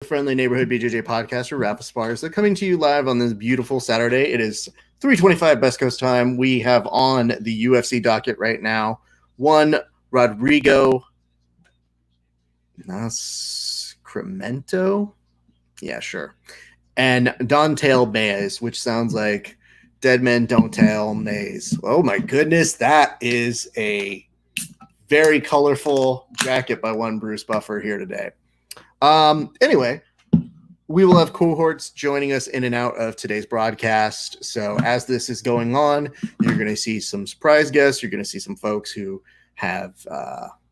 friendly neighborhood BJJ podcaster, Rafa Sparza, coming to you live on this beautiful Saturday. It is 3:25 Best Coast time. We have on the UFC docket right now one Rodrigo Nascimento. Yeah, sure. And Dontail Mays, which sounds like Dead Men Don't Tell Mays. Oh my goodness, that is a very colorful jacket by one Bruce Buffer here today. Anyway, we will have cohorts joining us in and out of today's broadcast. So as this is going on, you're going to see some surprise guests. You're going to see some folks who have,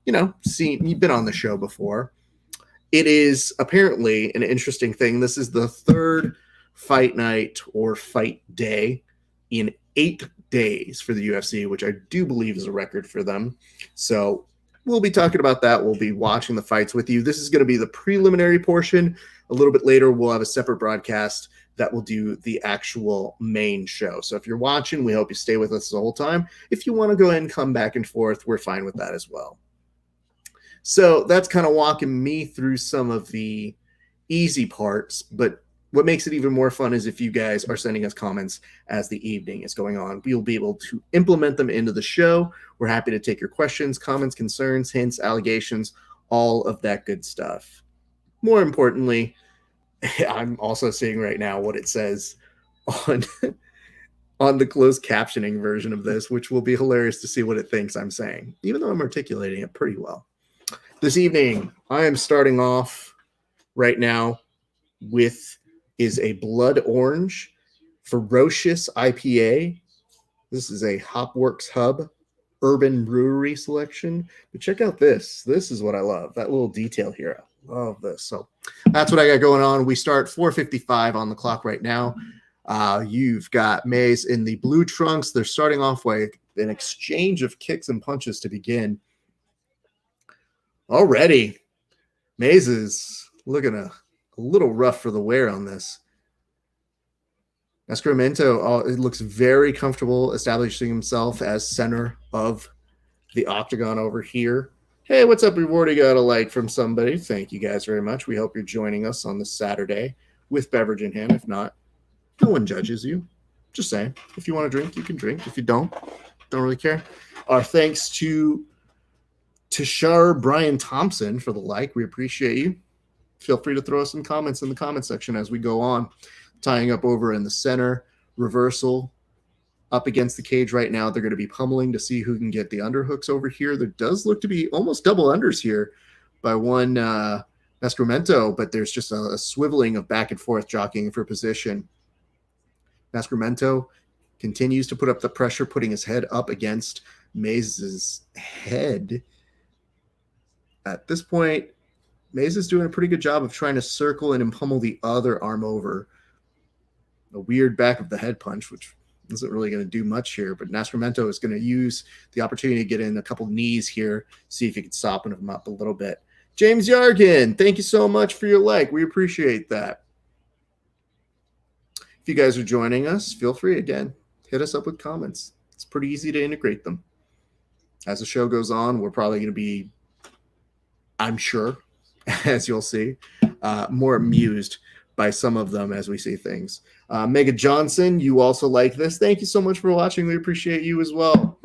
you've been on the show before. It is apparently an interesting thing. This is the third fight night or fight day in 8 days for the UFC, which I do believe is a record for them. So we'll be talking about that. We'll be watching the fights with you. This is going to be the preliminary portion. A little bit later, we'll have a separate broadcast that will do the actual main show. So if you're watching, we hope you stay with us the whole time. If you want to go ahead and come back and forth, we're fine with that as well. So that's kind of walking me through some of the easy parts, but what makes it even more fun is if you guys are sending us comments as the evening is going on. We'll be able to implement them into the show. We're happy to take your questions, comments, concerns, hints, allegations, all of that good stuff. More importantly, I'm also seeing right now what it says on the closed captioning version of this, which will be hilarious to see what it thinks I'm saying, even though I'm articulating it pretty well. This evening, I am starting off right now with is a blood orange ferocious IPA. This is a Hopworks Hub Urban Brewery selection. But check out this. This is what I love. That little detail here. I love this. So that's what I got going on. We start 4:55 on the clock right now. You've got Mays in the blue trunks. They're starting off with an exchange of kicks and punches to begin. Already, Mays is looking a little rough for the wear on this. Nascimento, it looks very comfortable establishing himself as center of the octagon over here. Hey, what's up? We've already got a like from somebody. Thank you guys very much. We hope you're joining us on this Saturday with beverage in hand. If not, no one judges you. Just saying. If you want to drink, you can drink. If you don't really care. Our thanks to Tashar Brian Thompson for the like. We appreciate you. Feel free to throw us some comments in the comment section as we go on. Tying up over in the center, reversal up against the cage right now. They're going to be pummeling to see who can get the underhooks over here. There does look to be almost double unders here by one Nascimento, but there's just a swiveling of back and forth jockeying for position. Nascimento continues to put up the pressure, putting his head up against Mays' head. At this point, Mays is doing a pretty good job of trying to circle and pummel the other arm over. A weird back of the head punch, which isn't really going to do much here, but Nascimento is going to use the opportunity to get in a couple knees here, see if he can soften him up a little bit. James Yargin, thank you so much for your like. We appreciate that. If you guys are joining us, feel free, again, hit us up with comments. It's pretty easy to integrate them. As the show goes on, we're probably going to be, I'm sure, as you'll see, more amused by some of them as we see things. Mega Johnson, you also like this. Thank you so much for watching. We appreciate you as well.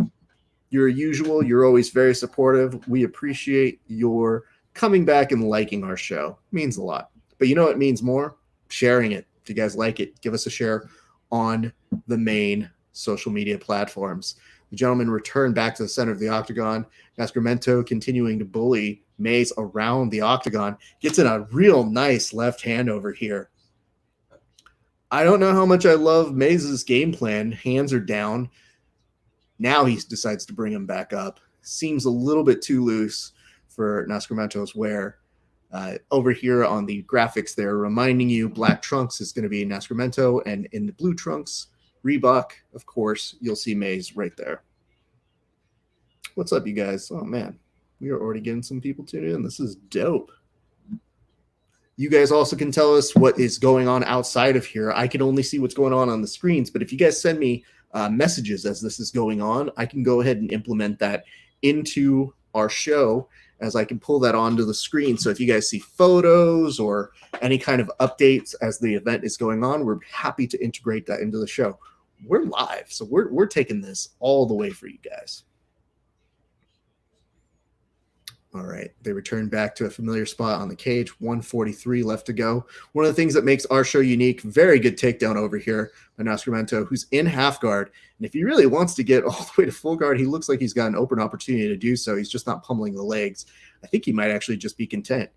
You're usual. You're always very supportive. We appreciate your coming back and liking our show. It means a lot. But you know what means more? Sharing it. If you guys like it, give us a share on the main social media platforms. The gentleman returned back to the center of the octagon. Nascimento continuing to bully Mays around the octagon. Gets in a real nice left hand over here. I don't know how much I love Mays' game plan. Hands are down. Now he decides to bring him back up. Seems a little bit too loose for Nascimento's wear. Over here on the graphics, they're reminding you black trunks is going to be Nascimento, and in the blue trunks, Reebok, of course, you'll see Mays right there. What's up, you guys? Oh, man. We are already getting some people tuned in. This is dope. You guys also can tell us what is going on outside of here. I can only see what's going on the screens, but if you guys send me messages as this is going on, I can go ahead and implement that into our show as I can pull that onto the screen. So if you guys see photos or any kind of updates as the event is going on, we're happy to integrate that into the show. We're live, so we're taking this all the way for you guys. All right, they return back to a familiar spot on the cage. 143 left to go. One of the things that makes our show unique, very good takedown over here by Nascimento, who's in half guard. And if he really wants to get all the way to full guard, he looks like he's got an open opportunity to do so. He's just not pummeling the legs. I think he might actually just be content.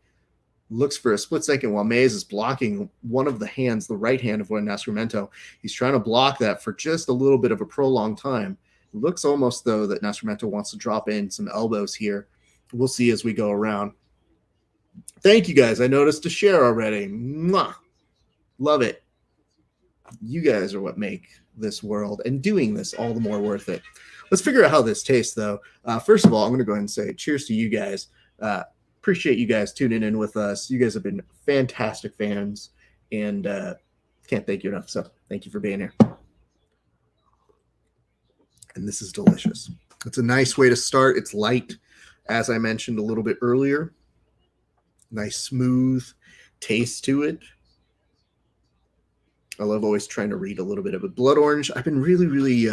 Looks for a split second while Mays is blocking one of the hands, the right hand of Juan Nascimento. He's trying to block that for just a little bit of a prolonged time. It looks almost, though, that Nascimento wants to drop in some elbows here. We'll see as we go around. Thank you guys. I noticed a share already. Mwah. Love it. You guys are what make this world and doing this all the more worth it. Let's figure out how this tastes, though. First of all, I'm going to go ahead and say cheers to you guys. Appreciate you guys tuning in with us. You guys have been fantastic fans, and can't thank you enough. So thank you for being here. And this is delicious. It's a nice way to start. It's light, as I mentioned a little bit earlier. Nice, smooth taste to it. I love always trying to read a little bit of it. Blood orange. I've been really, really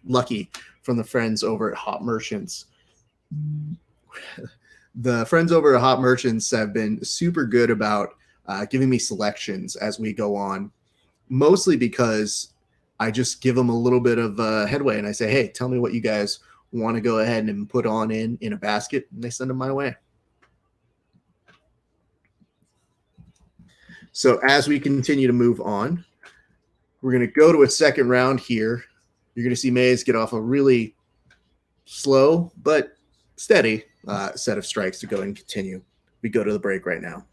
lucky from the friends over at Hot Merchants. The friends over at Hot Merchants have been super good about giving me selections as we go on, mostly because I just give them a little bit of headway and I say, hey, tell me what you guys want to go ahead and put on in a basket, and they send them my way. So as we continue to move on, we're going to go to a second round here. You're going to see Mays get off a really slow but steady set of strikes to go and continue. We go to the break right now.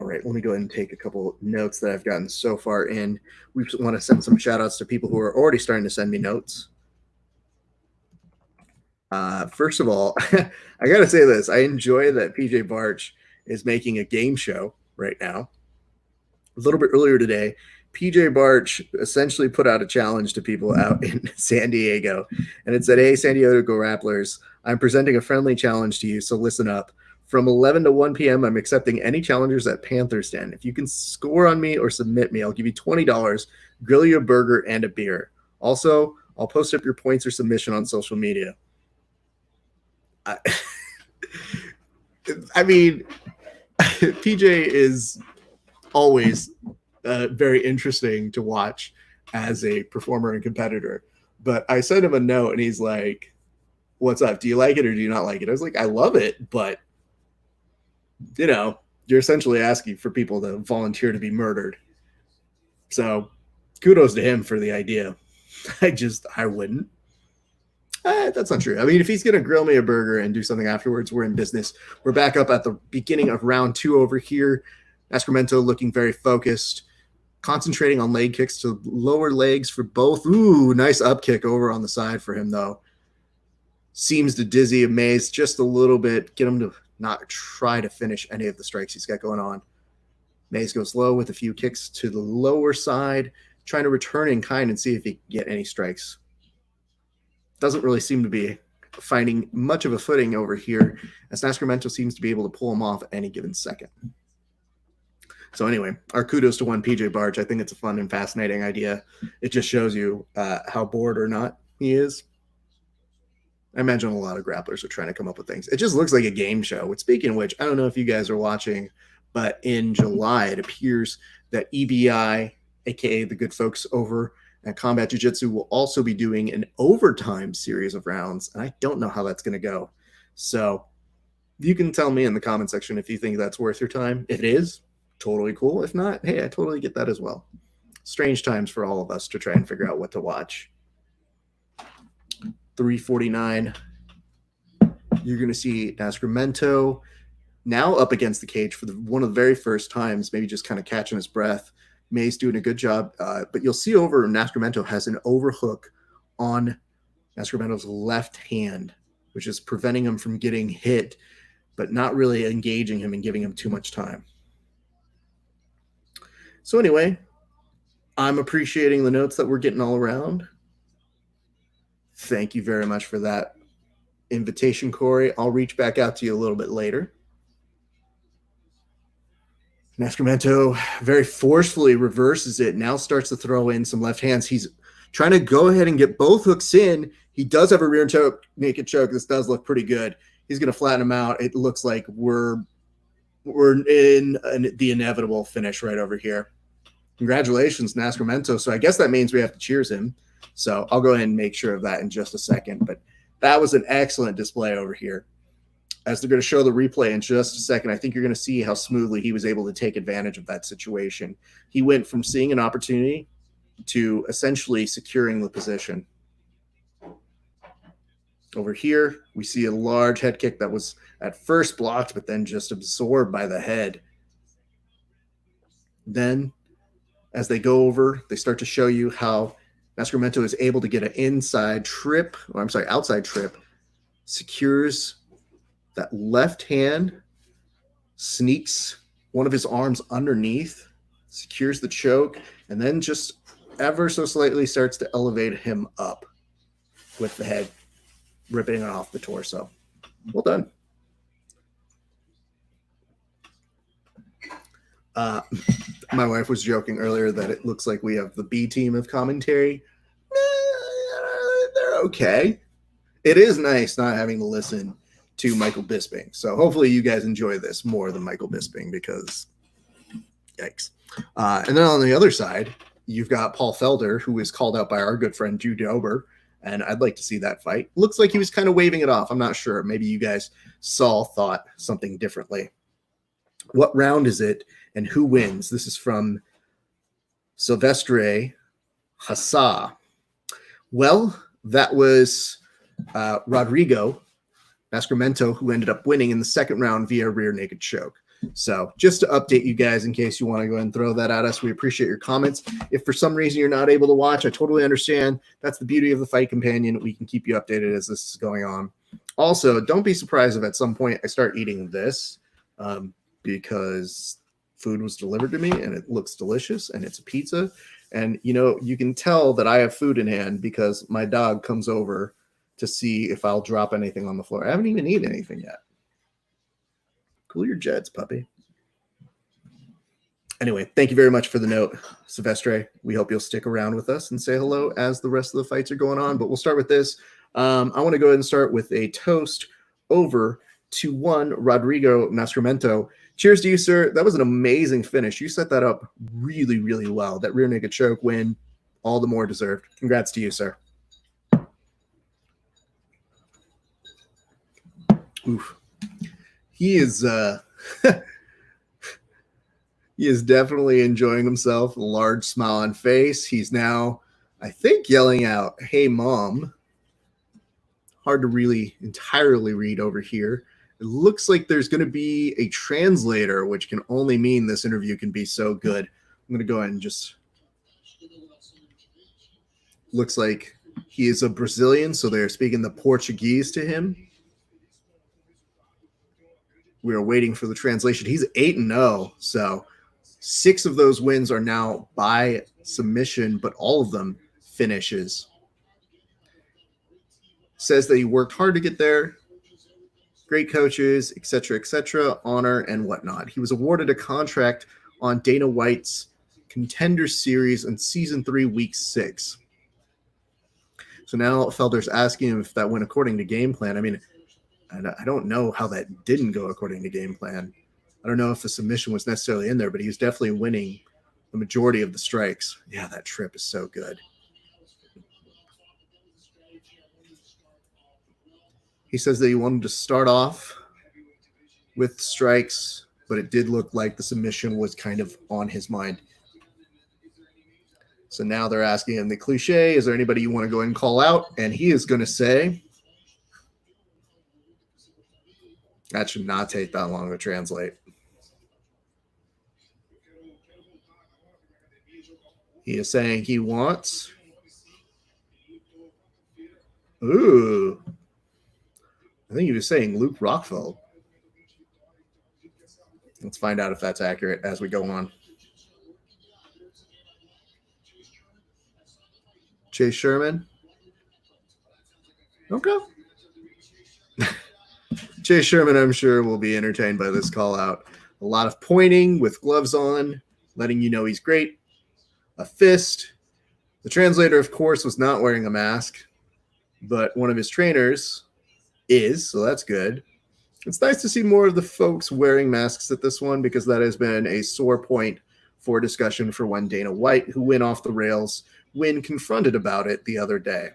All right, let me go ahead and take a couple notes that I've gotten so far in. We want to send some shout outs to people who are already starting to send me notes. First of all, I got to say this. I enjoy that PJ Barch is making a game show right now. A little bit earlier today, PJ Barch essentially put out a challenge to people out in San Diego. And it said, hey, San Diego Grapplers, I'm presenting a friendly challenge to you, so listen up. From 11 to 1 p.m., I'm accepting any challengers at Panther's Den. If you can score on me or submit me, I'll give you $20, grill you a burger, and a beer. Also, I'll post up your points or submission on social media. I mean, PJ is always very interesting to watch as a performer and competitor. But I sent him a note, and he's like, what's up? Do you like it or do you not like it? I was like, I love it, but you know, you're essentially asking for people to volunteer to be murdered. So kudos to him for the idea. I wouldn't. That's not true. I mean, if he's going to grill me a burger and do something afterwards, we're in business. We're back up at the beginning of round 2 over here. Nascimento looking very focused, concentrating on leg kicks to lower legs for both. Ooh, nice up kick over on the side for him, though. Seems to dizzy Mays just a little bit, get him to not try to finish any of the strikes he's got going on. Mays goes low with a few kicks to the lower side, trying to return in kind and see if he can get any strikes. Doesn't really seem to be finding much of a footing over here, as Nascimento seems to be able to pull him off at any given second. So anyway, our kudos to one PJ Barch. I think it's a fun and fascinating idea. It just shows you how bored or not he is. I imagine a lot of grapplers are trying to come up with things. It just looks like a game show. But speaking of which, I don't know if you guys are watching, but in July, it appears that EBI, aka the good folks over at Combat Jiu-Jitsu, will also be doing an overtime series of rounds. And I don't know how that's going to go. So you can tell me in the comment section if you think that's worth your time. If it is, totally cool. If not, hey, I totally get that as well. Strange times for all of us to try and figure out what to watch. 349. You're going to see Nascimento now up against the cage for one of the very first times, maybe just kind of catching his breath. May's doing a good job, but you'll see over Nascimento has an overhook on Nascimento's left hand, which is preventing him from getting hit, but not really engaging him and giving him too much time. So anyway, I'm appreciating the notes that we're getting all around. Thank you very much for that. invitation, Corey. I'll reach back out to you a little bit later. Nascimento very forcefully reverses it, now starts to throw in some left hands. He's trying to go ahead and get both hooks in. He does have a rear choke, naked choke. This does look pretty good. He's going to flatten him out. It looks like we're in the inevitable finish right over here. Congratulations, Nascimento. So I guess that means we have to cheers him. So I'll go ahead and make sure of that in just a second. But that was an excellent display over here. As they're going to show the replay in just a second, I think you're going to see how smoothly he was able to take advantage of that situation. He went from seeing an opportunity to essentially securing the position. Over here, we see a large head kick that was at first blocked, but then just absorbed by the head. Then, as they go over, they start to show you how Nascimento is able to get an outside trip, secures that left hand, sneaks one of his arms underneath, secures the choke, and then just ever so slightly starts to elevate him up with the head ripping off the torso. Well done. My wife was joking earlier that it looks like we have the B team of commentary. They're okay. It is nice not having to listen to Michael Bisping. So hopefully you guys enjoy this more than Michael Bisping because yikes. And then on the other side, you've got Paul Felder, who is called out by our good friend Drew Dober. And I'd like to see that fight. Looks like he was kind of waving it off. I'm not sure. Maybe you guys thought something differently. What round is it and who wins? This is from Silvestre Hassa. Well, that was Rodrigo Nascimento, who ended up winning in the second round via rear naked choke. So just to update you guys in case you want to go ahead and throw that at us, we appreciate your comments. If for some reason you're not able to watch, I totally understand. That's the beauty of the Fight Companion. We can keep you updated as this is going on. Also, don't be surprised if at some point I start eating this because food was delivered to me and it looks delicious and it's a pizza. And, you know, you can tell that I have food in hand because my dog comes over to see if I'll drop anything on the floor. I haven't even eaten anything yet. Cool your jets, puppy. Anyway, thank you very much for the note, Silvestre. We hope you'll stick around with us and say hello as the rest of the fights are going on. But we'll start with this. I want to go ahead and start with a toast over to one Rodrigo Nascimento. Cheers to you, sir. That was an amazing finish. You set that up really, really well. That rear naked choke win, all the more deserved. Congrats to you, sir. Oof. He is he is definitely enjoying himself. A large smile on face. He's now, I think, yelling out, "Hey, Mom." Hard to really entirely read over here. It looks like there's going to be a translator, which can only mean this interview can be so good. I'm going to go ahead and just... Looks like he is a Brazilian, so they're speaking the Portuguese to him. We are waiting for the translation. He's 8-0, so 6 of those wins are now by submission, but all of them finishes. Says that he worked hard to get there. Great coaches, etc., honor and whatnot. He was awarded a contract on Dana White's Contender Series in Season 3, Week 6. So now Felder's asking him if that went according to game plan. I mean, I don't know how that didn't go according to game plan. I don't know if the submission was necessarily in there, but he was definitely winning the majority of the strikes. Yeah, that trip is so good. He says that he wanted to start off with strikes, but it did look like the submission was kind of on his mind. So now they're asking him the cliche, is there anybody you want to go ahead and call out? And he is going to say, that should not take that long to translate. He is saying he wants... Ooh. I think he was saying Luke Rockfeld. Let's find out if that's accurate as we go on. Chase Sherman. Okay. Chase Sherman, I'm sure, will be entertained by this call out. A lot of pointing with gloves on, letting you know he's great. A fist. The translator, of course, was not wearing a mask, but one of his trainers is, so that's good. It's nice to see more of the folks wearing masks at this one because that has been a sore point for discussion for one Dana White, who went off the rails when confronted about it the other day.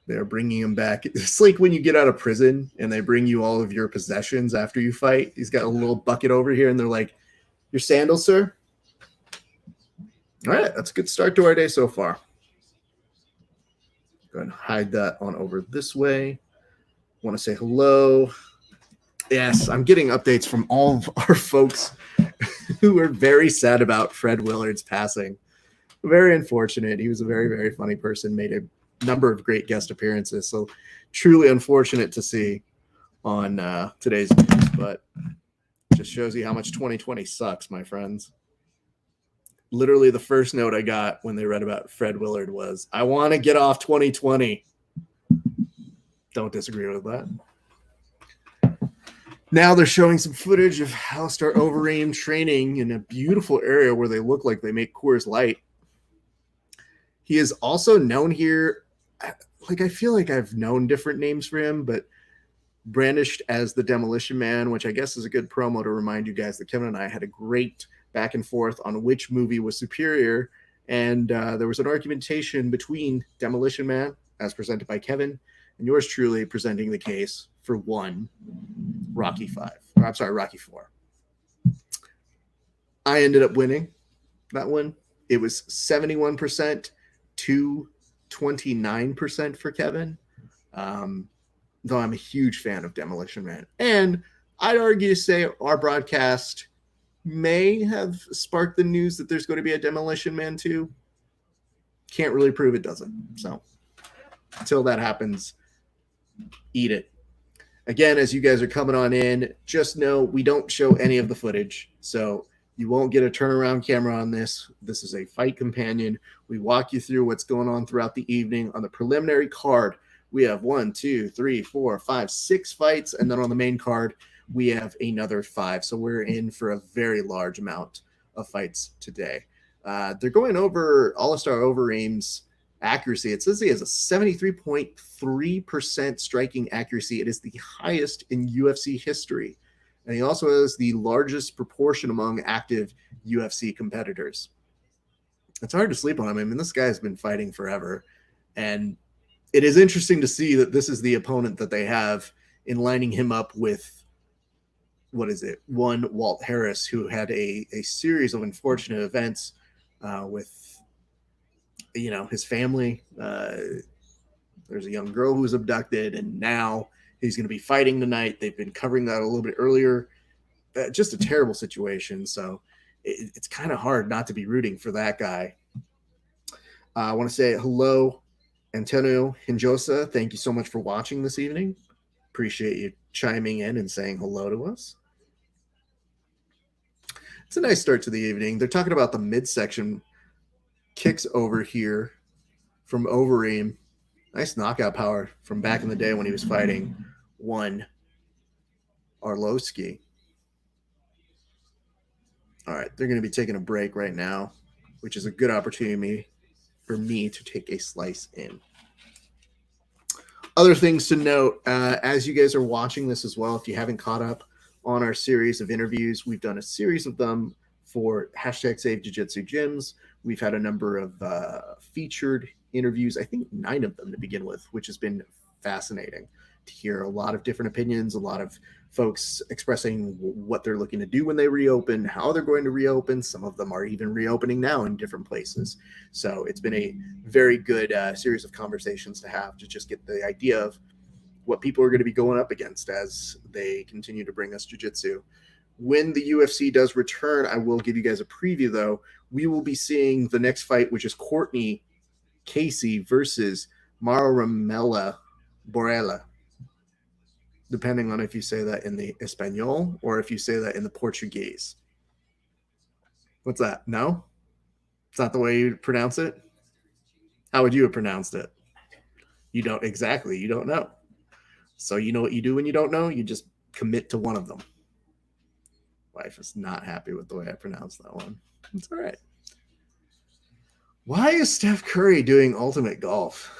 They're bringing him back. It's like when you get out of prison and they bring you all of your possessions after you fight. He's got a little bucket over here, and they're like, "Your sandals, sir?" All right, that's a good start to our day so far. Go ahead and hide that on over this way. Want to say hello. Yes, I'm getting updates from all of our folks who are very sad about Fred Willard's passing. Very unfortunate. He was a very, very funny person, made a number of great guest appearances. So truly unfortunate to see on today's news, but just shows you how much 2020 sucks, my friends. Literally the first note I got when they read about Fred Willard was, "I want to get off 2020. Don't disagree with that. Now they're showing some footage of Alistair Overeem training in a beautiful area where they look like they make Coors Light. He is also known here, like I feel like I've known different names for him, but brandished as the Demolition Man, which I guess is a good promo to remind you guys that Kevin and I had a great back and forth on which movie was superior. And there was an argumentation between Demolition Man, as presented by Kevin, and yours truly presenting the case for one, Rocky V. I'm sorry, Rocky IV. I ended up winning that one. It was 71% to 29% for Kevin. Though I'm a huge fan of Demolition Man. And I'd argue to say our broadcast may have sparked the news that there's going to be a Demolition Man 2. Can't really prove it doesn't. So until that happens, eat it. Again, as you guys are coming on in, just know we don't show any of the footage. So you won't get a turnaround camera on this. This is a fight companion. We walk you through what's going on throughout the evening. On the preliminary card, we have 1, 2, 3, 4, 5, 6 fights. And then on the main card, we have another 5. So we're in for a very large amount of fights today. They're going over Alistair Overeem's accuracy. It says he has a 73.3% striking accuracy. It is the highest in UFC history. And he also has the largest proportion among active UFC competitors. It's hard to sleep on him. I mean, this guy has been fighting forever. And it is interesting to see that this is the opponent that they have in lining him up with, one Walt Harris, who had a series of unfortunate events with, his family. There's a young girl who was abducted, and now he's going to be fighting tonight. They've been covering that a little bit earlier. Just a terrible situation. So it's kind of hard not to be rooting for that guy. I want to say hello, Antonio Hinjosa. Thank you so much for watching this evening. Appreciate you chiming in and saying hello to us. It's a nice start to the evening. They're talking about the midsection kicks over here from Overeem. Nice knockout power from back in the day when he was fighting one Arlovsky. All right, they're going to be taking a break right now, which is a good opportunity for me to take a slice in. Other things to note, as you guys are watching this as well, if you haven't caught up on our series of interviews, we've done a series of them for hashtag Save Jiu-Jitsu Gyms. We've had a number of featured interviews, I think 9 of them to begin with, which has been fascinating to hear a lot of different opinions, a lot of folks expressing what they're looking to do when they reopen, how they're going to reopen. Some of them are even reopening now in different places. So it's been a very good series of conversations to have to just get the idea of what people are going to be going up against as they continue to bring us jiu-jitsu. When the UFC does return, I will give you guys a preview, though. We will be seeing the next fight, which is Courtney Casey versus Maramela Borella, depending on if you say that in the Espanol or if you say that in the Portuguese. What's that? No? It's not the way you pronounce it? How would you have pronounced it? You don't exactly. You don't know. So you know what you do when you don't know? You just commit to one of them. Wife is not happy with the way I pronounced that one. It's all right. Why is Steph Curry doing ultimate golf?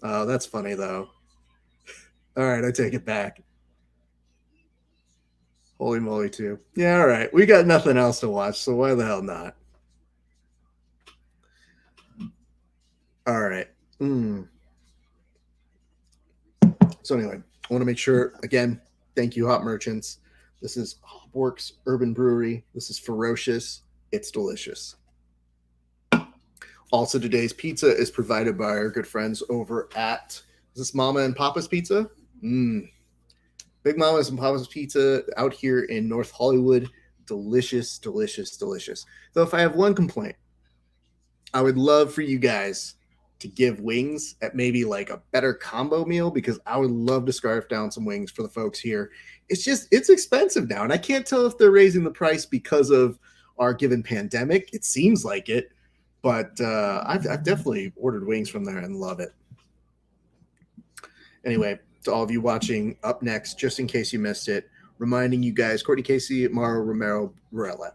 Oh, that's funny though. All right, I take it back. Holy moly, too. Yeah, all right. We got nothing else to watch, so why the hell not? All right. So anyway, I want to make sure again. Thank you, Hop Merchants. This is Hopworks Urban Brewery. This is ferocious. It's delicious. Also, today's pizza is provided by our good friends over at is this Mama and Papa's Pizza? Big Mama's and Papa's Pizza out here in North Hollywood. Delicious, delicious, delicious. Though, if I have one complaint, I would love for you guys to give wings at maybe like a better combo meal because I would love to scarf down some wings for the folks here. It's expensive now, and I can't tell if they're raising the price because of our given pandemic. It seems like it, but I've definitely ordered wings from there and love it. Anyway, to all of you watching, up next, just in case you missed it, reminding you guys, Courtney Casey, Mauro Romero Varela.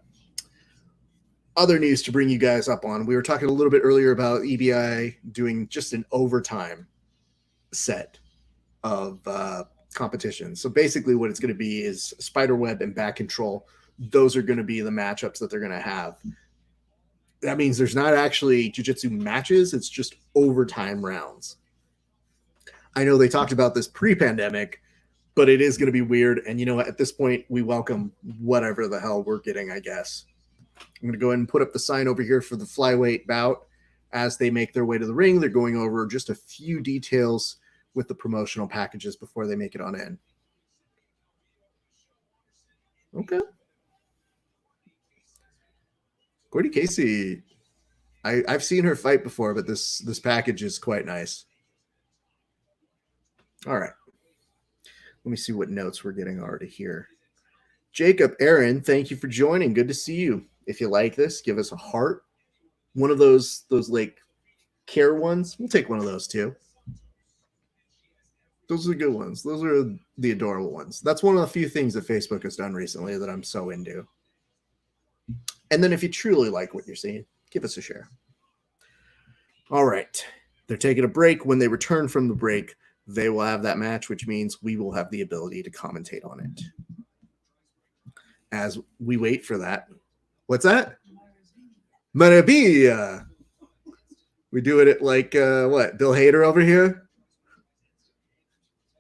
Other news to bring you guys up on. We were talking a little bit earlier about EBI doing just an overtime set of competitions. So basically what it's going to be is spiderweb and back control. Those are going to be the matchups that they're going to have. That means there's not actually jiu-jitsu matches. It's just overtime rounds. I know they talked about this pre-pandemic, but it is going to be weird. And you know what? At this point, we welcome whatever the hell we're getting, I guess. I'm going to go ahead and put up the sign over here for the flyweight bout. As they make their way to the ring, they're going over just a few details with the promotional packages before they make it on in. Okay. Courtney Casey, I've seen her fight before, but this package is quite nice. All right. Let me see what notes we're getting already here. Jacob, Aaron, thank you for joining. Good to see you. If you like this, give us a heart. One of those like care ones. We'll take one of those too. Those are the good ones. Those are the adorable ones. That's one of the few things that Facebook has done recently that I'm so into. And then if you truly like what you're seeing, give us a share. All right. They're taking a break. When they return from the break, they will have that match, which means we will have the ability to commentate on it. As we wait for that. What's that? Maravilla. We doing it like what? Bill Hader over here?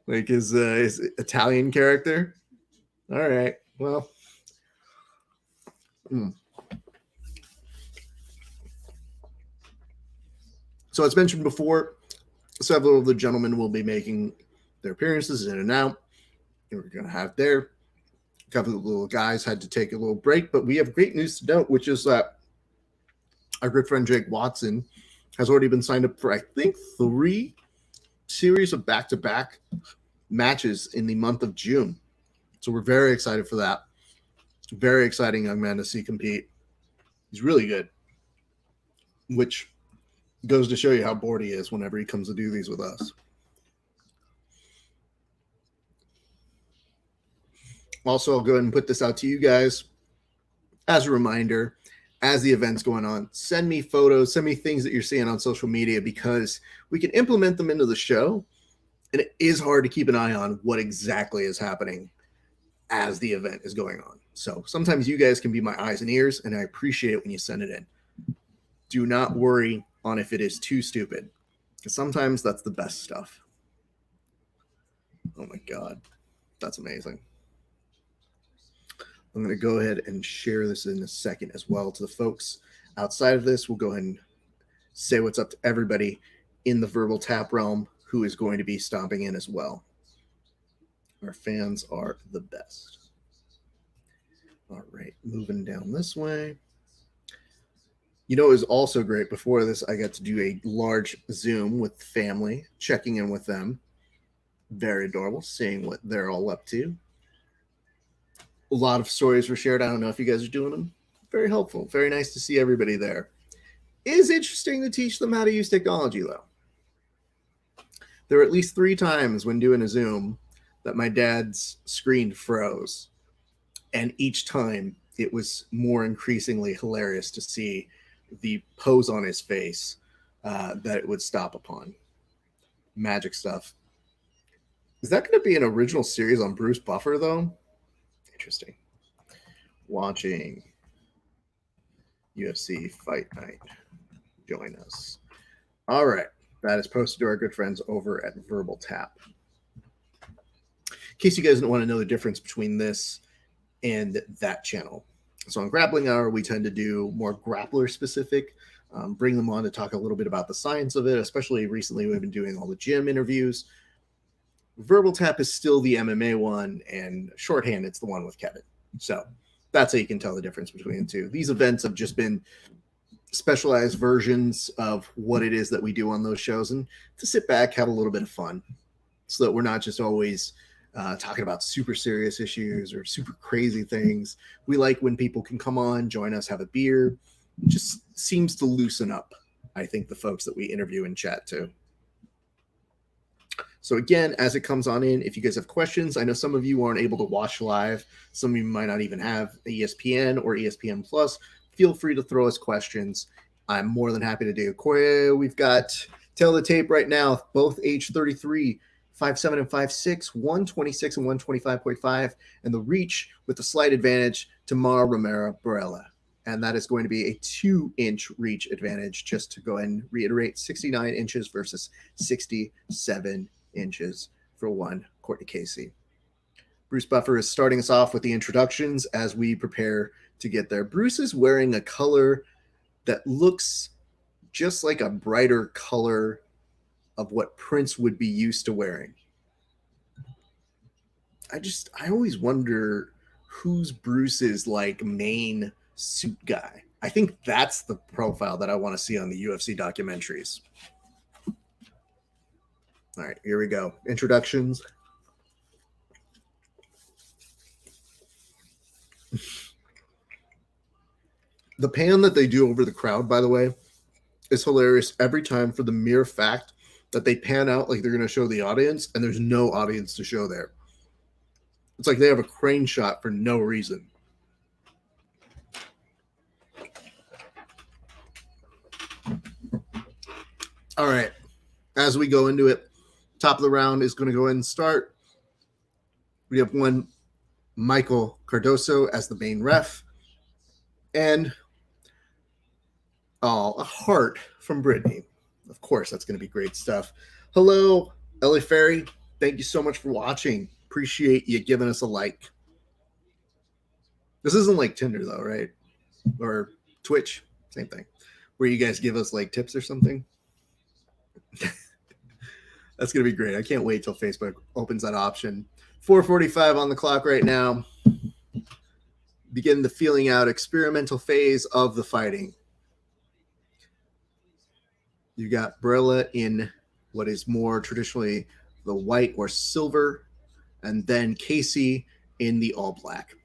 Like his Italian character? All right. Well. So as mentioned before, several of the gentlemen will be making their appearances in and out. And we're going to have there. A couple of little guys had to take a little break, but we have great news to note, which is that our good friend Jake Watson has already been signed up for, I think, 3 series of back-to-back matches in the month of June. So we're very excited for that. It's a very exciting young man to see compete. He's really good, which goes to show you how bored he is whenever he comes to do these with us. Also, I'll go ahead and put this out to you guys as a reminder. As the event's going on, send me photos, send me things that you're seeing on social media because we can implement them into the show. And it is hard to keep an eye on what exactly is happening as the event is going on. So sometimes you guys can be my eyes and ears, and I appreciate it when you send it in. Do not worry on if it is too stupid, because sometimes that's the best stuff. Oh my God, that's amazing. I'm going to go ahead and share this in a second as well to the folks outside of this. We'll go ahead and say what's up to everybody in the verbal tap realm who is going to be stomping in as well. Our fans are the best. All right, moving down this way. You know, it was also great. Before this, I got to do a large Zoom with family, checking in with them. Very adorable, seeing what they're all up to. A lot of stories were shared. I don't know if you guys are doing them. Very helpful. Very nice to see everybody there. It is interesting to teach them how to use technology, though. There were at least 3 times when doing a Zoom that my dad's screen froze. And each time it was more increasingly hilarious to see the pose on his face that it would stop upon. Magic stuff. Is that going to be an original series on Bruce Buffer, though? Interesting. Watching UFC Fight Night. Join us. All right. That is posted to our good friends over at Verbal Tap. In case you guys don't want to know the difference between this and that channel. So on Grappling Hour, we tend to do more grappler specific, bring them on to talk a little bit about the science of it, especially recently we've been doing all the gym interviews. Verbal Tap is still the MMA one, and shorthand, it's the one with Kevin. So that's how you can tell the difference between the two. These events have just been specialized versions of what it is that we do on those shows, and to sit back, have a little bit of fun so that we're not just always talking about super serious issues or super crazy things. We like when people can come on, join us, have a beer. It just seems to loosen up, I think, the folks that we interview and chat to. So again, as it comes on in, if you guys have questions, I know some of you aren't able to watch live. Some of you might not even have ESPN or ESPN Plus. Feel free to throw us questions. I'm more than happy to do. Corey, we've got Tell the Tape right now, both age 33, 5'7" and 5'6", 126 and 125.5, and the reach with the slight advantage to Mar Romero Barella. And that is going to be a 2-inch reach advantage, just to go ahead and reiterate, 69 inches versus 67 inches for one Courtney Casey. Bruce Buffer is starting us off with the introductions as we prepare to get there. Bruce is wearing a color that looks just like a brighter color of what Prince would be used to wearing. I always wonder who's Bruce's like main suit guy. I think that's the profile that I want to see on the UFC documentaries. All right, here we go. Introductions. The pan that they do over the crowd, by the way, is hilarious every time for the mere fact that they pan out like they're going to show the audience, and there's no audience to show there. It's like they have a crane shot for no reason. All right. As we go into it, top of the round is going to go ahead and start. We have one Michael Cardoso as the main ref. And a heart from Brittany. Of course, that's going to be great stuff. Hello, Ellie Ferry. Thank you so much for watching. Appreciate you giving us a like. This isn't like Tinder, though, right? Or Twitch. Same thing. Where you guys give us like tips or something. That's going to be great. I can't wait till Facebook opens that option. 4:45 on the clock right now. Begin the feeling out experimental phase of the fighting. You got Barella in what is more traditionally the white or silver, and then Casey in the all black.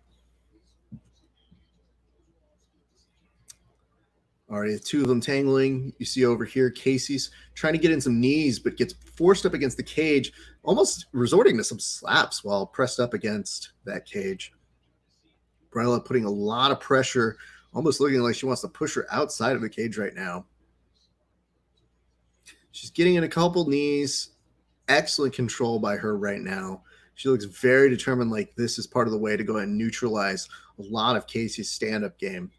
Already the two of them tangling. You see over here, Casey's trying to get in some knees, but gets forced up against the cage, almost resorting to some slaps while pressed up against that cage. Barella putting a lot of pressure, almost looking like she wants to push her outside of the cage right now. She's getting in a couple knees. Excellent control by her right now. She looks very determined, like this is part of the way to go ahead and neutralize a lot of Casey's stand-up game.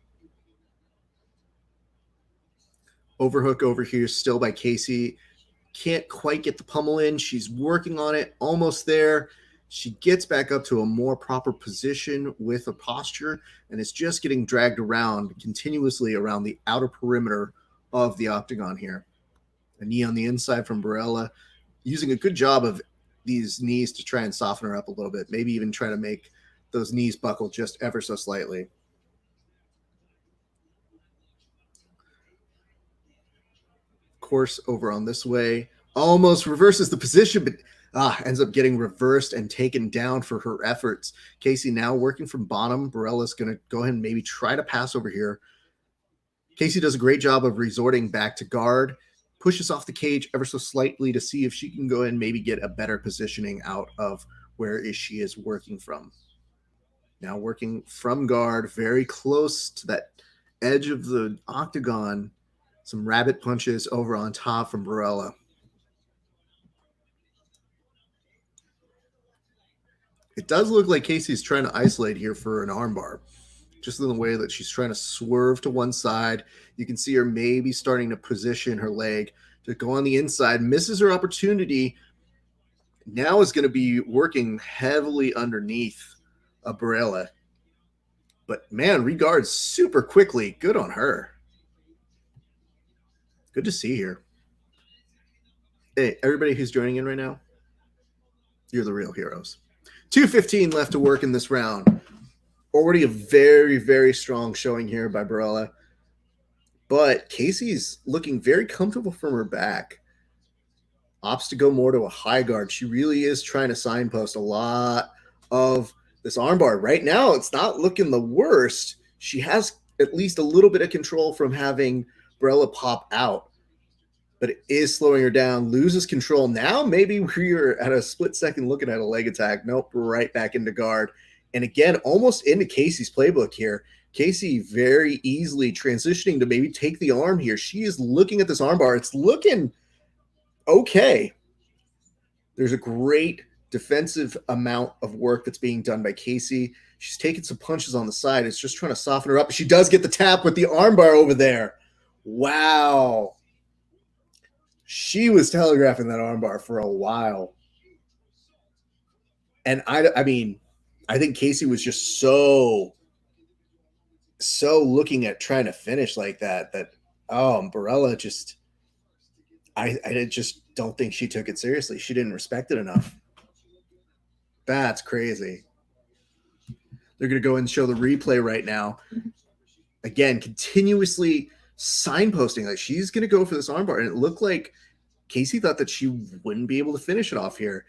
Overhook over here still by Casey. Can't quite get the pummel in. She's working on it. Almost there. She gets back up to a more proper position with a posture, and it's just getting dragged around continuously around the outer perimeter of the octagon here. A knee on the inside from Barella, using a good job of these knees to try and soften her up a little bit, maybe even try to make those knees buckle just ever so slightly. Course over on this way, almost reverses the position, but ends up getting reversed and taken down for her efforts. Casey now working from bottom. Barella's going to go ahead and maybe try to pass over here. Casey does a great job of resorting back to guard. pushes off the cage ever so slightly to see if she can go and maybe get a better positioning out of where she is working from. Now working from guard, very close to that edge of the octagon. Some rabbit punches over on top from Barella. It does look like Casey's trying to isolate here for an armbar, just in the way that she's trying to swerve to one side. You can see her maybe starting to position her leg to go on the inside, misses her opportunity. Now is going to be working heavily underneath a Barella. But man, regards super quickly. Good on her. Good to see here. Hey, everybody who's joining in right now, you're the real heroes. 2:15 left to work in this round. Already a very, very strong showing here by Barella. But Casey's looking very comfortable from her back. Opts to go more to a high guard. She really is trying to signpost a lot of this armbar. Right now, it's not looking the worst. She has at least a little bit of control from having Barella pop out, but it is slowing her down, loses control. Now maybe we're at a split second looking at a leg attack. Nope, right back into guard. And again, almost into Casey's playbook here. Casey very easily transitioning to maybe take the arm here. She is looking at this armbar. It's looking okay. There's a great defensive amount of work that's being done by Casey. She's taking some punches on the side. It's just trying to soften her up. She does get the tap with the armbar over there. Wow. She was telegraphing that armbar for a while. And I mean, I think Casey was just so looking at trying to finish like that Barella just I just don't think she took it seriously. She didn't respect it enough. That's crazy. They're going to go and show the replay right now. Again, continuously signposting like she's going to go for this armbar. And it looked like Casey thought that she wouldn't be able to finish it off here.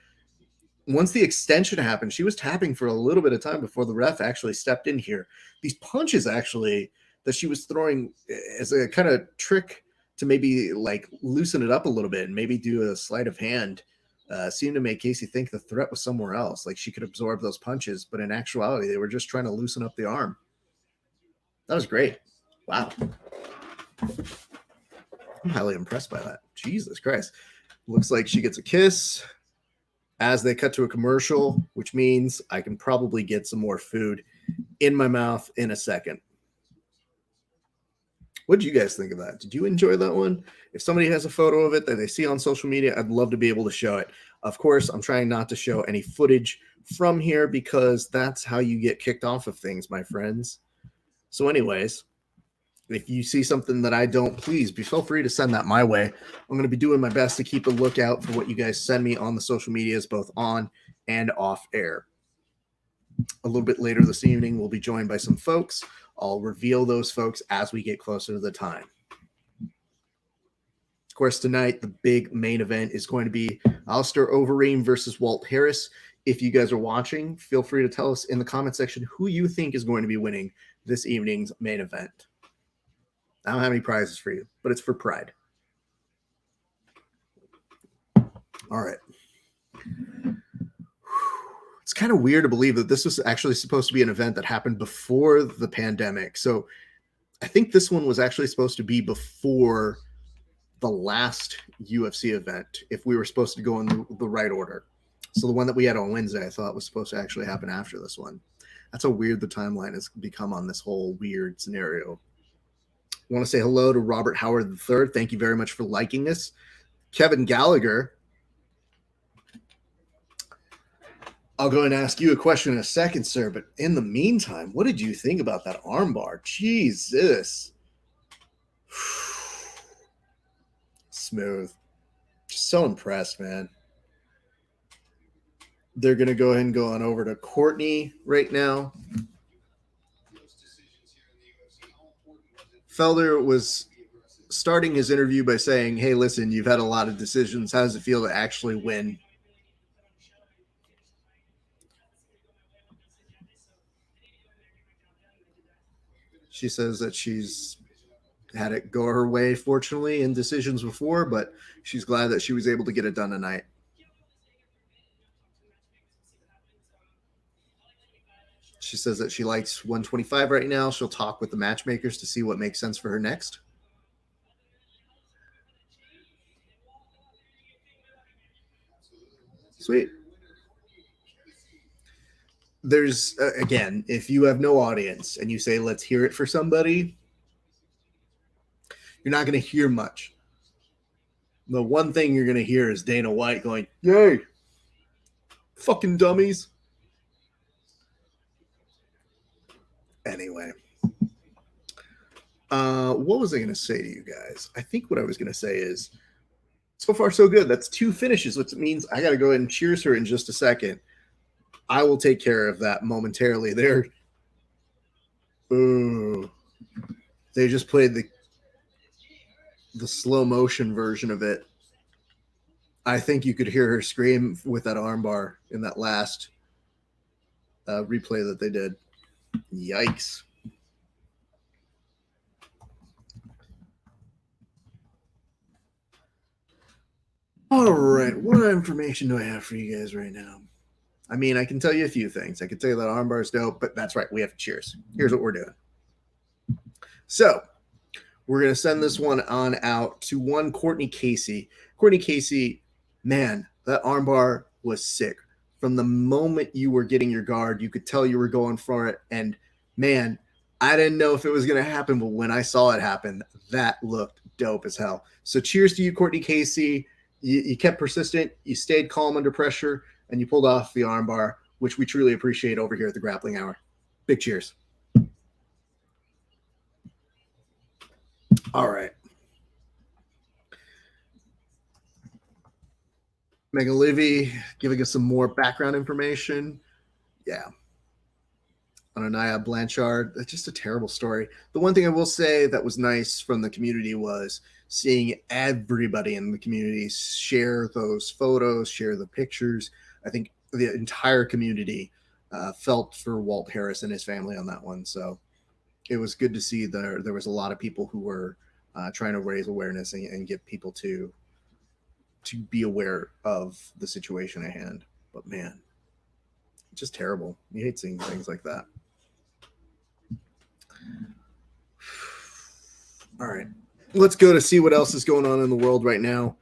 Once the extension happened, she was tapping for a little bit of time before the ref actually stepped in here. These punches actually that she was throwing as a kind of trick to maybe like loosen it up a little bit and maybe do a sleight of hand seemed to make Casey think the threat was somewhere else. Like she could absorb those punches, but in actuality, they were just trying to loosen up the arm. That was great. Wow. I'm highly impressed by that. Jesus Christ. Looks like she gets a kiss as they cut to a commercial, which means I can probably get some more food in my mouth in a second. What did you guys think of that? Did you enjoy that one? If somebody has a photo of it that they see on social media, I'd love to be able to show it. Of course, I'm trying not to show any footage from here because that's how you get kicked off of things, my friends. So anyways, if you see something that I don't, please feel free to send that my way. I'm going to be doing my best to keep a lookout for what you guys send me on the social medias, both on and off air. A little bit later this evening, we'll be joined by some folks. I'll reveal those folks as we get closer to the time. Of course, tonight, the big main event is going to be Alistair Overeem versus Walt Harris. If you guys are watching, feel free to tell us in the comment section who you think is going to be winning this evening's main event. I don't have any prizes for you, but it's for pride. All right. It's kind of weird to believe that this was actually supposed to be an event that happened before the pandemic. So I think this one was actually supposed to be before the last UFC event, if we were supposed to go in the right order. So the one that we had on Wednesday, I thought was supposed to actually happen after this one. That's how weird the timeline has become on this whole weird scenario. I want to say hello to Robert Howard III. Thank you very much for liking this. Kevin Gallagher. I'll go and ask you a question in a second, sir. But in the meantime, what did you think about that armbar? Jesus. Smooth. Just so impressed, man. They're going to go ahead and go on over to Courtney right now. Felder was starting his interview by saying, hey, listen, you've had a lot of decisions. How does it feel to actually win? She says that she's had it go her way, fortunately, in decisions before, but she's glad that she was able to get it done tonight. She says that she likes 125 right now. She'll talk with the matchmakers to see what makes sense for her next. Sweet. There's, again, if you have no audience and you say, let's hear it for somebody, you're not going to hear much. The one thing you're going to hear is Dana White going, yay, fucking dummies. Anyway, what was I going to say to you guys? I think what I was going to say is, so far so good. That's 2 finishes, which means I got to go ahead and cheers her in just a second. I will take care of that momentarily. They just played the slow motion version of it. I think you could hear her scream with that armbar in that last replay that they did. Yikes. All right, what information do I have for you guys right now? I mean, I can tell you a few things. I can tell you that armbar is dope, but that's right. We have to cheers. Here's what we're doing. So we're going to send this one on out to one Courtney Casey. Courtney Casey, man, that armbar was sick. From the moment you were getting your guard, you could tell you were going for it. And man, I didn't know if it was going to happen, but when I saw it happen, that looked dope as hell. So cheers to you, Courtney Casey. You kept persistent. You stayed calm under pressure, and you pulled off the armbar, which we truly appreciate over here at the Grappling Hour. Big cheers. All right. Megan Livy giving us some more background information. Yeah. Anaya Blanchard, that's just a terrible story. The one thing I will say that was nice from the community was seeing everybody in the community share those photos, share the pictures. I think the entire community felt for Walt Harris and his family on that one. So it was good to see there was a lot of people who were trying to raise awareness and get people to be aware of the situation at hand. But man, just terrible. You hate seeing things like that. All right, let's go to see what else is going on in the world right now.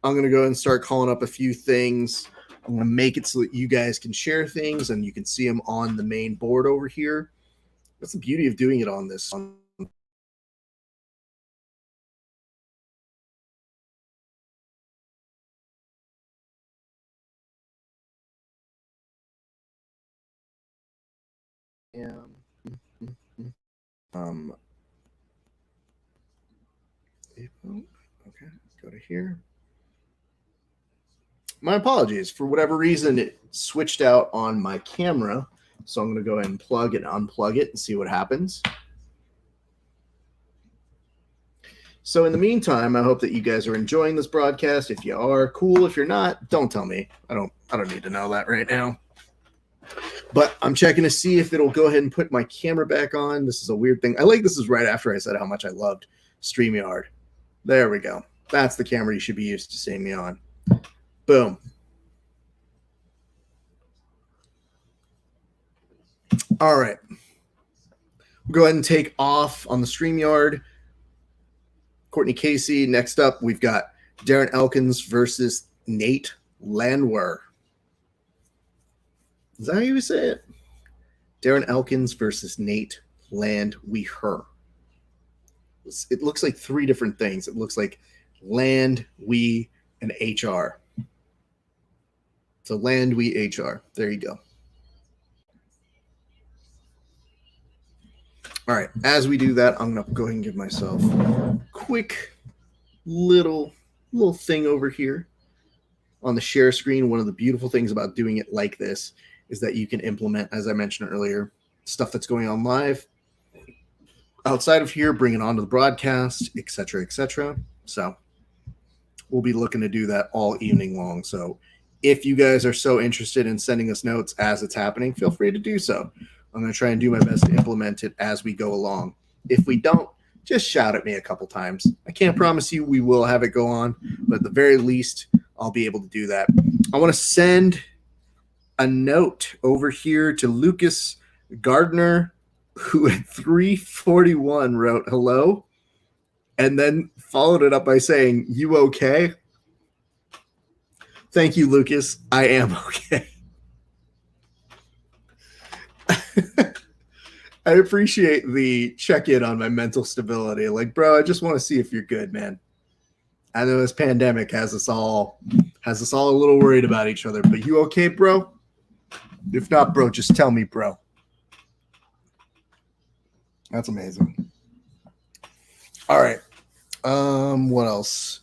I'm going to go ahead and start calling up a few things. I'm going to make it so that you guys can share things and you can see them on the main board over here. That's the beauty of doing it on this. Yeah. Okay, go to here. My apologies. For whatever reason, it switched out on my camera. So I'm going to go ahead and plug and unplug it and see what happens. So in the meantime, I hope that you guys are enjoying this broadcast. If you are, cool. If you're not, don't tell me. I don't need to know that right now. But I'm checking to see if it'll go ahead and put my camera back on. This is a weird thing. I like this is right after I said how much I loved StreamYard. There we go. That's the camera you should be used to seeing me on. Boom. All right. We'll go ahead and take off on the StreamYard. Courtney Casey. Next up, we've got Darren Elkins versus Nate Landwehr. Is that how you say it? Darren Elkins versus Nate Landwehr. It looks like 3 different things. It looks like Land, We, and HR. So Land, We, HR. There you go. All right. As we do that, I'm going to go ahead and give myself a quick little thing over here on the share screen. One of the beautiful things about doing it like this is that you can implement, as I mentioned earlier, stuff that's going on live outside of here, bring it onto the broadcast, etc., etc. So we'll be looking to do that all evening long. So if you guys are so interested in sending us notes as it's happening, feel free to do so. I'm going to try and do my best to implement it as we go along. If we don't, just shout at me a couple times. I can't promise you we will have it go on, but at the very least, I'll be able to do that. I want to send a note over here to Lucas Gardner, who at 3:41 wrote hello, and then followed it up by saying, "You okay?" Thank you, Lucas. I am okay. I appreciate the check-in on my mental stability. Like, bro, I just want to see if you're good, man. I know this pandemic has us all a little worried about each other, but you okay, bro? If not, bro, just tell me, bro. That's amazing. All right. What else?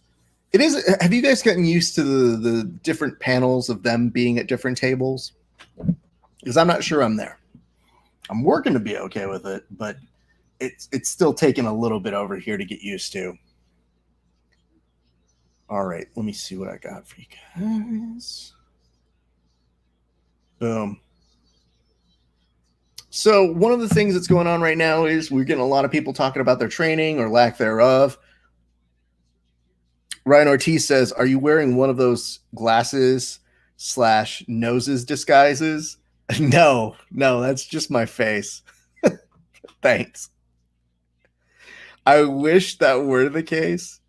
Have you guys gotten used to the different panels of them being at different tables? Because I'm not sure I'm there. I'm working to be okay with it, but it's still taking a little bit over here to get used to. All right, let me see what I got for you guys. Boom. So one of the things that's going on right now is we're getting a lot of people talking about their training or lack thereof. Ryan Ortiz says, "Are you wearing one of those glasses / noses disguises?" No, that's just my face. Thanks. I wish that were the case,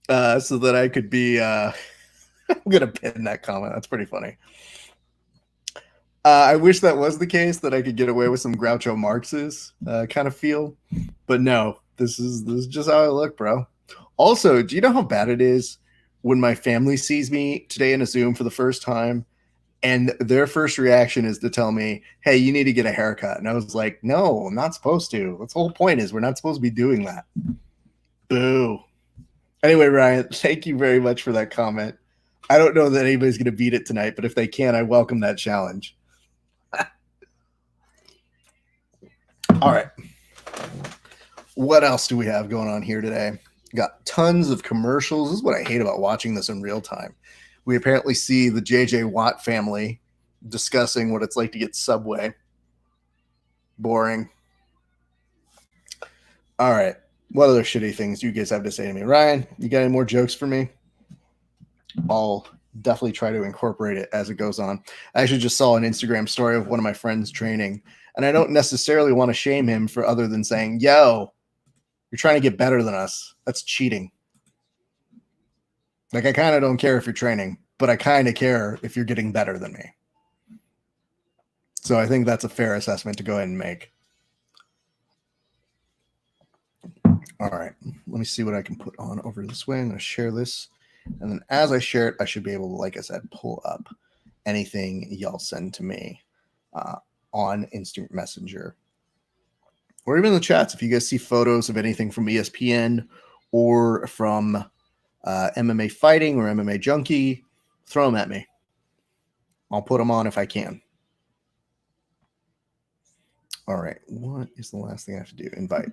so that I could be. I'm gonna pin that comment. That's pretty funny. I wish that was the case, that I could get away with some Groucho Marx's kind of feel, but no. This is just how I look, bro. Also, do you know how bad it is when my family sees me today in a Zoom for the first time, and their first reaction is to tell me, "Hey, you need to get a haircut." And I was like, "No, I'm not supposed to. That's the whole point, is we're not supposed to be doing that." Boo. Anyway, Ryan, thank you very much for that comment. I don't know that anybody's going to beat it tonight, but if they can, I welcome that challenge. All right. What else do we have going on here today? Got tons of commercials. This is what I hate about watching this in real time. We apparently see the JJ Watt family discussing what it's like to get Subway. Boring. All right. What other shitty things do you guys have to say to me? Ryan, you got any more jokes for me? I'll definitely try to incorporate it as it goes on. I actually just saw an Instagram story of one of my friends training, and I don't necessarily want to shame him for other than saying, "Yo, you're trying to get better than us. That's cheating." Like, I kind of don't care if you're training, but I kind of care if you're getting better than me. So I think that's a fair assessment to go ahead and make. All right, let me see what I can put on over this way. I'm going to share this. And then as I share it, I should be able to, like I said, pull up anything y'all send to me on Instant Messenger. Or even in the chats, if you guys see photos of anything from ESPN or from MMA Fighting or MMA Junkie, throw them at me. I'll put them on if I can. All right, what is the last thing I have to do? Invite.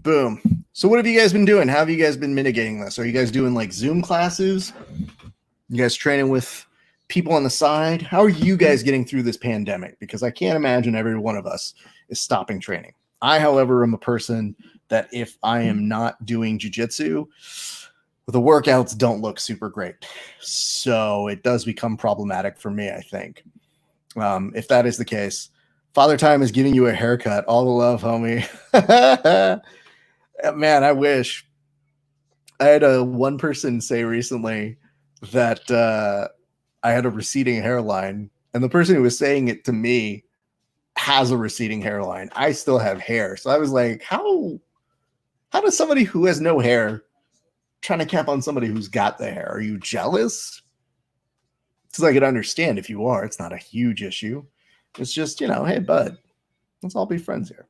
Boom. So what have you guys been doing? How have you guys been mitigating this? Are you guys doing like Zoom classes? You guys training with people on the side? How are you guys getting through this pandemic? Because I can't imagine every one of us is stopping training. I, however, am a person that if I am not doing jiu-jitsu, the workouts don't look super great. So it does become problematic for me, I think. If that is the case, Father Time is giving you a haircut. All the love, homie. Man, I wish. I had one person say recently that I had a receding hairline, and the person who was saying it to me has a receding hairline. I still have hair. So I was like, how does somebody who has no hair trying to cap on somebody who's got the hair? Are you jealous? Because I could understand if you are. It's not a huge issue. It's just, hey, bud, let's all be friends here.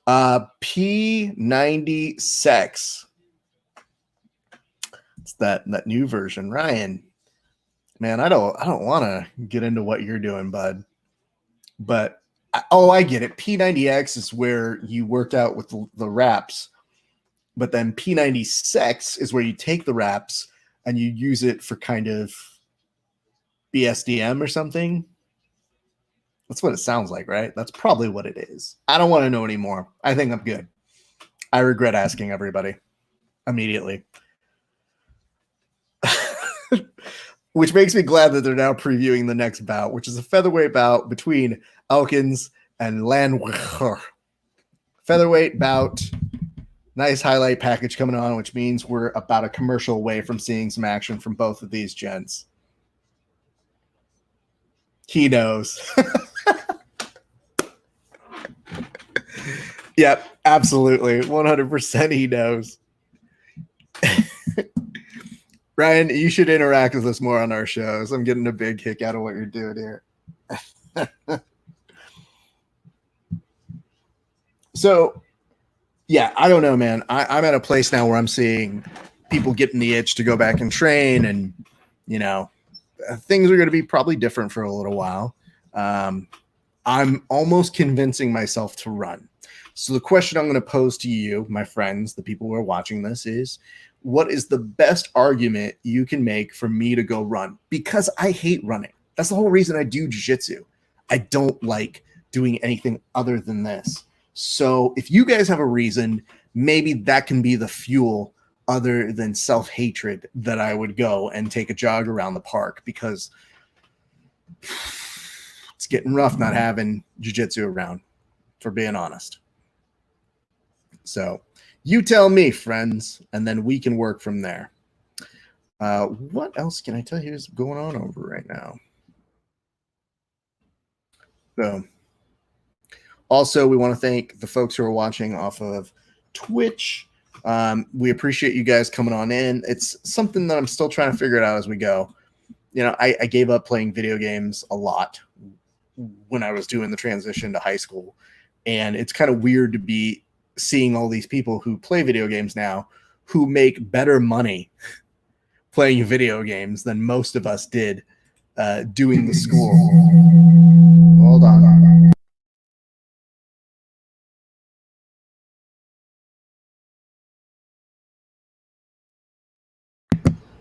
P90 Sex. It's that new version. Ryan, man, I don't want to get into what you're doing, bud. But I get it. P90X is where you worked out with the wraps, but then P90 Sex is where you take the wraps and you use it for kind of BSDM or something. That's what it sounds like, right? That's probably what it is. I don't want to know anymore. I think I'm good. I regret asking everybody immediately. Which makes me glad that they're now previewing the next bout, which is a featherweight bout between Elkins and Landwehr. Featherweight bout. Nice highlight package coming on, which means we're about a commercial away from seeing some action from both of these gents. He knows. Yep, absolutely. 100% he knows. Ryan, you should interact with us more on our shows. I'm getting a big kick out of what you're doing here. So, yeah, I don't know, man. I'm at a place now where I'm seeing people getting the itch to go back and train, and, you know, things are going to be probably different for a little while. I'm almost convincing myself to run. So the question I'm going to pose to you, my friends, the people who are watching this, is what is the best argument you can make for me to go run? Because I hate running. That's the whole reason I do jiu-jitsu. I don't like doing anything other than this. So if you guys have a reason, maybe that can be the fuel other than self-hatred that I would go and take a jog around the park, because it's getting rough not having jiu-jitsu around, for being honest. So you tell me, friends, and then we can work from there. What else can I tell you is going on over right now? So also, we want to thank the folks who are watching off of Twitch. We appreciate you guys coming on in. It's something that I'm still trying to figure it out as we go. You know, I gave up playing video games a lot when I was doing the transition to high school. And it's kind of weird to be seeing all these people who play video games now who make better money playing video games than most of us did doing the school. Hold on.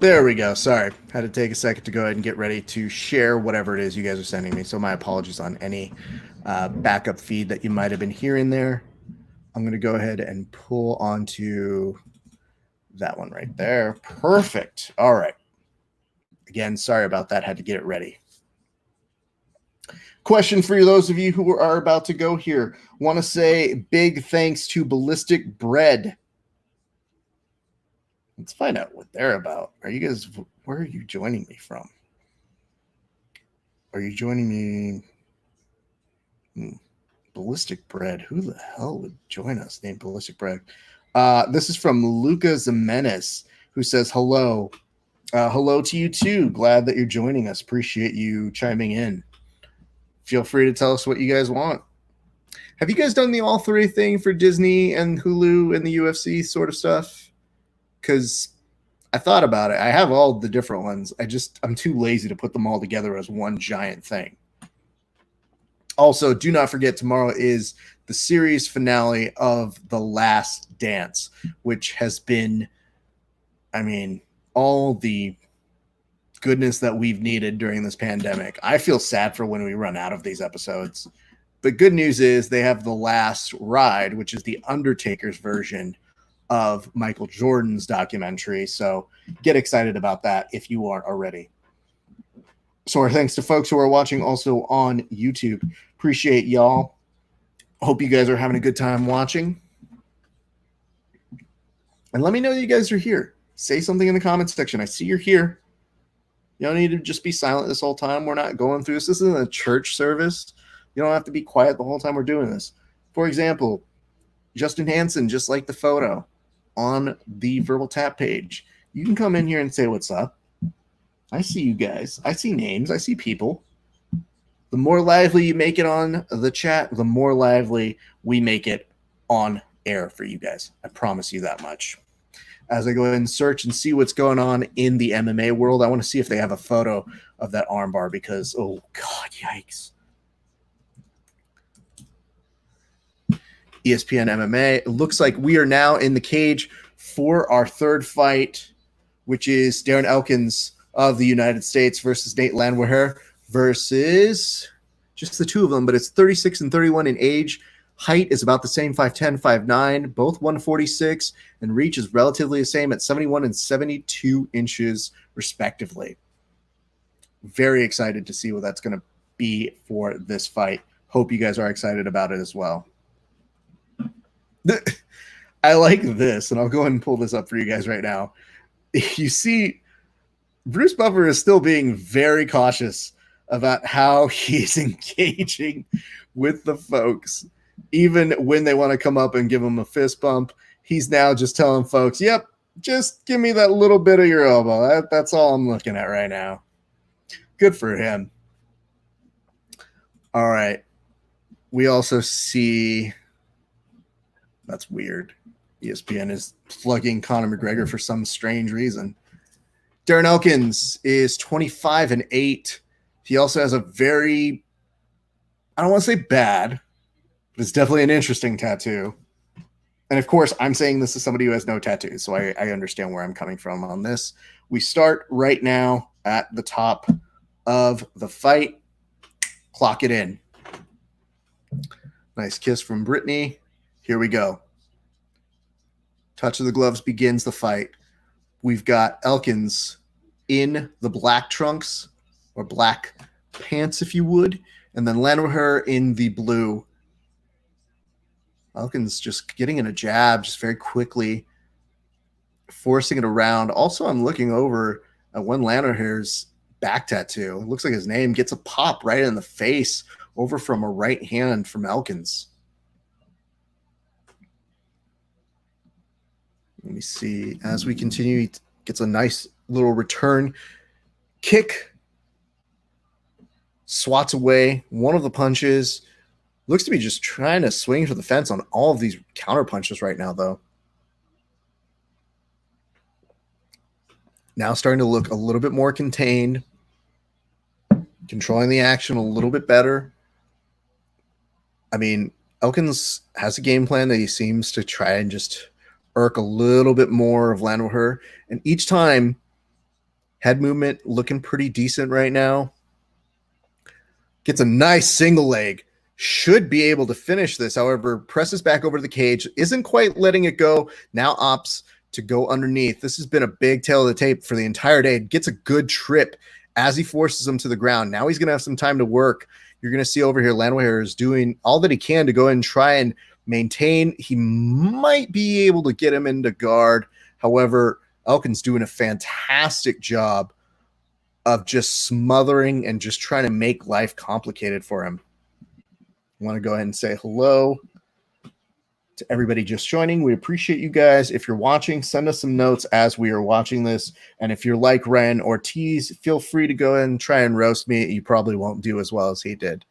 There we go. Sorry. Had to take a second to go ahead and get ready to share whatever it is you guys are sending me. So my apologies on any backup feed that you might have been hearing there. I'm going to go ahead and pull onto that one right there. Perfect. All right. Again, sorry about that. Had to get it ready. Question for you, those of you who are about to go here. Want to say big thanks to Ballistic Bread. Let's find out what they're about. Are you guys, where are you joining me from? Are you joining me? Ballistic Bread. Who the hell would join us named Ballistic Bread? This is from Luca Zimenez, who says, hello. Hello to you too. Glad that you're joining us. Appreciate you chiming in. Feel free to tell us what you guys want. Have you guys done the all three thing for Disney and Hulu and the UFC sort of stuff? Because I thought about it. I have all the different ones. I'm too lazy to put them all together as one giant thing. Also, do not forget, tomorrow is the series finale of The Last Dance, which has been, I mean, all the goodness that we've needed during this pandemic. I feel sad for when we run out of these episodes. But good news is they have The Last Ride, which is the Undertaker's version of Michael Jordan's documentary. So get excited about that if you aren't already. So our thanks to folks who are watching also on YouTube. Appreciate y'all. Hope you guys are having a good time watching. And let me know that you guys are here. Say something in the comments section. I see you're here. You don't need to just be silent this whole time. We're not going through this. This isn't a church service. You don't have to be quiet the whole time we're doing this. For example, Justin Hansen, just like the photo on the Verbal Tap page. You can come in here and say what's up. I see you guys. I see names. I see people. The more lively you make it on the chat, the more lively we make it on air for you guys. I promise you that much. As I go ahead and search and see what's going on in the MMA world, I want to see if they have a photo of that armbar because, oh, God, yikes. ESPN MMA. It looks like we are now in the cage for our third fight, which is Darren Elkins of the United States versus Nate Landwehr versus just the two of them, but it's 36 and 31 in age. Height is about the same, 5'10", 5'9", both 146, and reach is relatively the same at 71 and 72 inches, respectively. Very excited to see what that's going to be for this fight. Hope you guys are excited about it as well. I like this, and I'll go ahead and pull this up for you guys right now. You see, Bruce Buffer is still being very cautious about how he's engaging with the folks. Even when they want to come up and give him a fist bump, he's now just telling folks, yep, just give me that little bit of your elbow. That's all I'm looking at right now. Good for him. All right. We also see, that's weird. ESPN is plugging Conor McGregor for some strange reason. Darren Elkins is 25 and 8. He also has a very, I don't want to say bad, but it's definitely an interesting tattoo. And of course, I'm saying this as somebody who has no tattoos, so I understand where I'm coming from on this. We start right now at the top of the fight. Clock it in. Nice kiss from Brittany. Here we go. Touch of the gloves begins the fight. We've got Elkins in the black trunks, or black pants, if you would, and then Landwehr in the blue. Elkins just getting in a jab just very quickly, forcing it around. Also, I'm looking over at one Landwehr's back tattoo. It looks like his name gets a pop right in the face over from a right hand from Elkins. Let me see. As we continue, he gets a nice little return kick. Swats away one of the punches. Looks to be just trying to swing for the fence on all of these counter punches right now, though. Now starting to look a little bit more contained. Controlling the action a little bit better. I mean, Elkins has a game plan that he seems to try and just irk a little bit more of Landwehr. And each time, head movement looking pretty decent right now. Gets a nice single leg. Should be able to finish this. However, presses back over the cage. Isn't quite letting it go. Now opts to go underneath. This has been a big tail of the tape for the entire day. Gets a good trip as he forces him to the ground. Now he's going to have some time to work. You're going to see over here Landwehr is doing all that he can to go and try and maintain. He might be able to get him into guard. However, Elkins doing a fantastic job of just smothering and just trying to make life complicated for him. I want to go ahead and say hello to everybody just joining. We appreciate you guys. If you're watching, send us some notes as we are watching this. And if you're like Ren Ortiz, feel free to go ahead and try and roast me. You probably won't do as well as he did.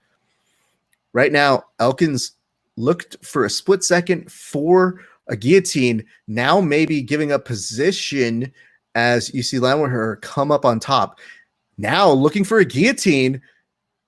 Right now, Elkins looked for a split second for a guillotine, now maybe giving up position as you see Landwehr come up on top. Now looking for a guillotine.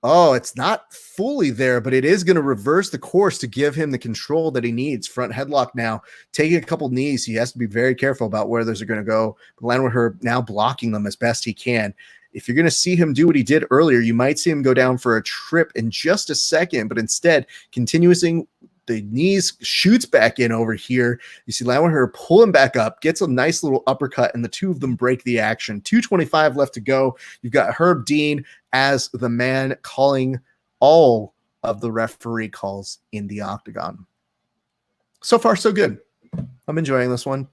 Oh, it's not fully there, but it is going to reverse the course to give him the control that he needs. Front headlock now, taking a couple knees. He has to be very careful about where those are going to go. Landwehr now blocking them as best he can. If you're going to see him do what he did earlier, you might see him go down for a trip in just a second, but instead, continuing the knees, shoots back in over here. You see Landwehr pull him back up, gets a nice little uppercut, and the two of them break the action. 2:25 left to go. You've got Herb Dean as the man calling all of the referee calls in the octagon. So far, so good. I'm enjoying this one.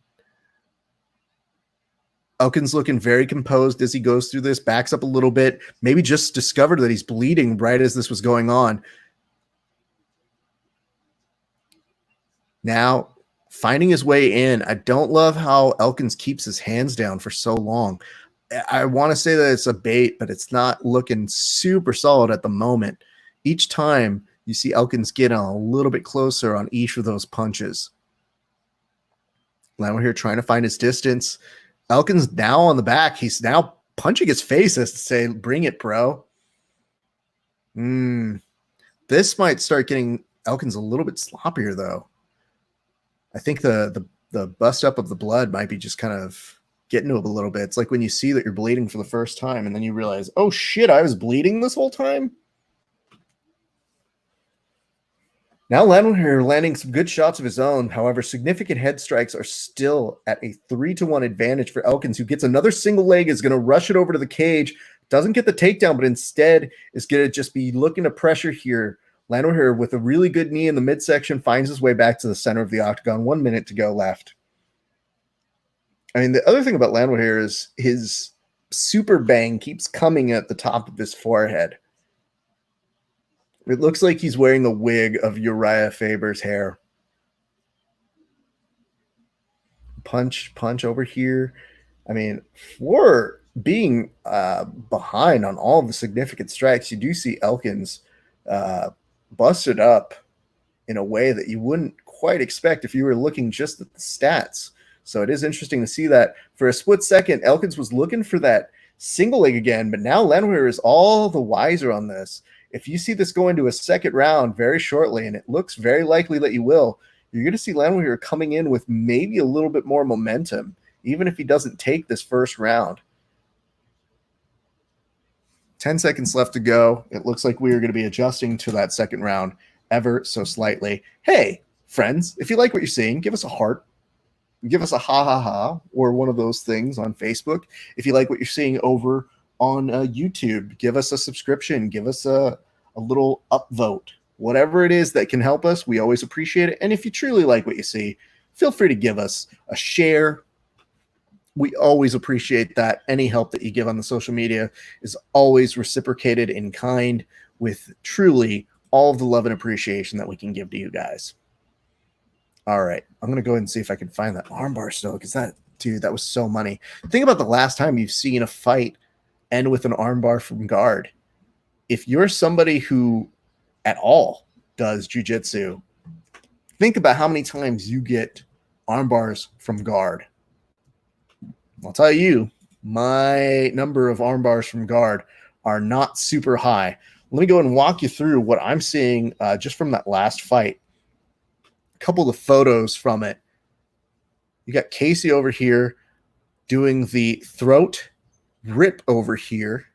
Elkins looking very composed as he goes through this, backs up a little bit, maybe just discovered that he's bleeding right as this was going on. Now, finding his way in. I don't love how Elkins keeps his hands down for so long. I want to say that it's a bait, but it's not looking super solid at the moment. Each time you see Elkins get a little bit closer on each of those punches. Now we're here trying to find his distance. Elkins now on the back. He's now punching his face as to say, bring it, bro. This might start getting Elkins a little bit sloppier, though. I think the bust up of the blood might be just kind of getting to him a little bit. It's like when you see that you're bleeding for the first time and then you realize, oh shit, I was bleeding this whole time. Now Landwehr landing some good shots of his own. However, significant head strikes are still at a 3-1 advantage for Elkins, who gets another single leg, is going to rush it over to the cage, doesn't get the takedown, but instead is going to just be looking to pressure here. Landwehr, with a really good knee in the midsection, finds his way back to the center of the octagon. 1 minute to go left. I mean, the other thing about Landwehr is his super bang keeps coming at the top of his forehead. It looks like he's wearing the wig of Uriah Faber's hair. Punch over here. I mean, for being behind on all the significant strikes, you do see Elkins busted up in a way that you wouldn't quite expect if you were looking just at the stats. So it is interesting to see that. For a split second, Elkins was looking for that single leg again, but now Landwehr is all the wiser on this. If you see this go into a second round very shortly, and it looks very likely that you will, you're going to see Landwehr coming in with maybe a little bit more momentum, even if he doesn't take this first round. 10 seconds left to go. It looks like we are going to be adjusting to that second round ever so slightly. Hey, friends, if you like what you're seeing, give us a heart. Give us a ha or one of those things on Facebook. If you like what you're seeing over on YouTube, give us a subscription. Give us a little upvote. Whatever it is that can help us, we always appreciate it. And if you truly like what you see, feel free to give us a share. We always appreciate that. Any help that you give on the social media is always reciprocated in kind with truly all of the love and appreciation that we can give to you guys. All right, I'm going to go ahead and see if I can find that armbar still, because that was so money. Think about the last time you've seen a fight end with an armbar from guard. If you're somebody who at all does jiu-jitsu, think about how many times you get armbars from guard. I'll tell you, my number of armbars from guard are not super high. Let me go and walk you through what I'm seeing just from that last fight. A couple of photos from it. You got Casey over here doing the throat rip over here.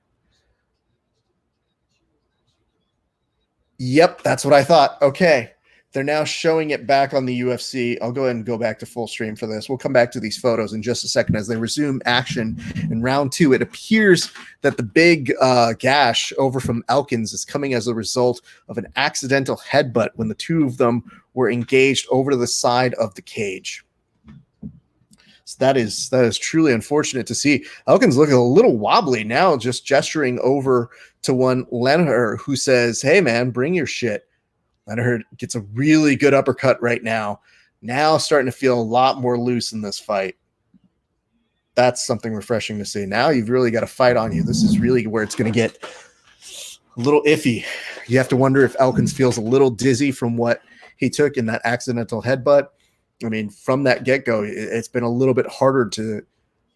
Yep, that's what I thought. Okay. They're now showing it back on the UFC. I'll go ahead and go back to full stream for this. We'll come back to these photos in just a second as they resume action in round 2. It appears that the big gash over from Elkins is coming as a result of an accidental headbutt when the two of them were engaged over to the side of the cage. So that is truly unfortunate to see. Elkins looking a little wobbly now, just gesturing over to one Landwehr, who says, "Hey, man, bring your shit." Landwehr gets a really good uppercut right now. Now starting to feel a lot more loose in this fight. That's something refreshing to see. Now you've really got a fight on you. This is really where it's going to get a little iffy. You have to wonder if Elkins feels a little dizzy from what he took in that accidental headbutt. I mean, from that get-go, it's been a little bit harder to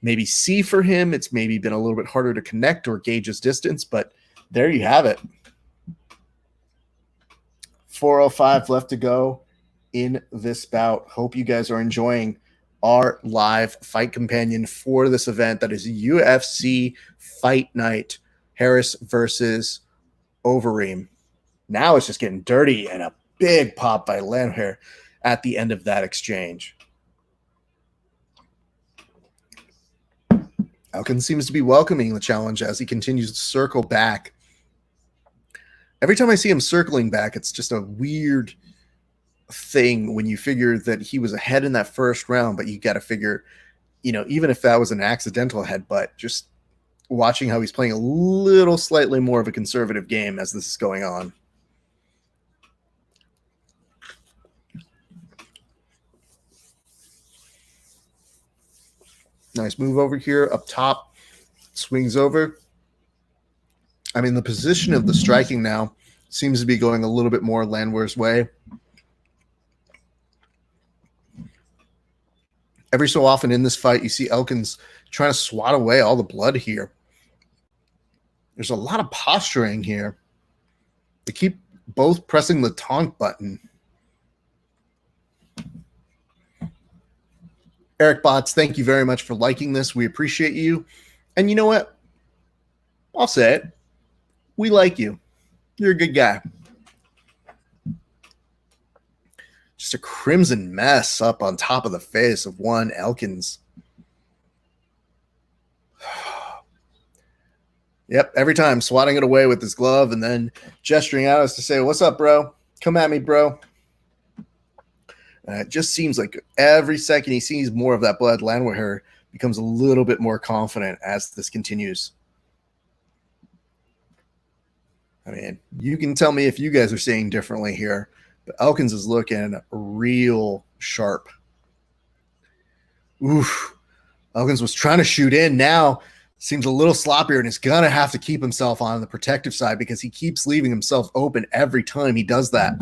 maybe see for him. It's maybe been a little bit harder to connect or gauge his distance, but there you have it. 4:05 left to go in this bout. Hope you guys are enjoying our live fight companion for this event. That is UFC Fight Night, Harris versus Overeem. Now it's just getting dirty, and a big pop by Landwehr at the end of that exchange. Elkins seems to be welcoming the challenge as he continues to circle back. Every time I see him circling back, it's just a weird thing when you figure that he was ahead in that first round, but you got to figure, even if that was an accidental headbutt, just watching how he's playing a little slightly more of a conservative game as this is going on. Nice move over here up top, swings over. I mean, the position of the striking now seems to be going a little bit more Landwehr's way. Every so often in this fight, you see Elkins trying to swat away all the blood here. There's a lot of posturing here. They keep both pressing the taunt button. Eric Bots, thank you very much for liking this. We appreciate you. And you know what? I'll say it. We like you. You're a good guy. Just a crimson mess up on top of the face of one Elkins. Yep, every time swatting it away with his glove and then gesturing out as to say, "What's up, bro? Come at me, bro." It just seems like every second he sees more of that blood, Landwehr becomes a little bit more confident as this continues. I mean, you can tell me if you guys are seeing differently here, but Elkins is looking real sharp. Oof. Elkins was trying to shoot in. Now seems a little sloppier, and he's going to have to keep himself on the protective side because he keeps leaving himself open every time he does that.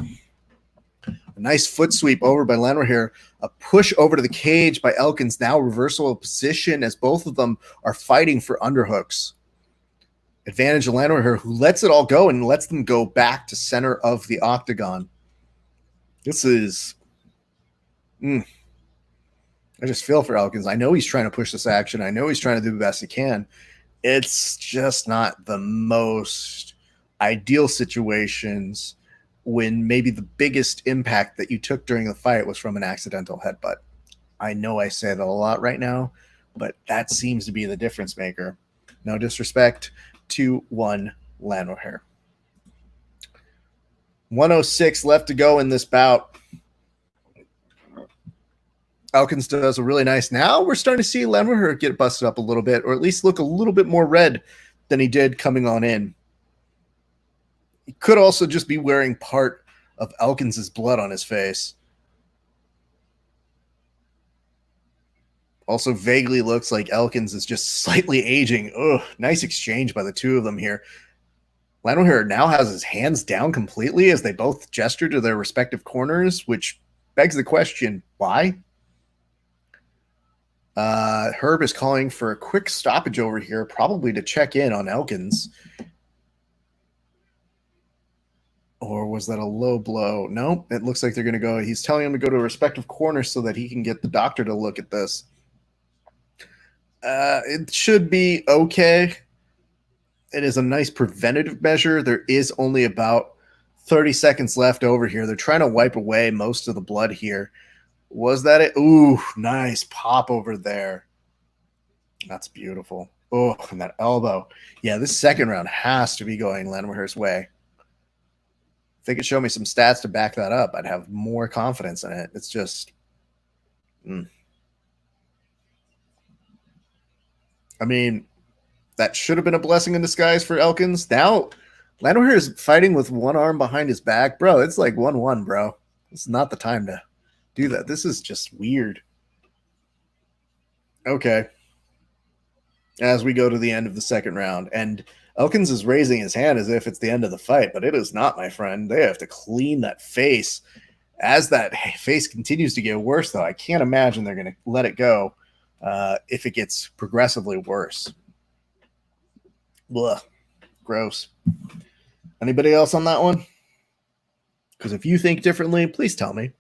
A nice foot sweep over by Landwehr here. A push over to the cage by Elkins. Now reversal of position as both of them are fighting for underhooks. Advantage of Landwehr, who lets it all go and lets them go back to center of the octagon. This is... I just feel for Elkins. I know he's trying to push this action. I know he's trying to do the best he can. It's just not the most ideal situations when maybe the biggest impact that you took during the fight was from an accidental headbutt. I know I say that a lot right now, but that seems to be the difference maker. No disrespect to one Landwehr. 106 left to go in this bout. Elkins does a really nice. Now we're starting to see Landwehr get busted up a little bit, or at least look a little bit more red than he did coming on in. He could also just be wearing part of Elkins's blood on his face. Also vaguely looks like Elkins is just slightly aging. Ugh, nice exchange by the two of them here. Landwehr now has his hands down completely as they both gesture to their respective corners, which begs the question, why? Herb is calling for a quick stoppage over here, probably to check in on Elkins. Or was that a low blow? No, it looks like they're going to go. He's telling him to go to a respective corner so that he can get the doctor to look at this. It should be okay. It is a nice preventative measure. There is only about 30 seconds left over here. They're trying to wipe away most of the blood here. Was that it? Ooh, nice pop over there. That's beautiful. Oh, and that elbow. Yeah, this second round has to be going Landwehr's way. If they could show me some stats to back that up, I'd have more confidence in it. It's just... I mean, that should have been a blessing in disguise for Elkins. Now, Landwehr is fighting with one arm behind his back. Bro, it's like 1-1, bro. It's not the time to do that. This is just weird. Okay. As we go to the end of the second round, and Elkins is raising his hand as if it's the end of the fight, but it is not, my friend. They have to clean that face. As that face continues to get worse, though, I can't imagine they're going to let it go if it gets progressively worse. Blah. Gross. Anybody else on that one? Because if you think differently, please tell me.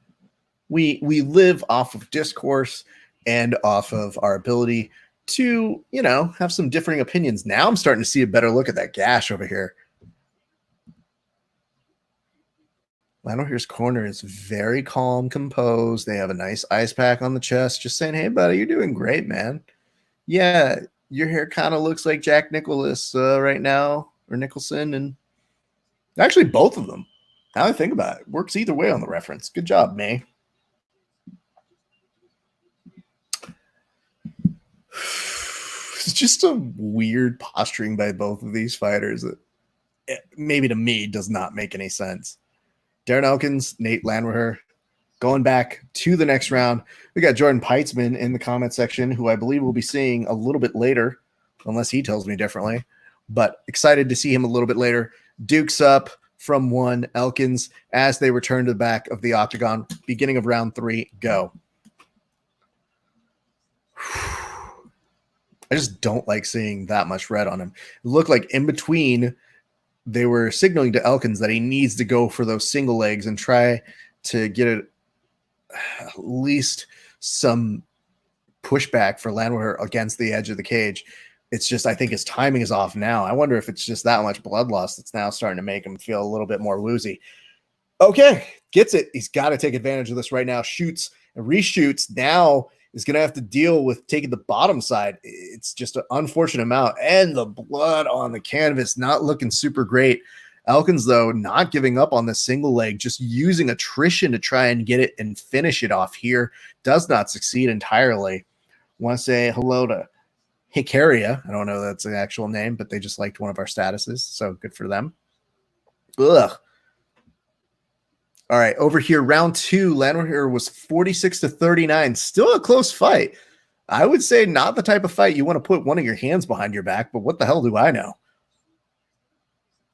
We live off of discourse and off of our ability to, you know, have some differing opinions. Now I'm starting to see a better look at that gash over here. Landwehr's corner is very calm, composed. They have a nice ice pack on the chest, just saying, "Hey, buddy, you're doing great, man. Yeah, your hair kind of looks like Jack Nicklaus right now, or Nicholson, and actually both of them. Now I think about it, works either way on the reference. Good job, May." It's just a weird posturing by both of these fighters that maybe to me does not make any sense. Darren Elkins, Nate Landwehr, going back to the next round. We got Jordan Peitzman in the comment section, who I believe we'll be seeing a little bit later, unless he tells me differently. But excited to see him a little bit later. Dukes up from one Elkins as they return to the back of the octagon. Beginning of round 3, go. I just don't like seeing that much red on him. It looked like in between, they were signaling to Elkins that he needs to go for those single legs and try to get at least some pushback for Landwehr against the edge of the cage. It's just, I think his timing is off now. I wonder if it's just that much blood loss that's now starting to make him feel a little bit more woozy. Okay, Gets it. He's got to take advantage of this right now. Shoots and reshoots. Now is going to have to deal with taking the bottom side. It's just an unfortunate amount. And the blood on the canvas, not looking super great. Elkins, though, not giving up on the single leg, just using attrition to try and get it and finish it off here. Does not succeed entirely. Want to say hello to Hikaria. I don't know if that's an actual name, but they just liked one of our statuses, so good for them. Ugh. All right, over here, round 2, Landwehr was 46-39. Still a close fight. I would say not the type of fight you want to put one of your hands behind your back, but what the hell do I know?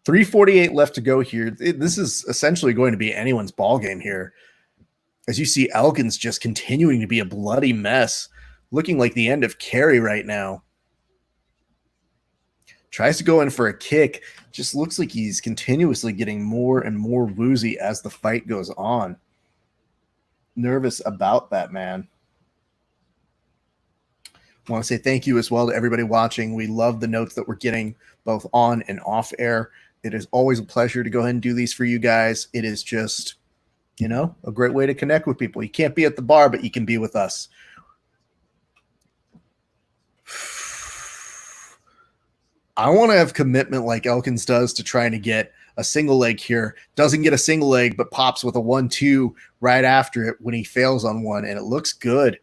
3:48 left to go here. This is essentially going to be anyone's ball game here. As you see, Elkins just continuing to be a bloody mess, looking like the end of Carey right now. Tries to go in for a kick. Just looks like he's continuously getting more and more woozy as the fight goes on. Nervous about that, man. I want to say thank you as well to everybody watching. We love the notes that we're getting both on and off air. It is always a pleasure to go ahead and do these for you guys. It is just, you know, a great way to connect with people. You can't be at the bar, but you can be with us. I want to have commitment like Elkins does to trying to get a single leg here. Doesn't get a single leg, but pops with a 1-2 right after it when he fails on one, and it looks good.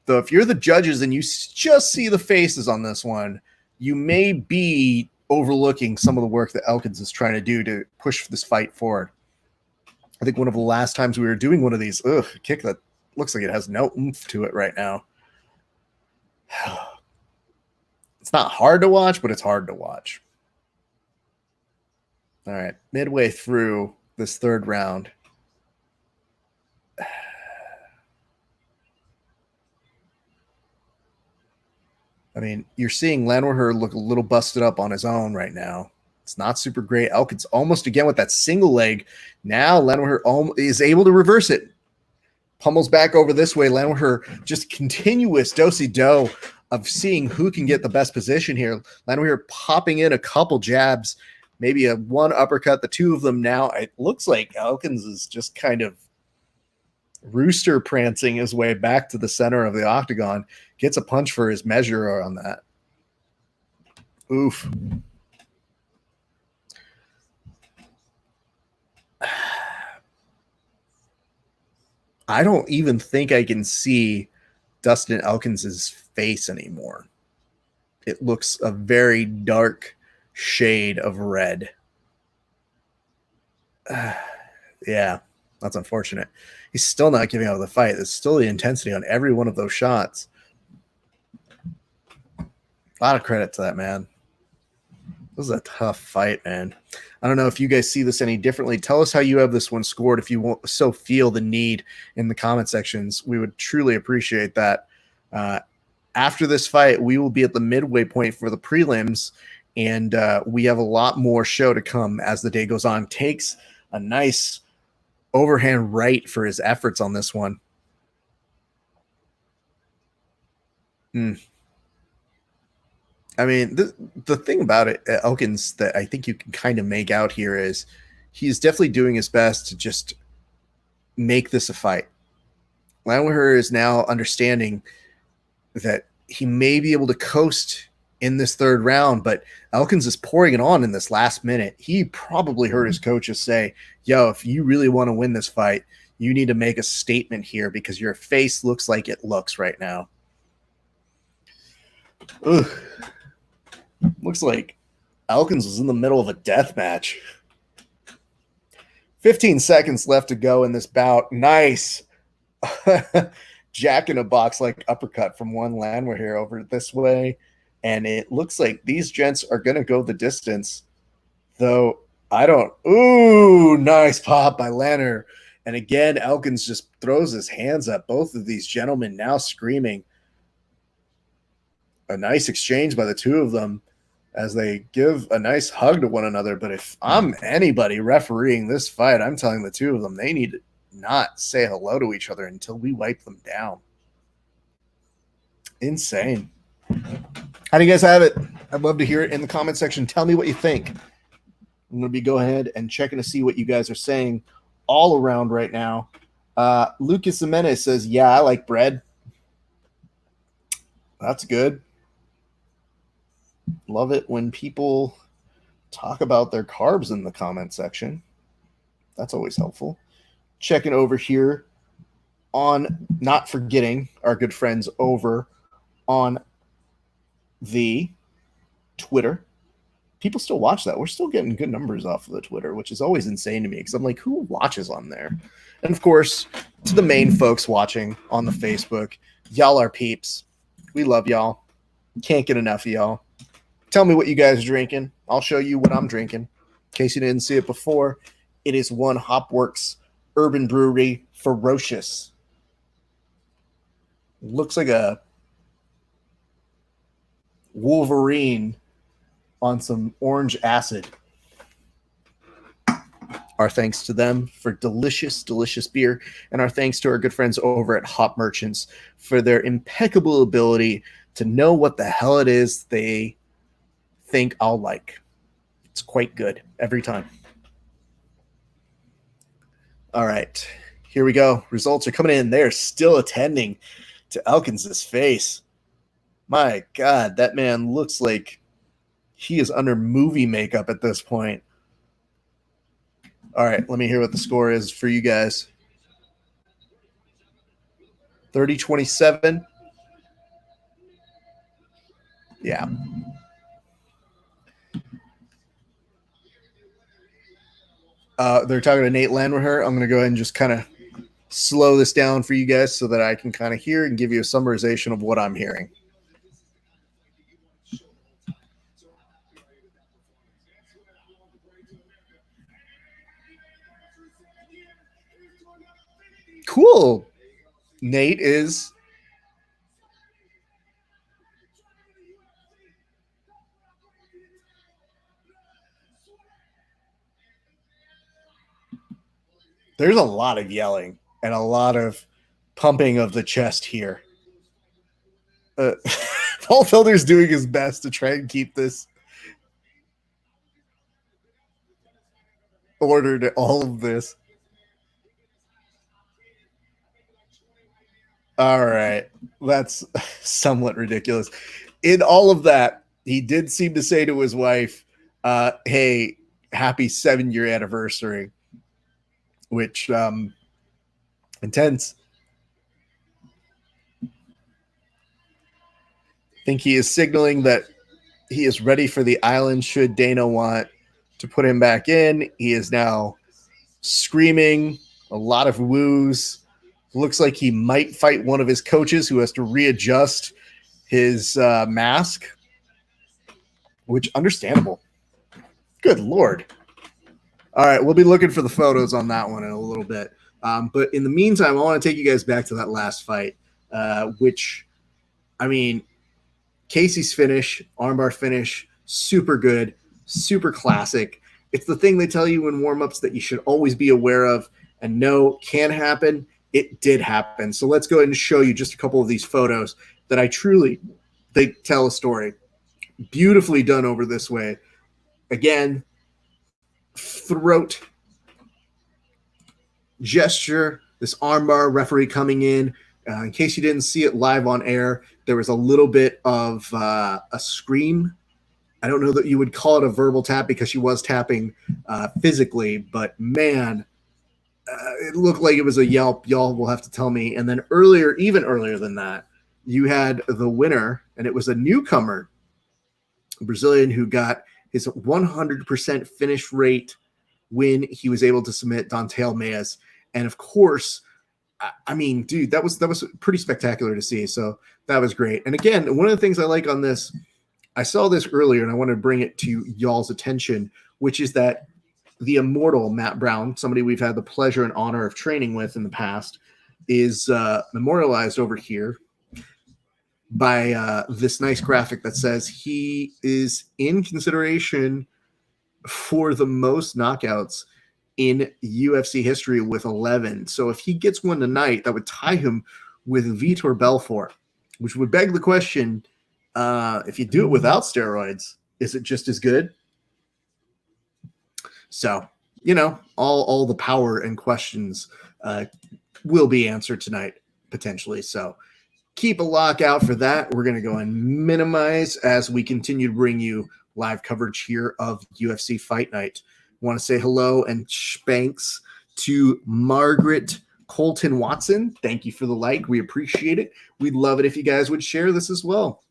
Though if you're the judges and you just see the faces on this one, you may be overlooking some of the work that Elkins is trying to do to push this fight forward. I think one of the last times we were doing one of these, kick that looks like it has no oomph to it right now. It's not hard to watch, but it's hard to watch. All right, midway through this third round. I mean, you're seeing Landwehr look a little busted up on his own right now. It's not super great. Elkins almost again with that single leg. Now Landwehr is able to reverse it. Pummels back over this way. Landwehr just continuous do-si-do of seeing who can get the best position here. Landwehr popping in a couple jabs, maybe a one uppercut, the two of them now. It looks like Elkins is just kind of rooster prancing his way back to the center of the octagon. Gets a punch for his measure on that. Oof. I don't even think I can see Dustin Elkins's face anymore. It looks a very dark shade of red. Yeah, that's unfortunate. He's still not giving out the fight. There's still the intensity on every one of those shots. A lot of credit to that, man. This is a tough fight, man. I don't know if you guys see this any differently. Tell us how you have this one scored if you so feel the need in the comment sections. We would truly appreciate that. After this fight, we will be at the midway point for the prelims, and we have a lot more show to come as the day goes on. Takes a nice overhand right for his efforts on this one. I mean, the thing about it, Elkins, that I think you can kind of make out here is he's definitely doing his best to just make this a fight. Landwehr is now understanding that he may be able to coast in this third round, but Elkins is pouring it on in this last minute. He probably heard his coaches say, yo, if you really want to win this fight, you need to make a statement here because your face looks like it looks right now. Ugh. Looks like Elkins was in the middle of a death match. 15 seconds left to go in this bout. Nice. Jack in a box like uppercut from one Landwehr here over this way. And it looks like these gents are going to go the distance. Though I don't. Ooh, nice pop by Landwehr. And again, Elkins just throws his hands up. Both of these gentlemen now screaming. A nice exchange by the two of them as they give a nice hug to one another. But if I'm anybody refereeing this fight, I'm telling the two of them they need to not say hello to each other until we wipe them down. Insane. How do you guys have it? I'd love to hear it in the comment section. Tell me what you think. I'm going to be go ahead and checking to see what you guys are saying all around right now. Lucas Jimenez says, yeah, I like bread. That's good. Love it when people talk about their carbs in the comment section. That's always helpful. Checking over here on, not forgetting our good friends over on the Twitter. People still watch that. We're still getting good numbers off of the Twitter, which is always insane to me because I'm like, who watches on there? And of course, to the main folks watching on the Facebook, y'all are peeps. We love y'all. Can't get enough of y'all. Tell me what you guys are drinking. I'll show you what I'm drinking. In case you didn't see it before, it is one Hopworks Urban Brewery Ferocious. Looks like a Wolverine on some orange acid. Our thanks to them for delicious, delicious beer, and our thanks to our good friends over at Hop Merchants for their impeccable ability to know what the hell it is they think I'll like. It's quite good every time. All right, here we go. Results are coming in. They're still attending to Elkins' face. My God, that man looks like he is under movie makeup at this point. All right, let me hear what the score is for you guys. 30-27. Yeah. They're talking to Nate Landwehr. I'm going to go ahead and just kind of slow this down for you guys so that I can kind of hear and give you a summarization of what I'm hearing. Cool. Nate is there's a lot of yelling and a lot of pumping of the chest here. Paul Felder's doing his best to try and keep this order to all of this. All right. That's somewhat ridiculous. In all of that, he did seem to say to his wife, hey, happy 7-year anniversary, which intense. I think he is signaling that he is ready for the island should Dana want to put him back in. He is now screaming, a lot of woos. Looks like he might fight one of his coaches who has to readjust his mask, which understandable. Good Lord. All right, we'll be looking for the photos on that one in a little bit. But in the meantime, I want to take you guys back to that last fight, which, I mean, Casey's finish, armbar finish, super good, super classic. It's the thing they tell you in warm-ups that you should always be aware of and know can happen. It did happen. So let's go ahead and show you just a couple of these photos that they tell a story. Beautifully done over this way. Again, throat gesture, this armbar, referee coming in case you didn't see it live on air, there was a little bit of a scream. I don't know that you would call it a verbal tap because she was tapping physically, but man, it looked like it was a yelp. Y'all will have to tell me. And then earlier, even earlier than that, you had the winner, and it was a newcomer, a Brazilian who got his 100% finish rate when he was able to submit Dontel Mayes. And of course, I mean, dude, that was pretty spectacular to see. So that was great. And again, one of the things I like on this, I saw this earlier and I want to bring it to y'all's attention, which is that the immortal Matt Brown, somebody we've had the pleasure and honor of training with in the past, is memorialized over here by this nice graphic that says he is in consideration for the most knockouts in UFC history with 11. So if he gets one tonight, that would tie him with Vitor Belfort, which would beg the question, if you do it without steroids, is it just as good? So all the power and questions will be answered tonight, potentially. So keep a lockout for that. We're going to go and minimize as we continue to bring you live coverage here of UFC Fight Night. Want to say hello and spanks to Margaret Colton Watson. Thank you for the like. We appreciate it. We'd love it if you guys would share this as well.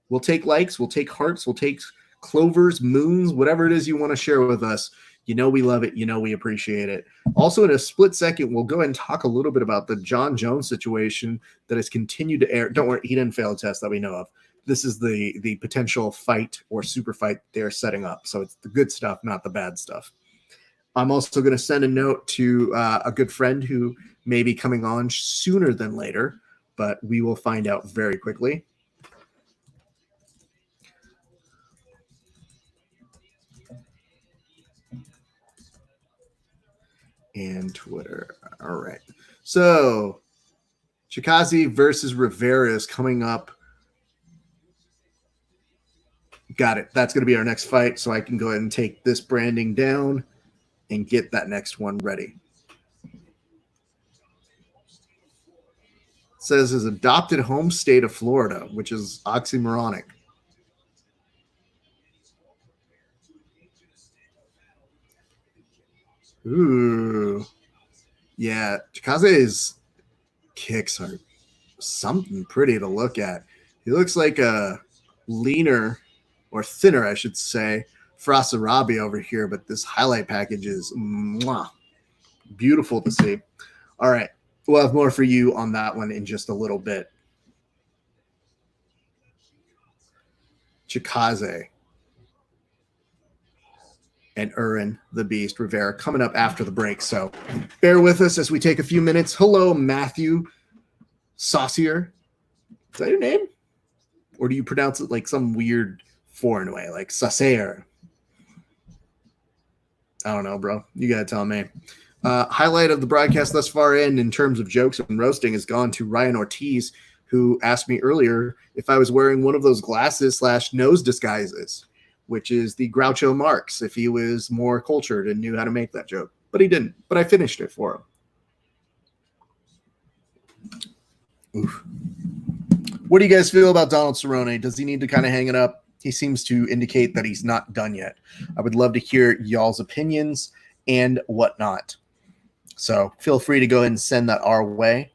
We'll take likes, we'll take hearts, we'll take clovers, moons, whatever it is you want to share with us. We love it. We appreciate it. Also, in a split second, we'll go ahead and talk a little bit about the John Jones situation that has continued to air. Don't worry, he didn't fail a test that we know of. This is the potential fight or super fight they're setting up. So it's the good stuff, not the bad stuff. I'm also going to send a note to a good friend who may be coming on sooner than later, but we will find out very quickly. And Twitter. All right. So Chikaze versus Rivera is coming up. Got it. That's going to be our next fight. So I can go ahead and take this branding down and get that next one ready. It says his adopted home state of Florida, which is oxymoronic. Ooh. Yeah, Chikaze's kicks are something pretty to look at. He looks like a leaner or thinner, I should say, Firas Zahabi over here, but this highlight package is beautiful to see. All right, we'll have more for you on that one in just a little bit. Chikaze and Urin, the Beast, Rivera coming up after the break. So bear with us as we take a few minutes. Hello, Matthew Saucier. Is that your name? Or do you pronounce it like some weird foreign way, like Saucier? I don't know, bro. You got to tell me. Highlight of the broadcast thus far in terms of jokes and roasting has gone to Ryan Ortiz, who asked me earlier if I was wearing one of those glasses / nose disguises, which is the Groucho Marx, if he was more cultured and knew how to make that joke. But he didn't. But I finished it for him. Oof. What do you guys feel about Donald Cerrone? Does he need to kind of hang it up? He seems to indicate that he's not done yet. I would love to hear y'all's opinions and whatnot. So feel free to go ahead and send that our way.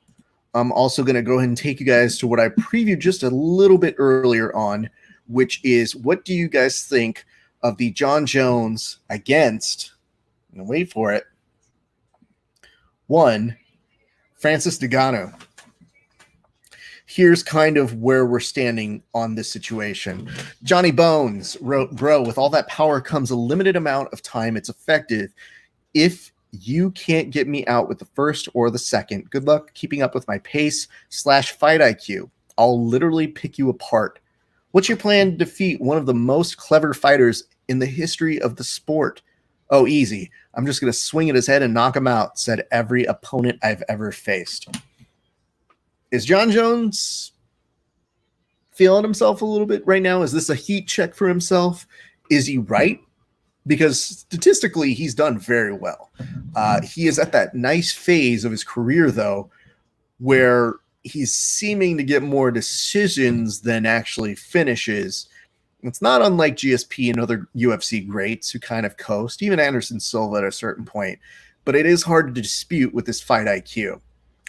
I'm also going to go ahead and take you guys to what I previewed just a little bit earlier on, which is what do you guys think of the John Jones against, and wait for it, one, Francis Ngannou. Here's kind of where we're standing on this situation. Johnny Bones wrote, bro, with all that power comes a limited amount of time. It's effective. If you can't get me out with the first or the second, good luck keeping up with my pace / fight IQ. I'll literally pick you apart. What's your plan to defeat one of the most clever fighters in the history of the sport? Oh, easy. I'm just going to swing at his head and knock him out, said every opponent I've ever faced. Is John Jones feeling himself a little bit right now? Is this a heat check for himself? Is he right? Because statistically, he's done very well. He is at that nice phase of his career, though, where he's seeming to get more decisions than actually finishes. It's not unlike GSP and other UFC greats who kind of coast, even Anderson Silva at a certain point. But it is hard to dispute with this fight IQ.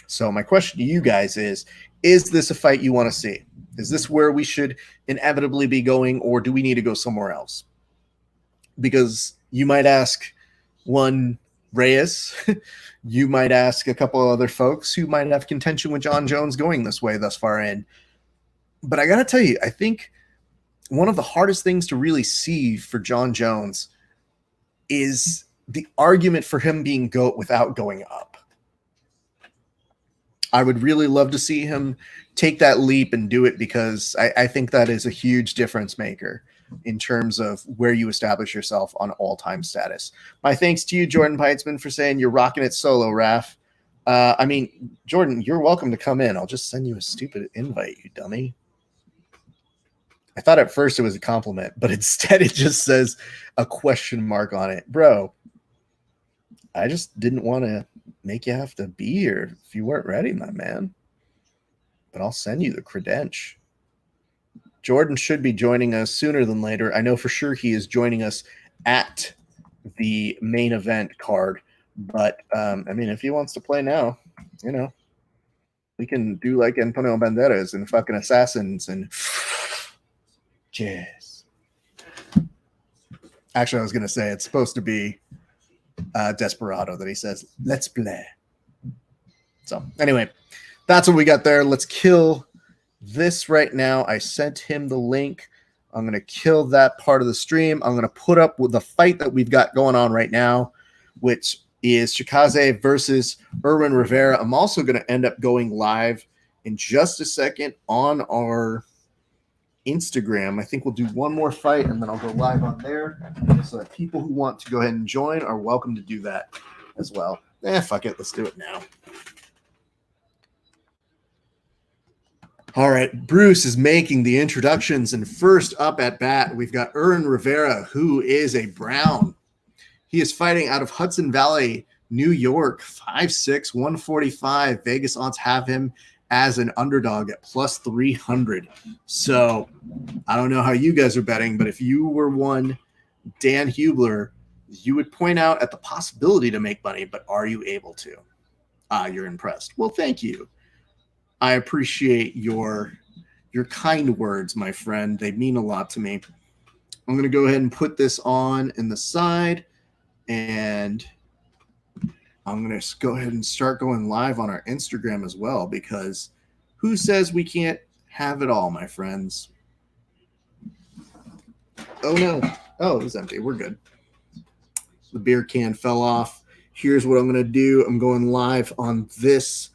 So my question to you guys is this a fight you want to see? Is this where we should inevitably be going, or do we need to go somewhere else? Because you might ask one Reyes, you might ask a couple of other folks who might have contention with John Jones going this way thus far in. But I got to tell you, I think one of the hardest things to really see for John Jones is the argument for him being GOAT without going up. I would really love to see him take that leap and do it, because I think that is a huge difference maker in terms of where you establish yourself on all-time status. My thanks to you, Jordan Peitzman, for saying you're rocking it solo, Raf. I mean, Jordan, you're welcome to come in. I'll just send you a stupid invite, you dummy. I thought at first it was a compliment, but instead it just says a question mark on it. Bro, I just didn't want to make you have to be here if you weren't ready, my man. But I'll send you the credential. Jordan should be joining us sooner than later. I know for sure he is joining us at the main event card. But, I mean, if he wants to play now, you know, we can do like Antonio Banderas and fucking Assassins and cheers. Actually, I was going to say it's supposed to be Desperado that he says, let's play. So, anyway, that's what we got there. Let's kill this right now. I sent him the link. I'm going to kill that part of the stream. I'm going to put up with the fight that we've got going on right now, which is Chikaze versus Erwin Rivera. I'm also going to end up going live in just a second on our Instagram. I think we'll do one more fight, and then I'll go live on there. So that people who want to go ahead and join are welcome to do that as well. Fuck it. Let's do it now. All right, Bruce is making the introductions, and first up at bat, we've got Erwin Rivera, who is a Brown. He is fighting out of Hudson Valley, New York, 5'6", 145. Vegas odds have him as an underdog at plus 300. So I don't know how you guys are betting, but if you were one Dan Hubler, you would point out at the possibility to make money, but are you able to? You're impressed. Well, thank you. I appreciate your kind words, my friend. They mean a lot to me. I'm going to go ahead and put this on in the side, and I'm going to go ahead and start going live on our Instagram as well, because who says we can't have it all, my friends? Oh, no. Oh, it was empty. We're good. The beer can fell off. Here's what I'm going to do. I'm going live on this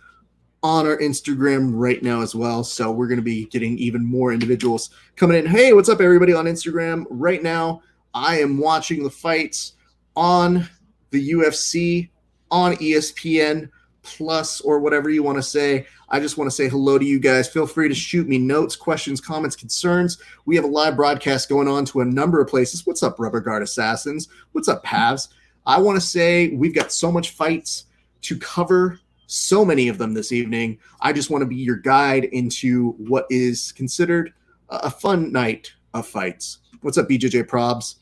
on our Instagram right now as well. So we're going to be getting even more individuals coming in. Hey, what's up, everybody on Instagram? Right now, I am watching the fights on the UFC, on ESPN Plus, or whatever you want to say. I just want to say hello to you guys. Feel free to shoot me notes, questions, comments, concerns. We have a live broadcast going on to a number of places. What's up, Rubber Guard Assassins? What's up, Pavs? I want to say we've got so much fights to cover, so many of them this evening. I just want to be your guide into what is considered a fun night of fights. What's up, BJJ Probs?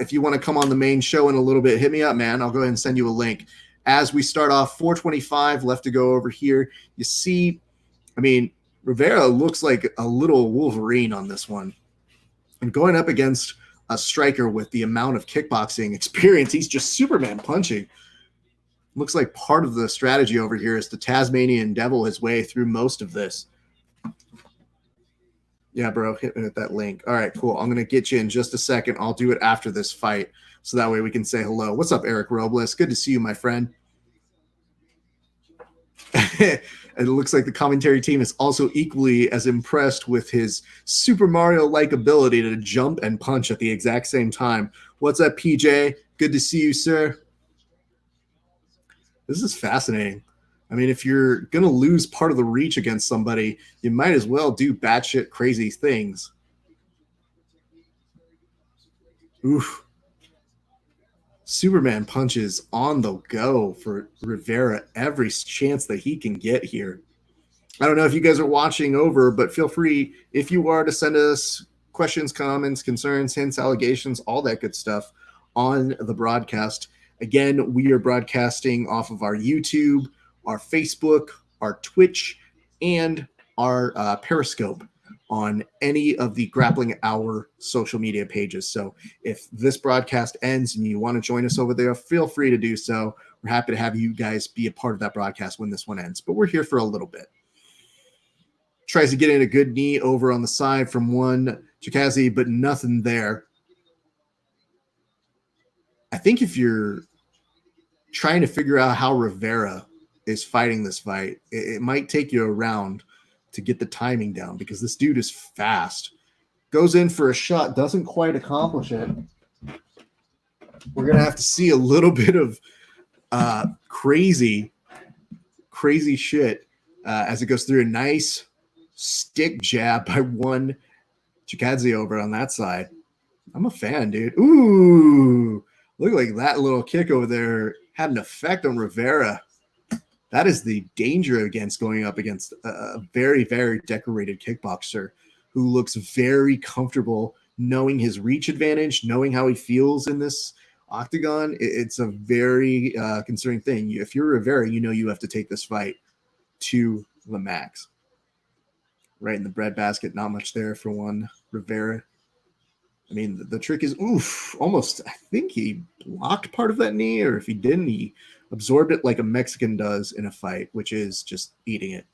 If you want to come on the main show in a little bit, hit me up, man. I'll go ahead and send you a link. As we start off, 425 left to go over here. You see, I mean, Rivera looks like a little Wolverine on this one. And going up against a striker with the amount of kickboxing experience, he's just Superman punching. Looks like part of the strategy over here is to Tasmanian devil his way through most of this. Yeah, bro, hit me with that link. All right, cool. I'm going to get you in just a second. I'll do it after this fight, so that way we can say hello. What's up, Eric Robles? Good to see you, my friend. It looks like the commentary team is also equally as impressed with his Super Mario-like ability to jump and punch at the exact same time. What's up, PJ? Good to see you, sir. This is fascinating. I mean, if you're going to lose part of the reach against somebody, you might as well do batshit crazy things. Oof. Superman punches on the go for Rivera every chance that he can get here. I don't know if you guys are watching over, but feel free, if you are, to send us questions, comments, concerns, hints, allegations, all that good stuff on the broadcast. Again, we are broadcasting off of our YouTube, our Facebook, our Twitch, and our Periscope on any of the Grappling Hour social media pages. So if this broadcast ends and you want to join us over there, feel free to do so. We're happy to have you guys be a part of that broadcast when this one ends. But we're here for a little bit. Tries to get in a good knee over on the side from one Chikaze, but nothing there. I think if you're trying to figure out how Rivera is fighting this fight, it might take you a round to get the timing down, because this dude is fast. Goes in for a shot, doesn't quite accomplish it. We're going to have to see a little bit of crazy shit as it goes through. A nice stick jab by one Chikaze over on that side. I'm a fan, dude. Ooh, look like that little kick over there had an effect on Rivera. That is the danger against going up against a very, very decorated kickboxer who looks very comfortable, knowing his reach advantage, knowing how he feels in this octagon. It's a very concerning thing. If you're Rivera, you know you have to take this fight to the max. Right in the breadbasket, not much there for one Rivera. I mean, the trick is, almost, I think he blocked part of that knee, or if he didn't, he absorbed it like a Mexican does in a fight, which is just eating it.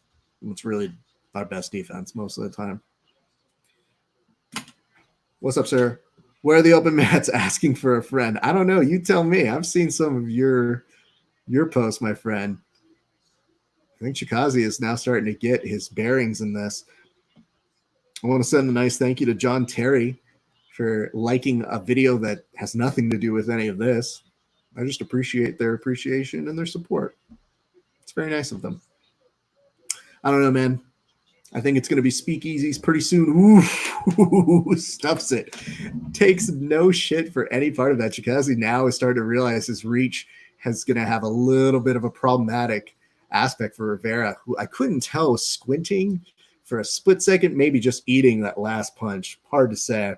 It's really our best defense most of the time. What's up, sir? Where are the open mats asking for a friend? I don't know. You tell me. I've seen some of your posts, my friend. I think Chikaze is now starting to get his bearings in this. I want to send a nice thank you to John Terry for liking a video that has nothing to do with any of this. I just appreciate their appreciation and their support. It's very nice of them. I don't know, man. I think it's going to be speakeasies pretty soon. Ooh, stuffs it. Takes no shit for any part of that. Chikaze now is starting to realize his reach is going to have a little bit of a problematic aspect for Rivera, who I couldn't tell was squinting for a split second, maybe just eating that last punch. Hard to say.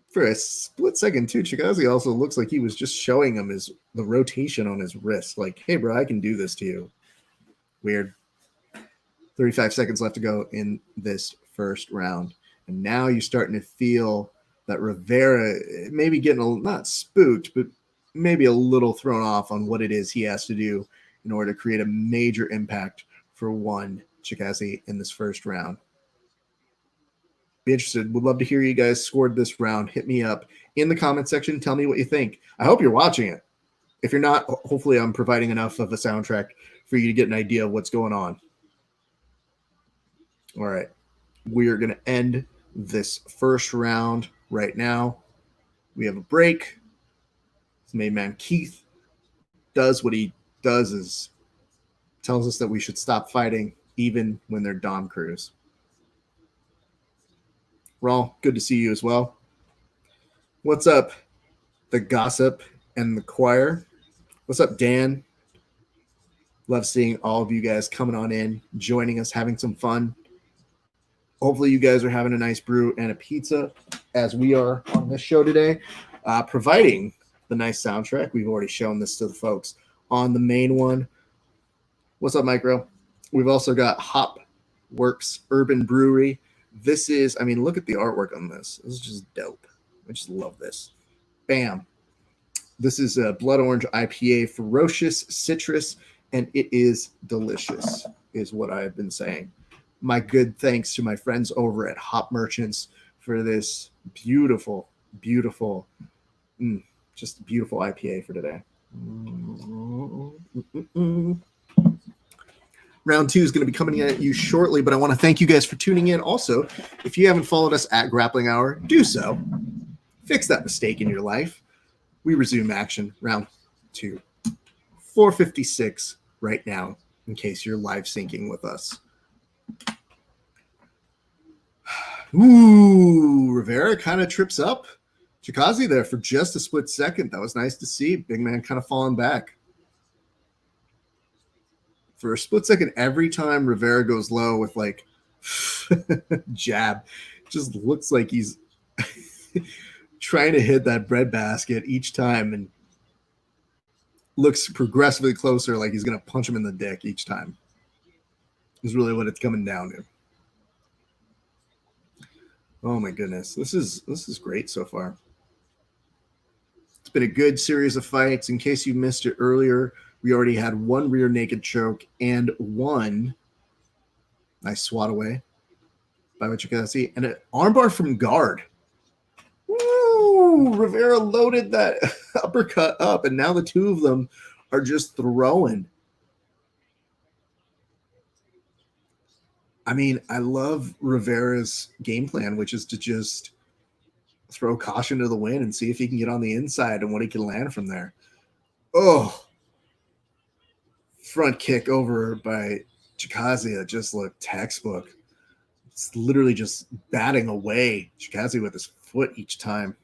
For a split second, too, Chikaze also looks like he was just showing him the rotation on his wrist. Like, hey, bro, I can do this to you. Weird. 35 seconds left to go in this first round. And now you're starting to feel that Rivera maybe getting not spooked, but maybe a little thrown off on what it is he has to do in order to create a major impact for one Chikaze in this first round. Be interested. Would love to hear you guys scored this round. Hit me up in the comment section. Tell me what you think. I hope you're watching it. If you're not, hopefully I'm providing enough of a soundtrack for you to get an idea of what's going on. All right. We are going to end this first round right now. We have a break. This main man Keith does what he does is tells us that we should stop fighting even when they're Dom Cruz. Raul, good to see you as well. What's up, the gossip and the choir? What's up, Dan? Love seeing all of you guys coming on in, joining us, having some fun. Hopefully you guys are having a nice brew and a pizza as we are on this show today, providing the nice soundtrack. We've already shown this to the folks on the main one. What's up, Micro? We've also got Hop Works Urban Brewery. This is, I mean, look at the artwork on this. This is just dope. I just love this. Bam. This is a blood orange IPA, ferocious citrus, and it is delicious, is what I have been saying. My good thanks to my friends over at Hop Merchants for this beautiful, beautiful, just beautiful IPA for today. Round 2 is going to be coming at you shortly, but I want to thank you guys for tuning in. Also, if you haven't followed us at Grappling Hour, do so. Fix that mistake in your life. We resume action. Round 2. 4:56 right now, in case you're live syncing with us. Ooh, Rivera kind of trips up Chikaze there for just a split second. That was nice to see. Big man kind of falling back. For a split second, every time Rivera goes low with like jab, it just looks like he's trying to hit that breadbasket each time and looks progressively closer, like he's going to punch him in the dick each time. Is really what it's coming down to. Oh my goodness, this is great so far. It's been a good series of fights. In case you missed it earlier, we already had one rear naked choke and one nice swat away by Chikaze and an armbar from guard. Woo! Rivera loaded that uppercut up, and now the two of them are just throwing. I mean, I love Rivera's game plan, which is to just throw caution to the wind and see if he can get on the inside and what he can land from there. Oh, front kick over by Chikaze that just looked textbook. It's literally just batting away Chikaze with his foot each time.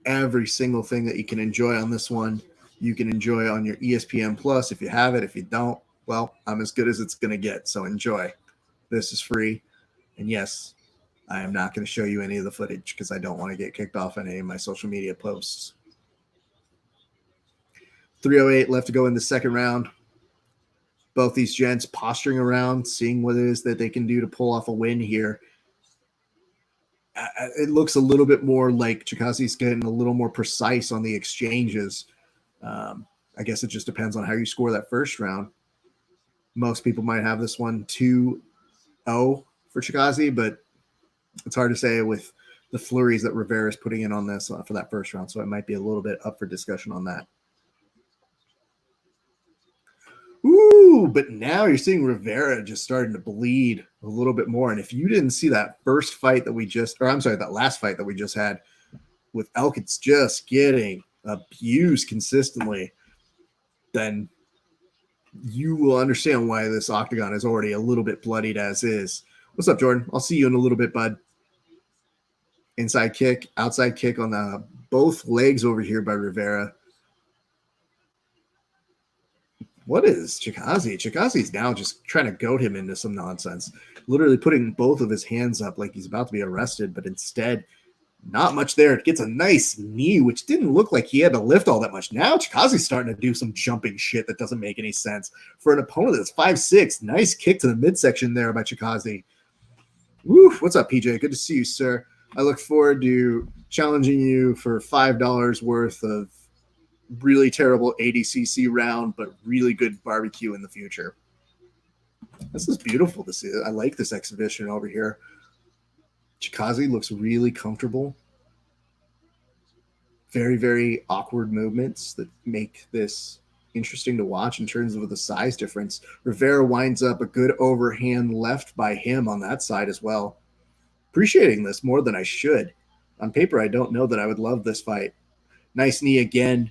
every single thing that you can enjoy on this one. You can enjoy on your ESPN Plus if you have it. If you don't, well, I'm as good as it's going to get. So enjoy. This is free. And yes, I am not going to show you any of the footage because I don't want to get kicked off on any of my social media posts. 3:08 left to go in the second round. Both these gents posturing around, seeing what it is that they can do to pull off a win here. It looks a little bit more like Chikazi's getting a little more precise on the exchanges. I guess it just depends on how you score that first round. Most people might have this one 2-0 for Chikazi, but it's hard to say with the flurries that Rivera is putting in on this for that first round. So it might be a little bit up for discussion on that. Ooh, but now you're seeing Rivera just starting to bleed a little bit more. And if you didn't see that first fight that we just, or I'm sorry, that last fight that we just had with Elkins just getting abused consistently, then you will understand why this octagon is already a little bit bloodied as is. What's up, Jordan? I'll see you in a little bit, bud. Inside kick, outside kick on the both legs over here by Rivera. What is Chikazi? Chikazi's now just trying to goad him into some nonsense, literally putting both of his hands up like he's about to be arrested, but instead, not much there. It gets a nice knee, which didn't look like he had to lift all that much. Now Chikazi's starting to do some jumping shit that doesn't make any sense. For an opponent that's 5'6", nice kick to the midsection there by Chikazi. Woo, what's up, PJ? Good to see you, sir. I look forward to challenging you for $5 worth of really terrible ADCC round, but really good barbecue in the future. This is beautiful to see. I like this exhibition over here. Chikazi looks really comfortable. Very, very awkward movements that make this interesting to watch in terms of the size difference. Rivera winds up a good overhand left by him on that side as well. Appreciating this more than I should. On paper, I don't know that I would love this fight. Nice knee again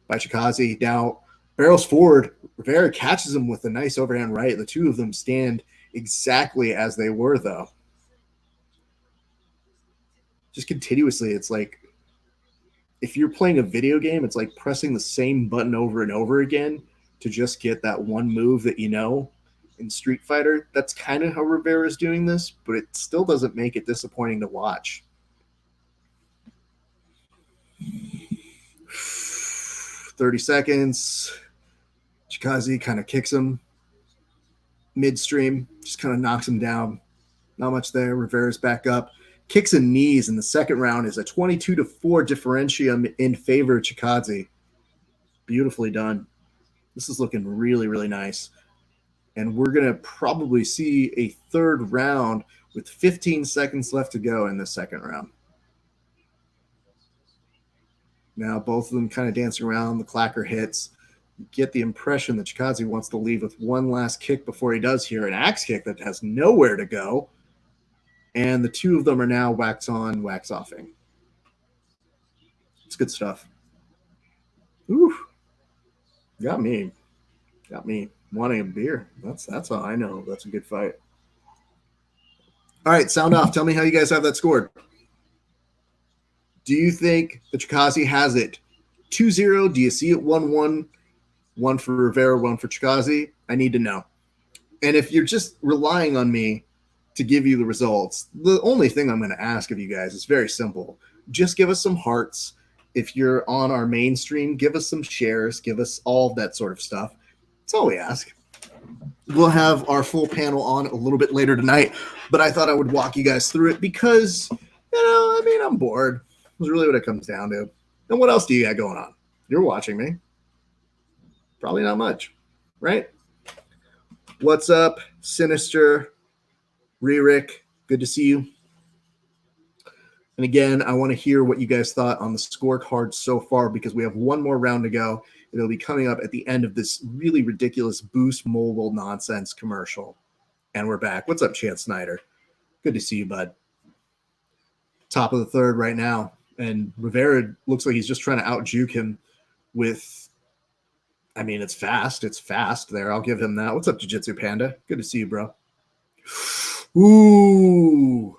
by Chikazi. Now, barrels forward. Rivera catches him with a nice overhand right. The two of them stand exactly as they were, though. Just continuously, it's like if you're playing a video game, it's like pressing the same button over and over again to just get that one move that you know. In Street Fighter, that's kind of how Rivera is doing this, but it still doesn't make it disappointing to watch. 30 seconds. Chikazi kind of kicks him midstream, just kind of knocks him down. Not much there. Rivera's back up. Kicks and knees in the second round is a 22-4 differentium in favor of Chikazi. Beautifully done. This is looking really, really nice. And we're going to probably see a third round with 15 seconds left to go in the second round. Now both of them kind of dancing around. The clacker hits. You get the impression that Chikazi wants to leave with one last kick before he does here. An axe kick that has nowhere to go. And the two of them are now wax on, wax offing. It's good stuff. Ooh. Got me wanting a beer. That's how I know that's a good fight. All right, sound off. Tell me how you guys have that scored. Do you think the Chikazi has it 2-0? Do you see it 1-1? One for Rivera, one for Chikazi? I need to know. And if you're just relying on me to give you the results, the only thing I'm going to ask of you guys is very simple. Just give us some hearts. If you're on our mainstream, give us some shares. Give us all that sort of stuff. That's all we ask. We'll have our full panel on a little bit later tonight, but I thought I would walk you guys through it because, I'm bored. That's really what it comes down to. And what else do you got going on? You're watching me. Probably not much, right? What's up, Sinister, Ririk? Good to see you. And again, I want to hear what you guys thought on the scorecard so far because we have one more round to go. It'll be coming up at the end of this really ridiculous Boost Mobile nonsense commercial. And we're back. What's up, Chance Snyder? Good to see you, bud. Top of the third right now. And Rivera looks like he's just trying to out-juke him with, it's fast. It's fast there. I'll give him that. What's up, Jiu-Jitsu Panda? Good to see you, bro. Ooh.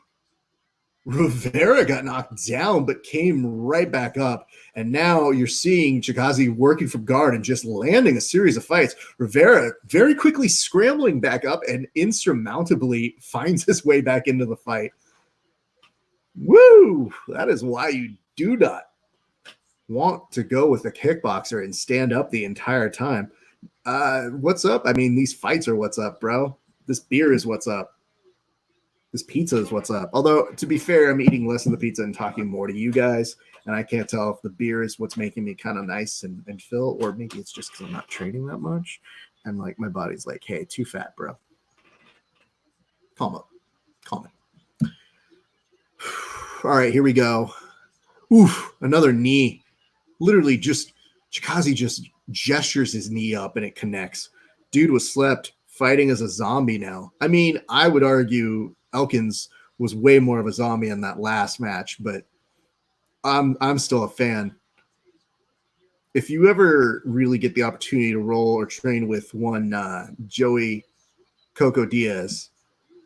Rivera got knocked down, but came right back up. And now you're seeing Chikaze working from guard and just landing a series of fights. Rivera very quickly scrambling back up and insurmountably finds his way back into the fight. Woo! That is why you do not want to go with a kickboxer and stand up the entire time. What's up? I mean, these fights are what's up, bro. This beer is what's up. This pizza is what's up. Although, to be fair, I'm eating less of the pizza and talking more to you guys. And I can't tell if the beer is what's making me kind of nice and fill, or maybe it's just because I'm not training that much. And like my body's like, hey, too fat, bro. Calm up. Calm it. All right, here we go. Oof, another knee. Literally just Chikaze just gestures his knee up and it connects. Dude was slept, fighting as a zombie now. I mean, I would argue Elkins was way more of a zombie in that last match, but I'm still a fan. If you ever really get the opportunity to roll or train with one Joey Coco Diaz,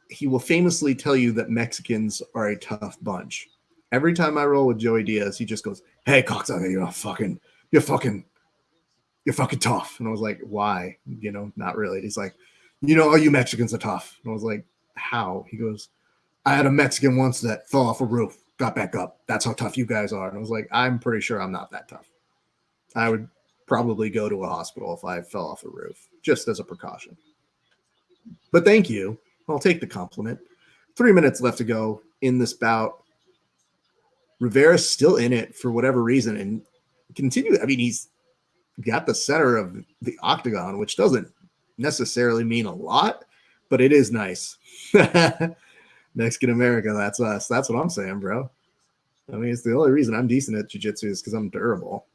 he will famously tell you that Mexicans are a tough bunch. Every time I roll with Joey Diaz, he just goes, "Hey, cocksucker, you're fucking tough." And I was like, "Why? You know, not really." He's like, "You know, all you Mexicans are tough." And I was like, "How?" He goes, "I had a Mexican once that fell off a roof, got back up. That's how tough you guys are." And I was like, "I'm pretty sure I'm not that tough. I would probably go to a hospital if I fell off a roof, just as a precaution." But thank you. I'll take the compliment. 3 minutes left to go in this bout. Rivera's still in it for whatever reason and continue. I mean, he's got the center of the octagon, which doesn't necessarily mean a lot, but it is nice. Mexican America, that's us. That's what I'm saying, bro. I mean, it's the only reason I'm decent at jiu-jitsu is because I'm durable.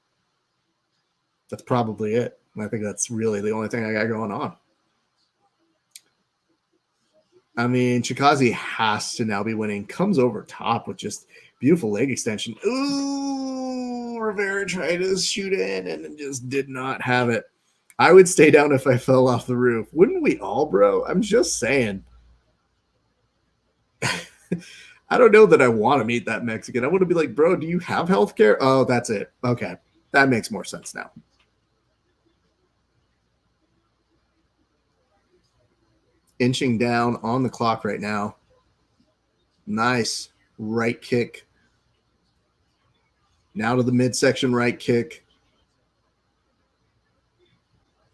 That's probably it. And I think that's really the only thing I got going on. I mean, Chikaze has to now be winning. Comes over top with just beautiful leg extension. Ooh, Rivera tried to shoot in and just did not have it. I would stay down if I fell off the roof. Wouldn't we all, bro? I'm just saying. I don't know that I want to meet that Mexican. I want to be like, bro, do you have health care? Oh, that's it. Okay. That makes more sense now. Inching down on the clock right now. Nice right kick. Now to the midsection right kick.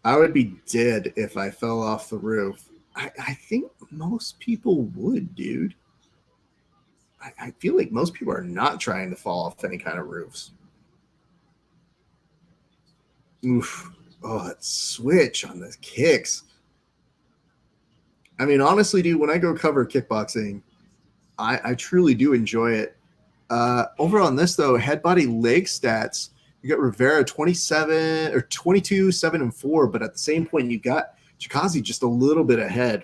I would be dead if I fell off the roof. I think most people would, dude. I feel like most people are not trying to fall off any kind of roofs. Oof. Oh, that switch on the kicks. I mean, honestly, dude, when I go cover kickboxing, I truly do enjoy it. Over on this, though, head, body, leg stats, you got Rivera 27 or 22, 7 and 4, but at the same point, you got Chikaze just a little bit ahead.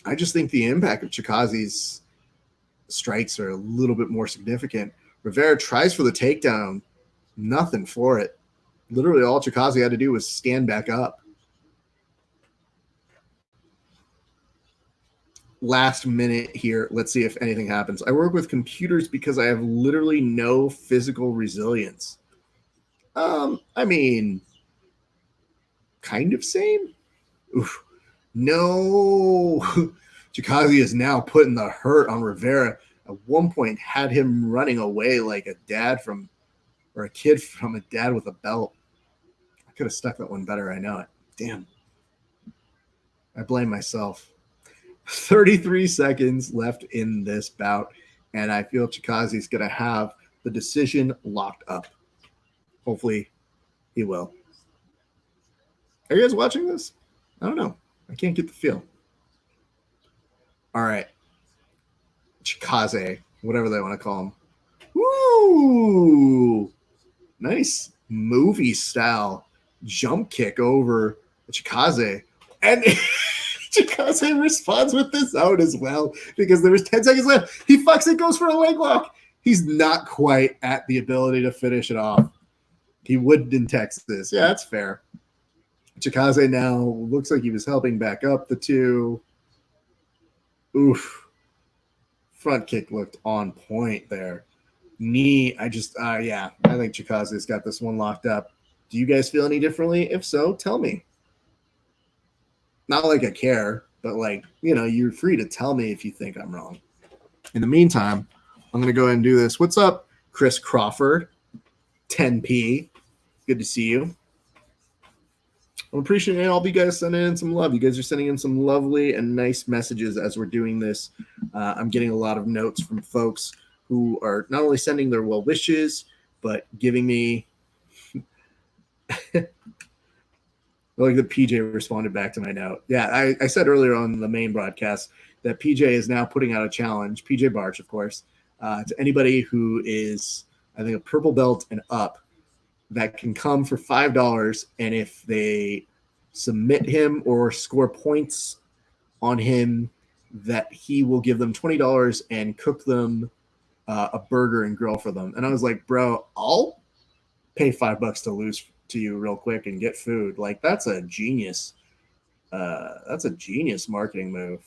I just think the impact of Chikaze's strikes are a little bit more significant. Rivera tries for the takedown, nothing for it. Literally, all Chikaze had to do was stand back up. Last minute here. Let's see if anything happens. I work with computers because I have literally no physical resilience. I mean, kind of same. Oof. No. Chikaze is now putting the hurt on Rivera. At one point, had him running away like a dad from, or a kid from a dad with a belt. I could have stuck that one better. I know it. Damn. I blame myself. 33 seconds left in this bout, and I feel Chikaze is going to have the decision locked up. Hopefully, he will. Are you guys watching this? I don't know. I can't get the feel. All right. Chikaze, whatever they want to call him. Woo! Nice movie style jump kick over Chikaze. And Chikaze responds with this out as well because there was 10 seconds left. He fucks it, goes for a leg lock. He's not quite at the ability to finish it off. He would in Texas. Yeah, that's fair. Chikaze now looks like he was helping back up the two. Oof. front kick looked on point there. Knee, I think Chikaze's got this one locked up. Do you guys feel any differently? If so, tell me. Not like I care, but like, you're free to tell me if you think I'm wrong. In the meantime, I'm going to go ahead and do this. What's up, Chris Crawford? 10p. Good to see you. I'm appreciating all of you guys sending in some love. You guys are sending in some lovely and nice messages as we're doing this. I'm getting a lot of notes from folks who are not only sending their well wishes, but giving me like the PJ responded back to my note. Yeah, I said earlier on the main broadcast that PJ is now putting out a challenge, PJ Barch, of course, to anybody who is, I think, a purple belt and up that can come for $5. And if they submit him or score points on him, that he will give them $20 and cook them a burger and grill for them. And I was like, bro, I'll pay $5 to lose to you real quick and get food. Like, that's a genius. That's a genius marketing move.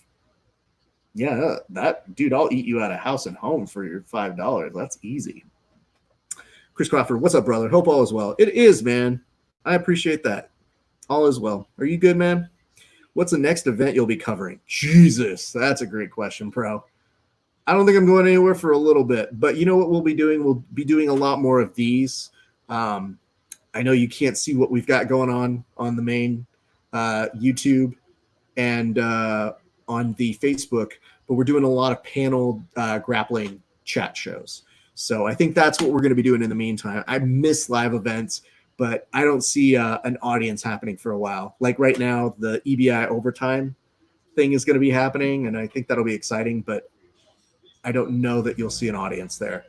Yeah, that dude, I'll eat you out of house and home for your $5. That's easy. Chris Crawford, what's up, brother? Hope all is well. It is, man. I appreciate that. All is well. Are you good, man? What's the next event you'll be covering? Jesus, that's a great question, bro. I don't think I'm going anywhere for a little bit, but you know what we'll be doing? We'll be doing a lot more of these. I know you can't see what we've got going on the main YouTube and on the Facebook, but we're doing a lot of panel grappling chat shows. So I think that's what we're going to be doing in the meantime. I miss live events, but I don't see an audience happening for a while. Like right now, the EBI overtime thing is going to be happening, and I think that'll be exciting, but I don't know that you'll see an audience there.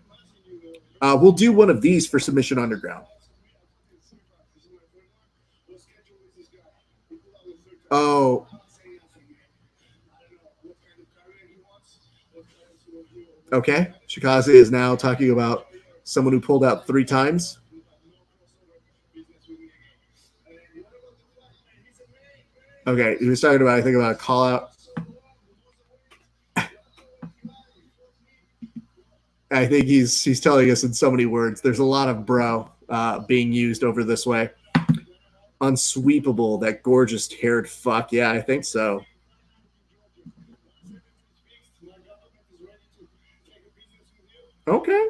We'll do one of these for Submission Underground. Oh. Okay. Shikaze is now talking about someone who pulled out 3 times. Okay. He was talking about, I think, about a call out. I think he's telling us in so many words. There's a lot of bro being used over this way. Unsweepable, that gorgeous haired fuck. Yeah, I think so. Okay.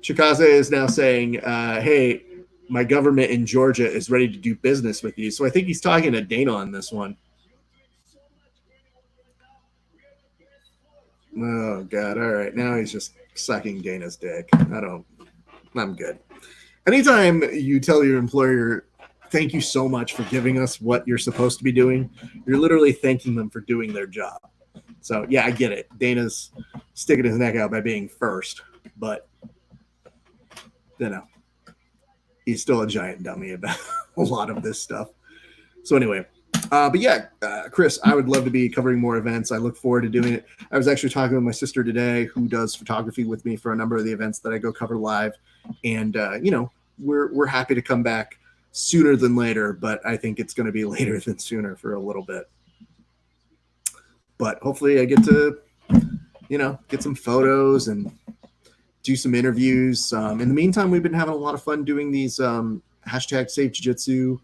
Chikaze is now saying, hey, my government in Georgia is ready to do business with you. So I think he's talking to Dana on this one. Oh, God. All right. Now he's just sucking Dana's dick. I'm good. Anytime you tell your employer, thank you so much for giving us what you're supposed to be doing, you're literally thanking them for doing their job. So, yeah, I get it. Dana's sticking his neck out by being first, but, he's still a giant dummy about a lot of this stuff. So, anyway, but yeah, Chris, I would love to be covering more events. I look forward to doing it. I was actually talking with my sister today, who does photography with me for a number of the events that I go cover live. And, we're happy to come back sooner than later, but I think it's going to be later than sooner for a little bit. But hopefully I get to, get some photos and do some interviews. In the meantime, we've been having a lot of fun doing these hashtag Safe Jiu-Jitsu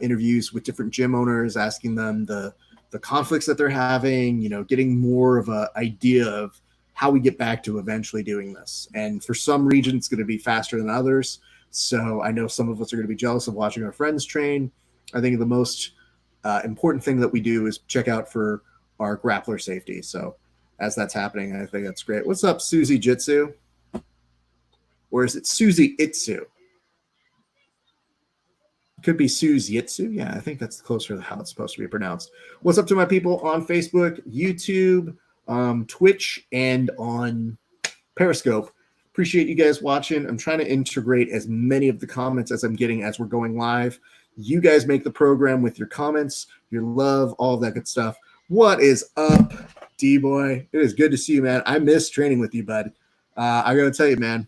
interviews with different gym owners, asking them the conflicts that they're having, getting more of an idea of how we get back to eventually doing this. And for some regions, it's going to be faster than others. So I know some of us are going to be jealous of watching our friends train. I think the most important thing that we do is check out for our grappler safety. So as that's happening, I think that's great. What's up, Susie Jitsu? Or is it Susie Itsu? Could be Susie Jitsu. Yeah, I think that's closer to how it's supposed to be pronounced. What's up to my people on Facebook, YouTube, Twitch, and on Periscope? Appreciate you guys watching. I'm trying to integrate as many of the comments as I'm getting as we're going live. You guys make the program with your comments, your love, all of that good stuff. What is up, D-Boy? It is good to see you, man. I miss training with you, bud. I got to tell you, man,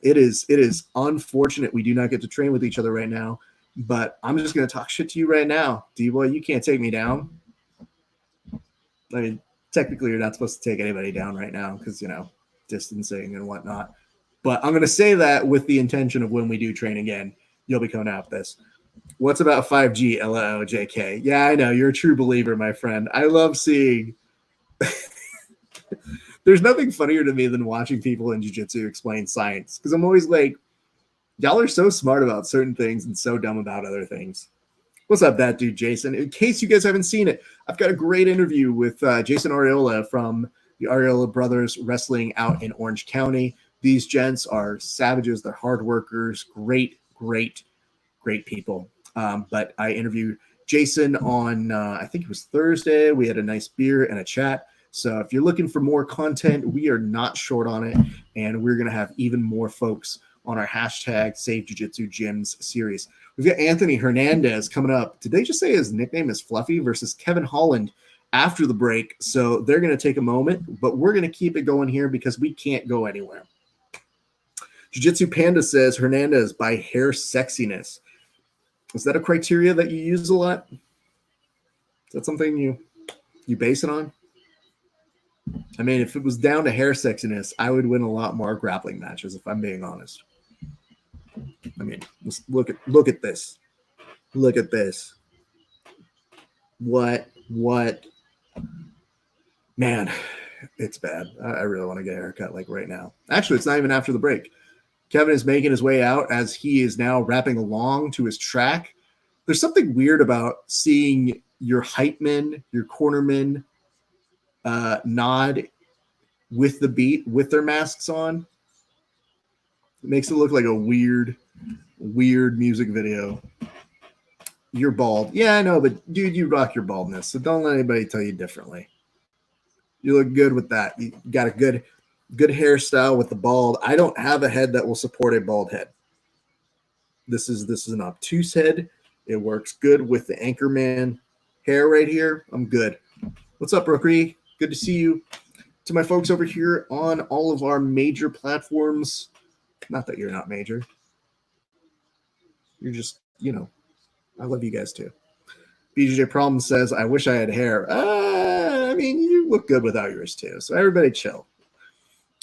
it is unfortunate we do not get to train with each other right now, but I'm just going to talk shit to you right now. D-Boy, you can't take me down. I mean, technically you're not supposed to take anybody down right now because, distancing and whatnot. But I'm going to say that with the intention of when we do train again, you'll be coming out with this. What's about 5G, LOJK? Yeah, I know. You're a true believer, my friend. I love seeing. There's nothing funnier to me than watching people in jiu-jitsu explain science because I'm always like, y'all are so smart about certain things and so dumb about other things. What's up, that dude, Jason? In case you guys haven't seen it, I've got a great interview with Jason Ariola from the Ariola Brothers Wrestling out in Orange County. These gents are savages. They're hard workers. Great people. But I interviewed Jason on, I think it was Thursday. We had a nice beer and a chat. So if you're looking for more content, we are not short on it. And we're going to have even more folks on our hashtag Save Jiu-Jitsu Gyms series. We've got Anthony Hernandez coming up. Did they just say his nickname is Fluffy versus Kevin Holland after the break? So they're going to take a moment, but we're going to keep it going here because we can't go anywhere. Jiu-Jitsu Panda says Hernandez by hair sexiness. Is that a criteria that you use a lot? Is that something you base it on? I mean, if it was down to hair sexiness, I would win a lot more grappling matches, if I'm being honest. I mean, let's look at this. Look at this. What? Man, it's bad. I really want to get a haircut like right now. Actually, it's not even after the break. Kevin is making his way out as he is now rapping along to his track. There's something weird about seeing your hype men, your cornermen nod with the beat, with their masks on. It makes it look like a weird music video. You're bald. Yeah, I know, but dude, you rock your baldness, so don't let anybody tell you differently. You look good with that. You got a good hairstyle with the bald. I don't have a head that will support a bald head. This is an obtuse head. It works good with the Anchorman hair right here. I'm good. What's up, Rookery? Good to see you. To my folks over here on all of our major platforms. Not that you're not major. You're just, I love you guys too. BJJ Problem says, I wish I had hair. I mean, you look good without yours too. So everybody chill.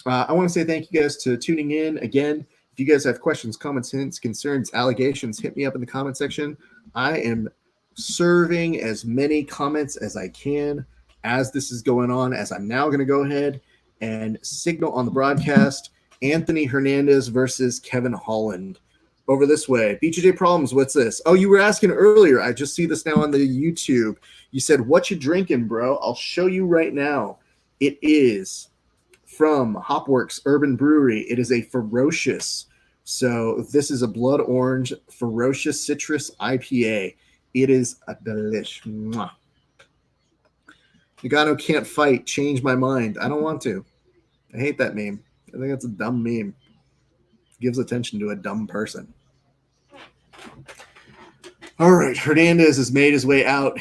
I want to say thank you guys to tuning in. Again, if you guys have questions, comments, hints, concerns, allegations, hit me up in the comment section. I am serving as many comments as I can as this is going on, as I'm now going to go ahead and signal on the broadcast Anthony Hernandez versus Kevin Holland. Over this way. BJJ Problems, what's this? Oh, you were asking earlier. I just see this now on the YouTube. You said, what you drinking, bro? I'll show you right now. It is from Hopworks Urban Brewery. It is a Ferocious. So this is a blood orange Ferocious Citrus IPA. It is a delish. Mwah. Nagano can't fight. Change my mind. I don't want to. I hate that meme. I think that's a dumb meme. Gives attention to a dumb person. All right, Hernandez has made his way out.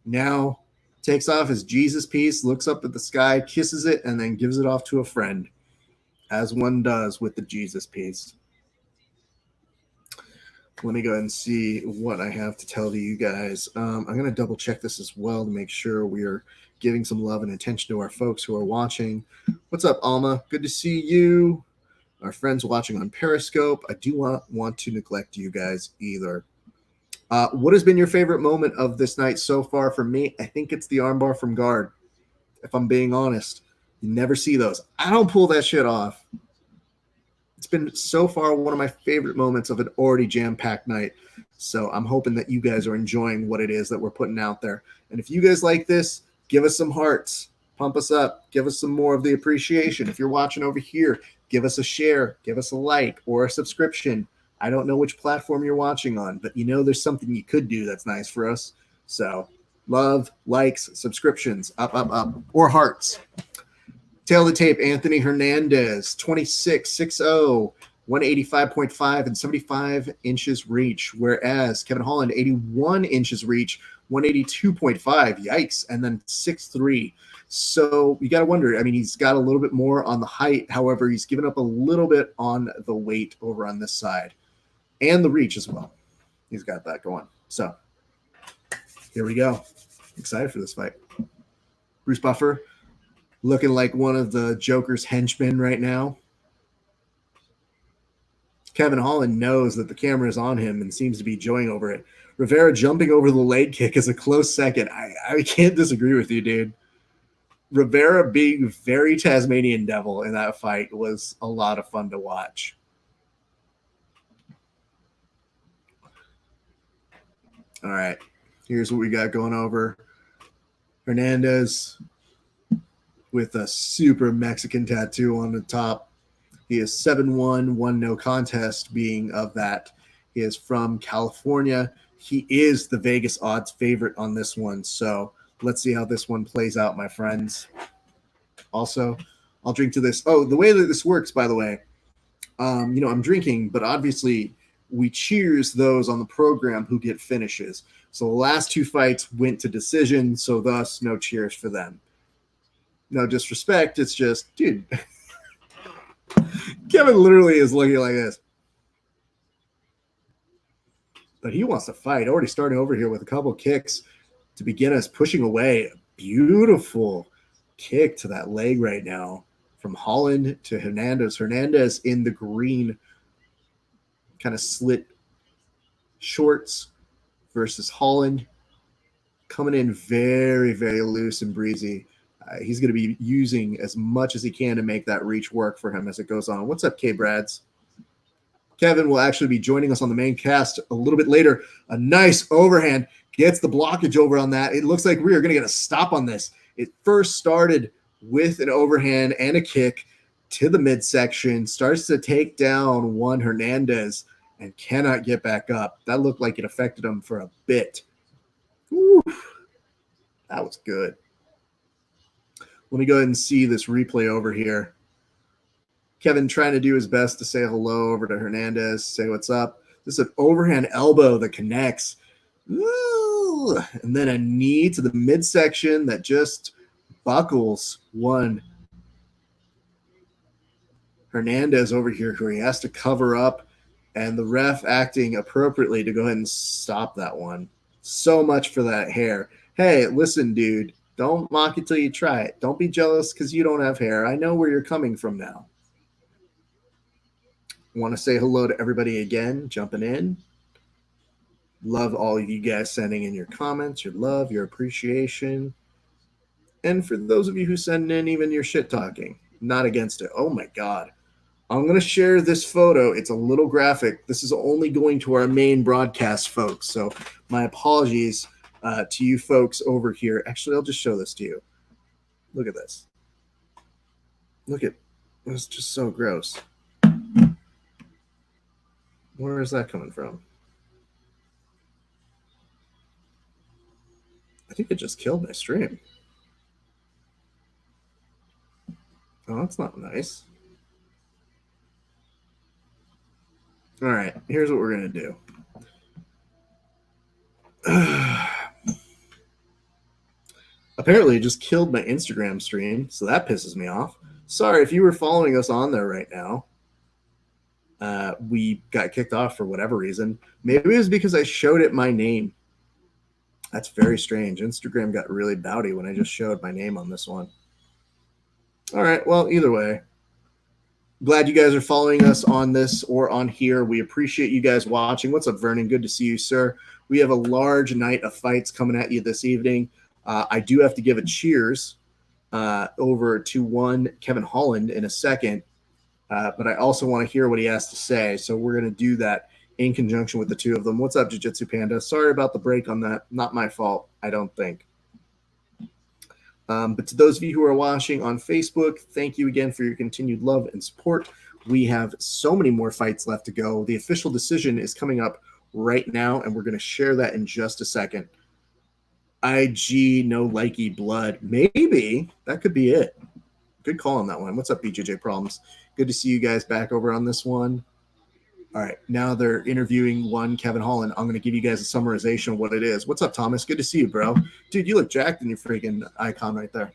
Now takes off his Jesus piece, looks up at the sky, kisses it, and then gives it off to a friend, as one does with the Jesus piece. Let me go ahead and see what I have to tell to you guys. I'm going to double check this as well to make sure we are giving some love and attention to our folks who are watching. What's up, Alma? Good to see you. Our friends watching on Periscope. I do not want to neglect you guys either. What has been your favorite moment of this night so far? For me, I think it's the armbar from guard. If I'm being honest, you never see those. I don't pull that shit off. It's been so far one of my favorite moments of an already jam-packed night. So I'm hoping that you guys are enjoying what it is that we're putting out there. And if you guys like this, give us some hearts. Pump us up. Give us some more of the appreciation. If you're watching over here, give us a share. Give us a like or a subscription. I don't know which platform you're watching on, but there's something you could do that's nice for us. So love, likes, subscriptions, up, or hearts. Tail the tape, Anthony Hernandez, 26, 6'0", 185.5 and 75 inches reach, whereas Kevin Holland, 81 inches reach, 182.5, yikes, and then 6'3". So you got to wonder, he's got a little bit more on the height. However, he's given up a little bit on the weight over on this side and the reach as well. He's got that going. So here we go. Excited for this fight. Bruce Buffer looking like one of the Joker's henchmen right now. Kevin Holland knows that the camera is on him and seems to be enjoying over it. Rivera jumping over the leg kick is a close second. I can't disagree with you, dude. Rivera being very Tasmanian Devil in that fight was a lot of fun to watch. All right, here's what we got going over. Hernandez with a super Mexican tattoo on the top. He is 7-1, 1 no contest being of that. He is from California. He is the Vegas odds favorite on this one. So let's see how this one plays out, my friends. Also, I'll drink to this. Oh, the way that this works, by the way, I'm drinking, but obviously we cheers those on the program who get finishes. So the last two fights went to decision, so thus no cheers for them. No disrespect. It's just, dude, Kevin literally is looking like this. But he wants to fight. Already starting over here with a couple kicks to begin us, pushing away. Beautiful kick to that leg right now from Holland to Hernandez. Hernandez in the green kind of slit shorts versus Holland coming in very, very loose and breezy. He's going to be using as much as he can to make that reach work for him as it goes on. What's up, K-Brads? Kevin will actually be joining us on the main cast a little bit later. A nice overhand gets the blockage over on that. It looks like we are going to get a stop on this. It first started with an overhand and a kick to the midsection, starts to take down one Hernandez and cannot get back up. That looked like it affected him for a bit. Oof, that was good. Let me go ahead and see this replay over here. Kevin trying to do his best to say hello over to Hernandez, say what's up. This is an overhand elbow that connects. Ooh, and then a knee to the midsection that just buckles one. Hernandez over here who he has to cover up, and the ref acting appropriately to go ahead and stop that one. So much for that hair. Hey, listen, dude, don't mock it till you try it. Don't be jealous because you don't have hair. I know where you're coming from now. Want to say hello to everybody again, jumping in. Love all of you guys sending in your comments, your love, your appreciation. And for those of you who send in even your shit talking, not against it. Oh my God. I'm going to share this photo. It's a little graphic. This is only going to our main broadcast, folks. So my apologies to you folks over here. Actually, I'll just show this to you. Look at this. Look at, it's just so gross. Where is that coming from? I think it just killed my stream. Oh, that's not nice. All right, here's what we're going to do. Apparently, it just killed my Instagram stream, so that pisses me off. Sorry if you were following us on there right now. We got kicked off for whatever reason. Maybe it was because I showed it my name. That's very strange. Instagram got really bowdy when I just showed my name on this one. All right, well, either way. Glad you guys are following us on this or on here. We appreciate you guys watching. What's up, Vernon? Good to see you, sir. We have a large night of fights coming at you this evening. I do have to give a cheers over to one Kevin Holland in a second, but I also want to hear what he has to say. So we're going to do that in conjunction with the two of them. What's up, Jiu-Jitsu Panda? Sorry about the break on that. Not my fault, I don't think. But to those of you who are watching on Facebook, thank you again for your continued love and support. We have so many more fights left to go. The official decision is coming up right now, and we're going to share that in just a second. IG, no likey blood. Maybe that could be it. Good call on that one. What's up, BJJ Problems? Good to see you guys back over on this one. All right, now they're interviewing one Kevin Holland. I'm going to give you guys a summarization of what it is. What's up, Thomas? Good to see you, bro. Dude, you look jacked in your freaking icon right there.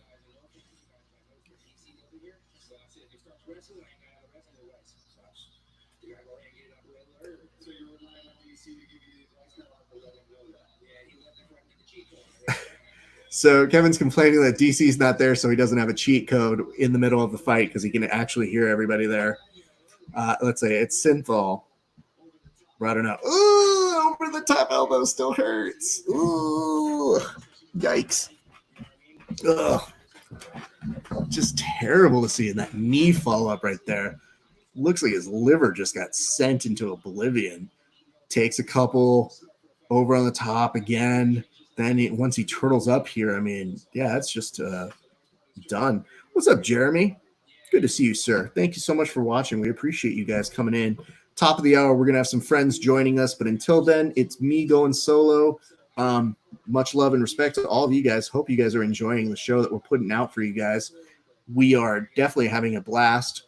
So Kevin's complaining that DC's not there, so he doesn't have a cheat code in the middle of the fight because he can actually hear everybody there. Let's say it's Synthol. I don't know. Ooh, over the top elbow still hurts. Ooh, yikes. Ugh. Just terrible to see. And that knee follow up right there. Looks like his liver just got sent into oblivion. Takes a couple over on the top again. Then once he turtles up here, I mean, yeah, it's just done. What's up, Jeremy? Good to see you, sir. Thank you so much for watching. We appreciate you guys coming in. Top of the hour, we're going to have some friends joining us. But until then, it's me going solo. Much love and respect to all of you guys. Hope you guys are enjoying the show that we're putting out for you guys. We are definitely having a blast.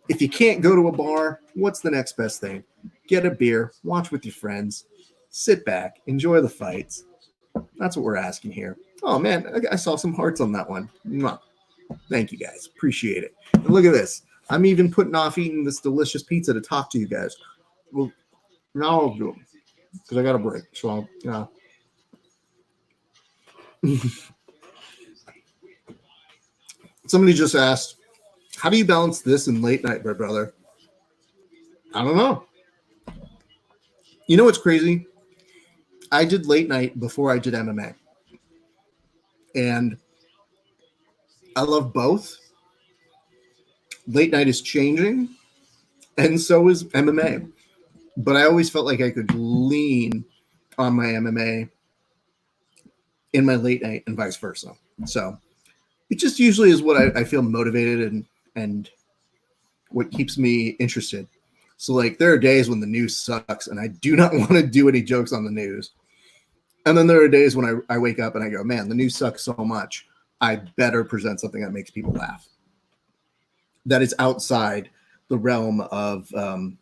If you can't go to a bar, what's the next best thing? Get a beer, watch with your friends, sit back, enjoy the fights. That's what we're asking here. Oh, man, I saw some hearts on that one. Mwah. Thank you, guys. Appreciate it. And look at this. I'm even putting off eating this delicious pizza to talk to you guys. Well, now I'll do it because I got a break. So, somebody just asked, how do you balance this and late night, my brother? I don't know. You know what's crazy? I did late night before I did MMA. And I love both. Late night is changing, and so is MMA. But I always felt like I could lean on my MMA in my late night and vice versa. So it just usually is what I feel motivated and what keeps me interested. So like there are days when the news sucks and I do not want to do any jokes on the news. And then there are days when I wake up and I go, man, the news sucks so much. I better present something that makes people laugh. That is outside the realm of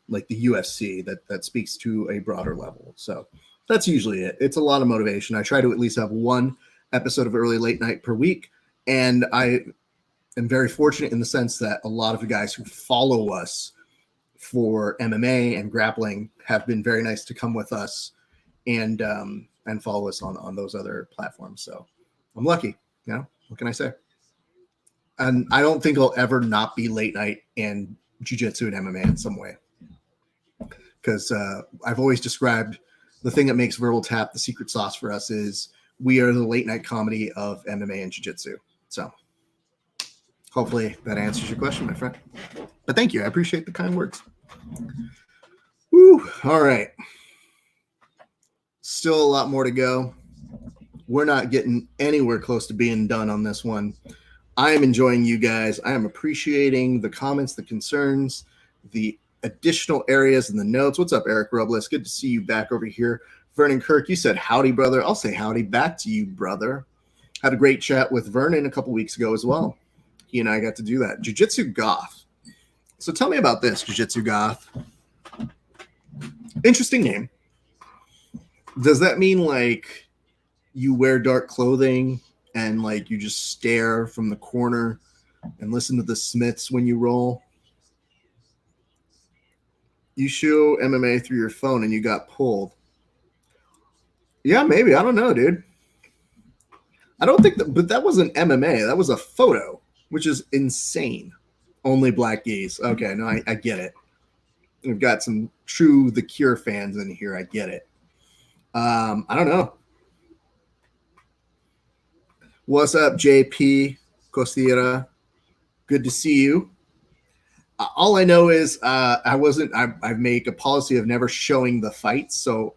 like the UFC that speaks to a broader level. So that's usually it. It's a lot of motivation. I try to at least have one episode of Early Late Night per week. And I am very fortunate in the sense that a lot of the guys who follow us for MMA and grappling have been very nice to come with us and follow us on those other platforms. So I'm lucky. You know, what can I say? And I don't think I'll ever not be late night and jiu-jitsu and MMA in some way. Because I've always described the thing that makes Verbal Tap the secret sauce for us is we are the late night comedy of MMA and jiu-jitsu. So hopefully that answers your question, my friend. But thank you. I appreciate the kind words. Woo. All right. Still a lot more to go. We're not getting anywhere close to being done on this one. I am enjoying you guys. I am appreciating the comments, the concerns, the additional areas in the notes. What's up, Eric Robles? Good to see you back over here. Vernon Kirk, you said howdy, brother. I'll say howdy back to you, brother. Had a great chat with Vernon a couple weeks ago as well. He and I got to do that. Jiu-Jitsu Goth. So tell me about this, Jiu-Jitsu Goth. Interesting name. Does that mean like you wear dark clothing and like you just stare from the corner and listen to the Smiths when you roll? You show MMA through your phone and you got pulled. Yeah, maybe. I don't know, dude. I don't think that, but that wasn't MMA. That was a photo, which is insane. Only black geese. Okay, no, I get it. We've got some true The Cure fans in here. I get it. I don't know. What's up, JP Costera? Good to see you. All I know is I make a policy of never showing the fights. So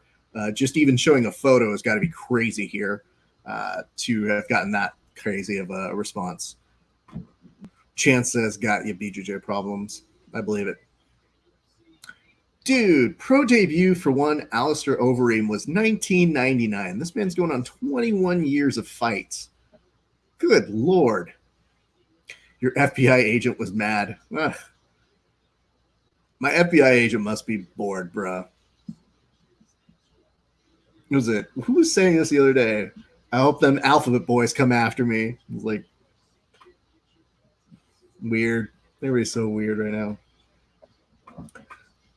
just even showing a photo has got to be crazy here to have gotten that crazy of a response. Chance says, got you, BJJ problems. I believe it. Dude, pro debut for one, Alistair Overeem was 1999. This man's going on 21 years of fights. Good Lord. Your FBI agent was mad. Ugh. My FBI agent must be bored, bro. Who was saying this the other day? I hope them alphabet boys come after me. It was like weird. Everybody's so weird right now.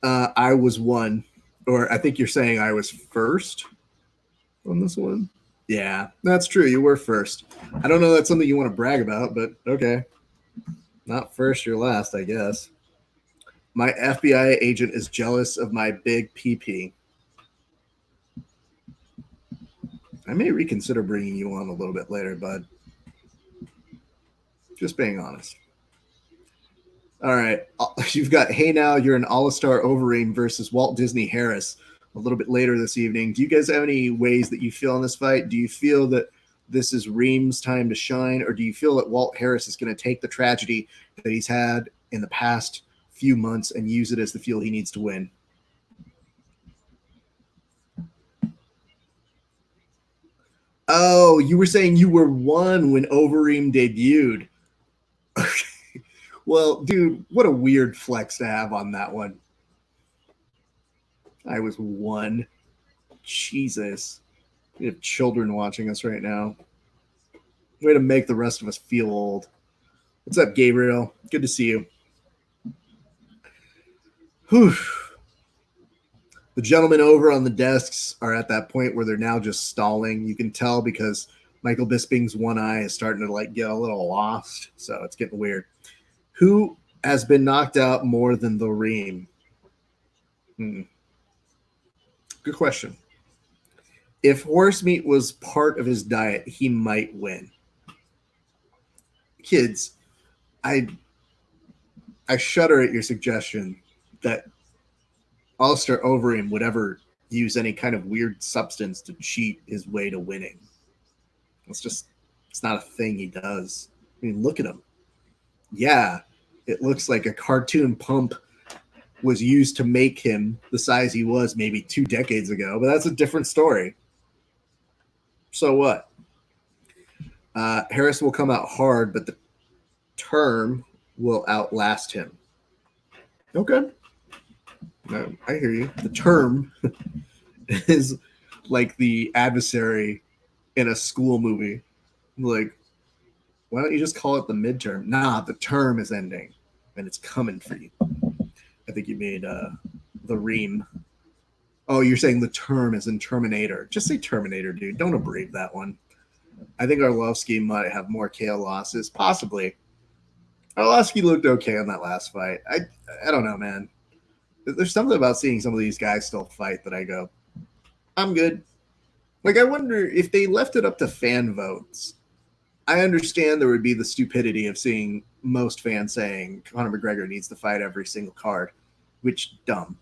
I was one, or I think you're saying I was first on this one. Yeah, that's true. You were first. I don't know that's something you want to brag about, but okay. Not first, you're last, I guess. My FBI agent is jealous of my big PP. I may reconsider bringing you on a little bit later, bud. Just being honest. All right. You've got Hey Now, You're an All-Star Overeem versus Walt Disney Harris a little bit later this evening. Do you guys have any ways that you feel in this fight? Do you feel that this is Reem's time to shine, or do you feel that Walt Harris is going to take the tragedy that he's had in the past few months and use it as the fuel he needs to win? Oh, you were saying you were one when Overeem debuted. Well, dude, what a weird flex to have on that one. I was one. Jesus. We have children watching us right now. Way to make the rest of us feel old. What's up, Gabriel? Good to see you. Whew. The gentlemen over on the desks are at that point where they're now just stalling. You can tell because Michael Bisping's one eye is starting to like get a little lost, so it's getting weird. Who has been knocked out more than the Reem? Good question. If horse meat was part of his diet, he might win. Kids, I shudder at your suggestion that Alistair Overeem would ever use any kind of weird substance to cheat his way to winning. It's not a thing he does. I mean, look at him. Yeah, it looks like a cartoon pump was used to make him the size he was maybe 2 decades ago, but that's a different story. So what? Harris will come out hard, but the term will outlast him. Okay. No, I hear you. The term is like the adversary in a school movie. Like, why don't you just call it the midterm? Nah, the term is ending and it's coming for you. I think you made the Reem. Oh, you're saying the term is in Terminator. Just say Terminator, dude. Don't abbreviate that one. I think Arlovsky might have more KO losses. Possibly. Arlovsky looked okay on that last fight. I don't know, man. There's something about seeing some of these guys still fight that I go, I'm good. Like, I wonder if they left it up to fan votes. I understand there would be the stupidity of seeing most fans saying Conor McGregor needs to fight every single card, which dumb.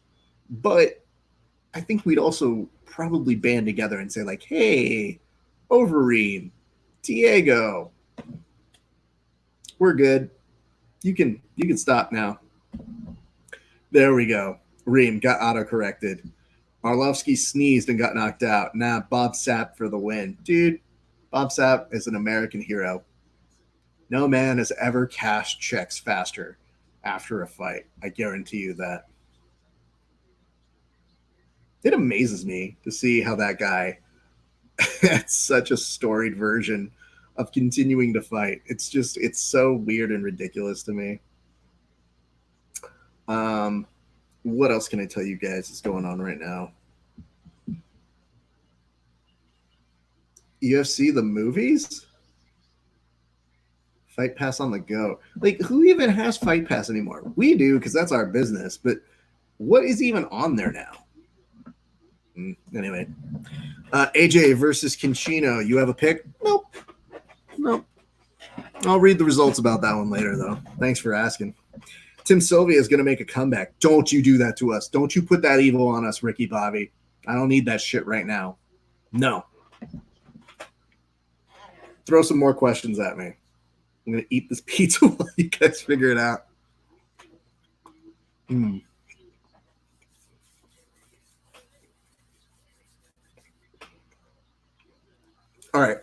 But I think we'd also probably band together and say like, hey, Overeem, Diego, we're good. You can stop now. There we go. Reem got auto-corrected. Arlovsky sneezed and got knocked out. Nah, Bob Sapp for the win. Dude, Bob Sapp is an American hero. No man has ever cashed checks faster after a fight. I guarantee you that. It amazes me to see how that guy had such a storied version of continuing to fight. It's so weird and ridiculous to me. What else can I tell you guys is going on right now? UFC the movies? Fight Pass on the go. Like, who even has Fight Pass anymore? We do because that's our business, but what is even on there now? Anyway, AJ versus Kinchino. You have a pick? Nope. I'll read the results about that one later, though. Thanks for asking. Tim Sylvia is going to make a comeback. Don't you do that to us. Don't you put that evil on us, Ricky Bobby. I don't need that shit right now. No. Throw some more questions at me. I'm going to eat this pizza while you guys figure it out. All right.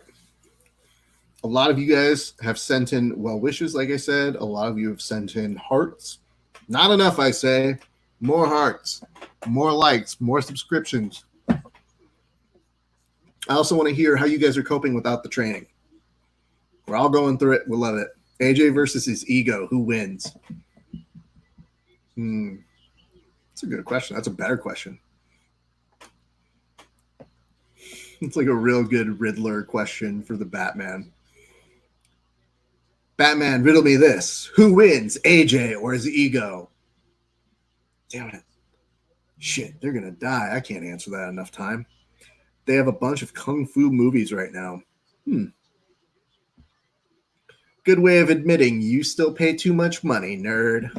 A lot of you guys have sent in well wishes, like I said. A lot of you have sent in hearts. Not enough, I say. More hearts, more likes, more subscriptions. I also want to hear how you guys are coping without the training. We're all going through it. We'll love it. AJ versus his ego. Who wins? That's a good question. That's a better question. It's like a real good Riddler question for the Batman. Batman, riddle me this. Who wins, AJ or his ego? Damn it. Shit, they're going to die. I can't answer that enough time. They have a bunch of kung fu movies right now. Good way of admitting you still pay too much money, nerd.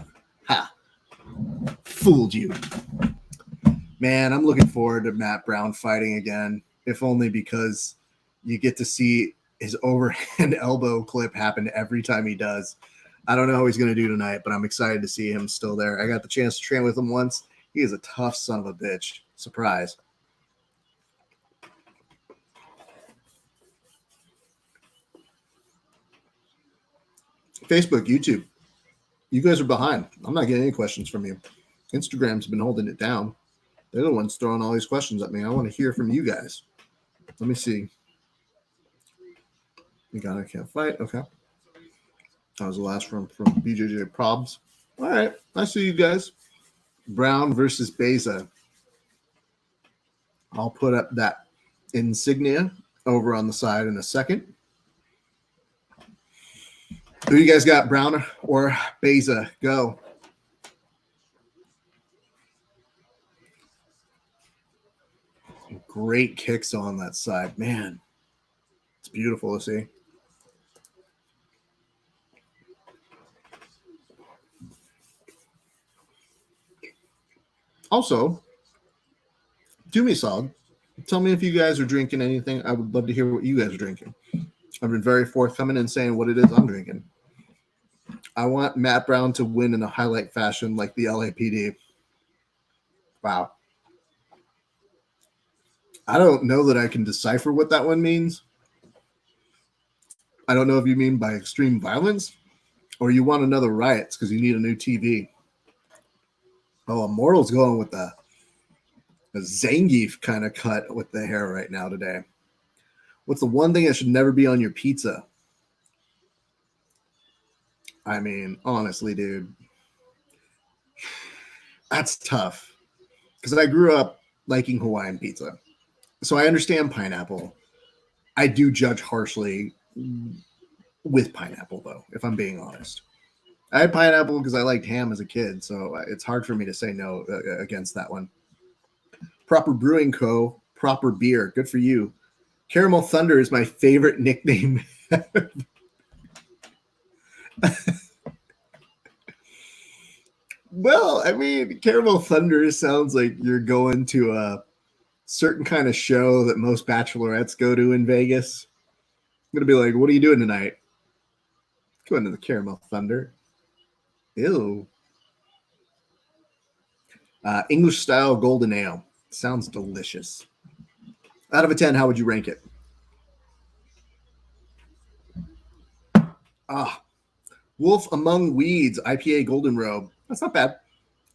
Ha. Fooled you. Man, I'm looking forward to Matt Brown fighting again, if only because you get to see his overhand elbow clip happen every time he does. I don't know how he's going to do tonight, but I'm excited to see him still there. I got the chance to train with him once. He is a tough son of a bitch. Surprise. Facebook, YouTube. You guys are behind. I'm not getting any questions from you. Instagram's been holding it down. They're the ones throwing all these questions at me. I want to hear from you guys. Let me see. You got it, can't fight. Okay. That was the last one from BJJ Probs. All right. I see you guys. Brown versus Beza. I'll put up that insignia over on the side in a second. Who you guys got, Brown or Beza? Go. Great kicks on that side. Man, it's beautiful to see. Also, do me a solid. Tell me if you guys are drinking anything. I would love to hear what you guys are drinking. I've been very forthcoming in saying what it is I'm drinking. I want Matt Brown to win in a highlight fashion like the LAPD. Wow. I don't know that I can decipher what that one means. I don't know if you mean by extreme violence or you want another riots because you need a new TV. Oh, Immortal's going with a Zangief kind of cut with the hair right now today. What's the one thing that should never be on your pizza? I mean, honestly, dude, that's tough because I grew up liking Hawaiian pizza. So I understand pineapple. I do judge harshly with pineapple, though, if I'm being honest. I had pineapple because I liked ham as a kid, so it's hard for me to say no against that one. Proper Brewing Co., proper beer. Good for you. Caramel Thunder is my favorite nickname. Well, I mean, Caramel Thunder sounds like you're going to a certain kind of show that most bachelorettes go to in Vegas. I'm going to be like, what are you doing tonight? Going to the Caramel Thunder. Ew. English style golden ale. Sounds delicious. Out of a 10, how would you rank it? Wolf Among Weeds, IPA Golden Robe. That's not bad.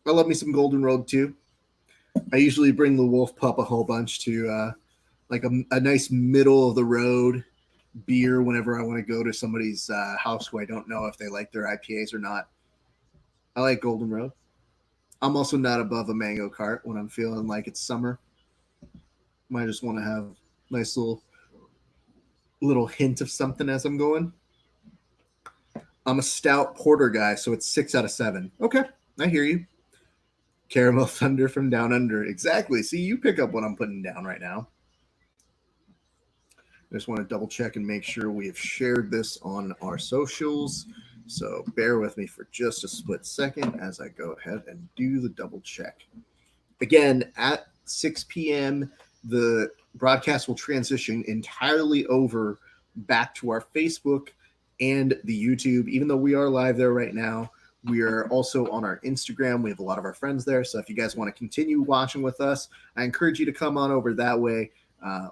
I love me some Golden Robe too. I usually bring the Wolf Pup a whole bunch to like a nice middle of the road beer whenever I want to go to somebody's house who I don't know if they like their IPAs or not. I like Golden Robe. I'm also not above a mango cart when I'm feeling like it's summer. Might just want to have a nice little hint of something as I'm going. I'm a stout porter guy, so it's 6 out of 7. Okay, I hear you. Caramel Thunder from Down Under. Exactly. See, you pick up what I'm putting down right now. I just want to double check and make sure we have shared this on our socials. So bear with me for just a split second as I go ahead and do the double check. Again, at 6 p.m., the broadcast will transition entirely over back to our Facebook and the YouTube. Even though we are live there right now, we are also on our Instagram. We have a lot of our friends there. So if you guys want to continue watching with us, I encourage you to come on over that way.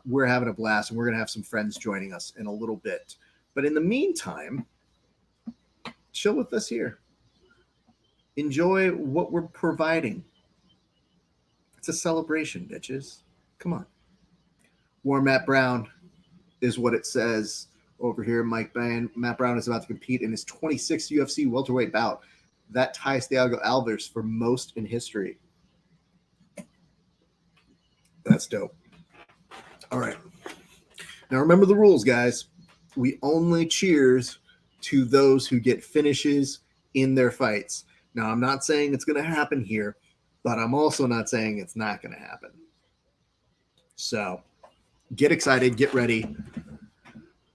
We're having a blast, and we're going to have some friends joining us in a little bit. But in the meantime, chill with us here. Enjoy what we're providing. It's a celebration, bitches. Come on. War Matt Brown is what it says over here. Matt Brown is about to compete in his 26th UFC welterweight bout. That ties Thiago Alves for most in history. That's dope. All right. Now remember the rules, guys. We only cheers to those who get finishes in their fights. Now, I'm not saying it's going to happen here, but I'm also not saying it's not going to happen. So get excited, get ready,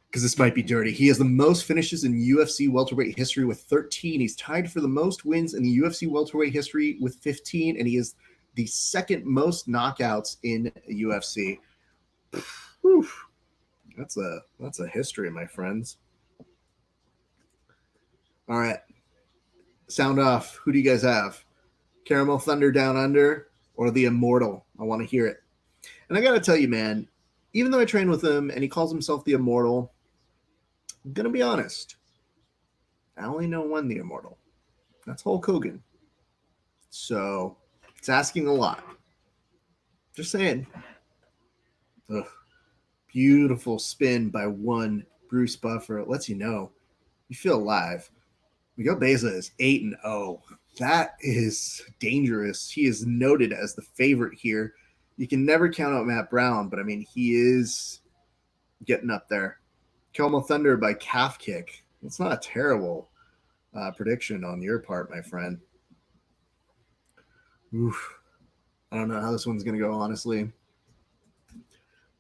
because this might be dirty. He has the most finishes in UFC welterweight history with 13. He's tied for the most wins in the UFC welterweight history with 15, and he is the second most knockouts in UFC. Whew. That's a history, my friends. All right. Sound off. Who do you guys have? Caramel Thunder Down Under or the Immortal? I want to hear it. And I got to tell you, man, even though I train with him and he calls himself the Immortal, I'm going to be honest. I only know one the Immortal. That's Hulk Hogan. So it's asking a lot. Just saying. Ugh. Beautiful spin by one Bruce Buffer. It lets you know you feel alive. Miguel Beza is 8-0. That is dangerous. He is noted as the favorite here. You can never count out Matt Brown, but I mean, he is getting up there. Caramel Thunder by calf kick. It's not a terrible prediction on your part, my friend. Oof. I don't know how this one's going to go, honestly.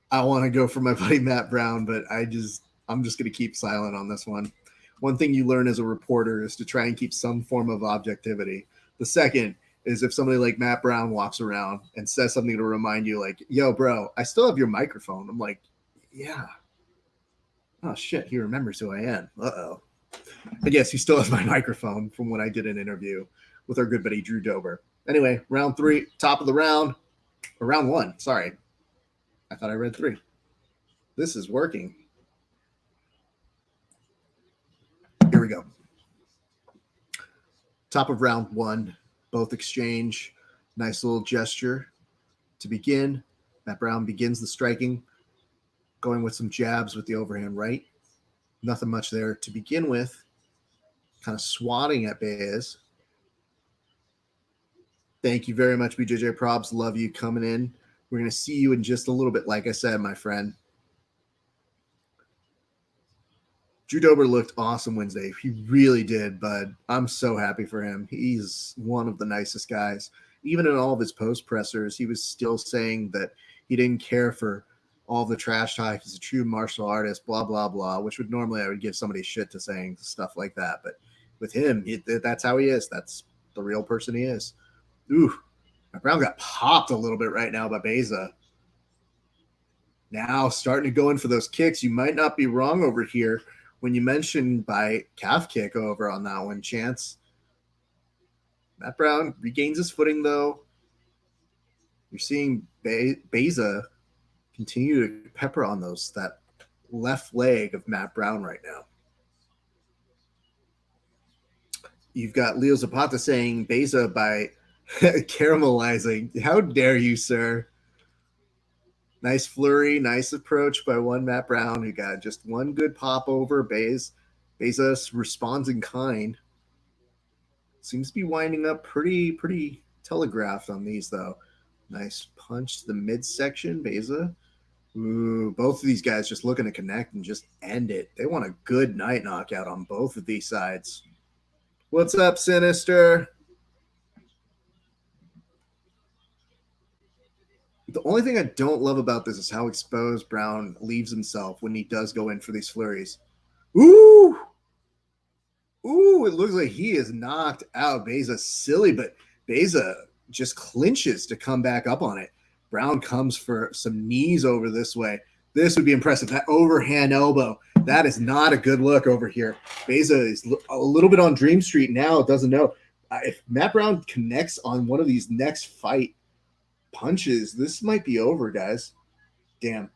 I want to go for my buddy Matt Brown, but I'm just going to keep silent on this one. One thing you learn as a reporter is to try and keep some form of objectivity. The second is if somebody like Matt Brown walks around and says something to remind you like, yo, bro, I still have your microphone. I'm like, yeah. Oh, shit, he remembers who I am. Uh-oh. But yes, he still has my microphone from when I did an interview with our good buddy Drew Dober. Anyway, round 3, top of the round. Or round 1, sorry. I thought I read 3. This is working. Here we go. Top of round 1, both exchange. Nice little gesture. To begin, Matt Brown begins the striking, going with some jabs with the overhand right. Nothing much there to begin with. Kind of swatting at Baez. Thank you very much, BJJ Probs. Love you coming in. We're going to see you in just a little bit, like I said, my friend. Drew Dober looked awesome Wednesday. He really did, bud. I'm so happy for him. He's one of the nicest guys. Even in all of his post pressers, he was still saying that he didn't care for all the trash talk. He's a true martial artist, blah, blah, blah, which would normally I would give somebody shit to saying stuff like that. But with him, that's how he is. That's the real person he is. Ooh, Brown got popped a little bit right now by Beza. Now starting to go in for those kicks. You might not be wrong over here when you mentioned by calf kick over on that one, Chance. Matt Brown regains his footing, though. You're seeing Beza continue to pepper on that left leg of Matt Brown right now. You've got Leo Zapata saying Beza by caramelizing. How dare you, sir? Nice flurry, nice approach by one Matt Brown who got just one good pop over. Beza responds in kind. Seems to be winding up pretty telegraphed on these, though. Nice punch to the midsection, Beza. Ooh, both of these guys just looking to connect and just end it. They want a good night knockout on both of these sides. What's up, Sinister? The only thing I don't love about this is how exposed Brown leaves himself when he does go in for these flurries. Ooh! Ooh, it looks like he is knocked out. Beza silly, but Beza just clinches to come back up on it. Brown comes for some knees over this way. This would be impressive. That overhand elbow. That is not a good look over here. Beza is a little bit on Dream Street now. Doesn't know. If Matt Brown connects on one of these next fight punches, this might be over, guys. Damn.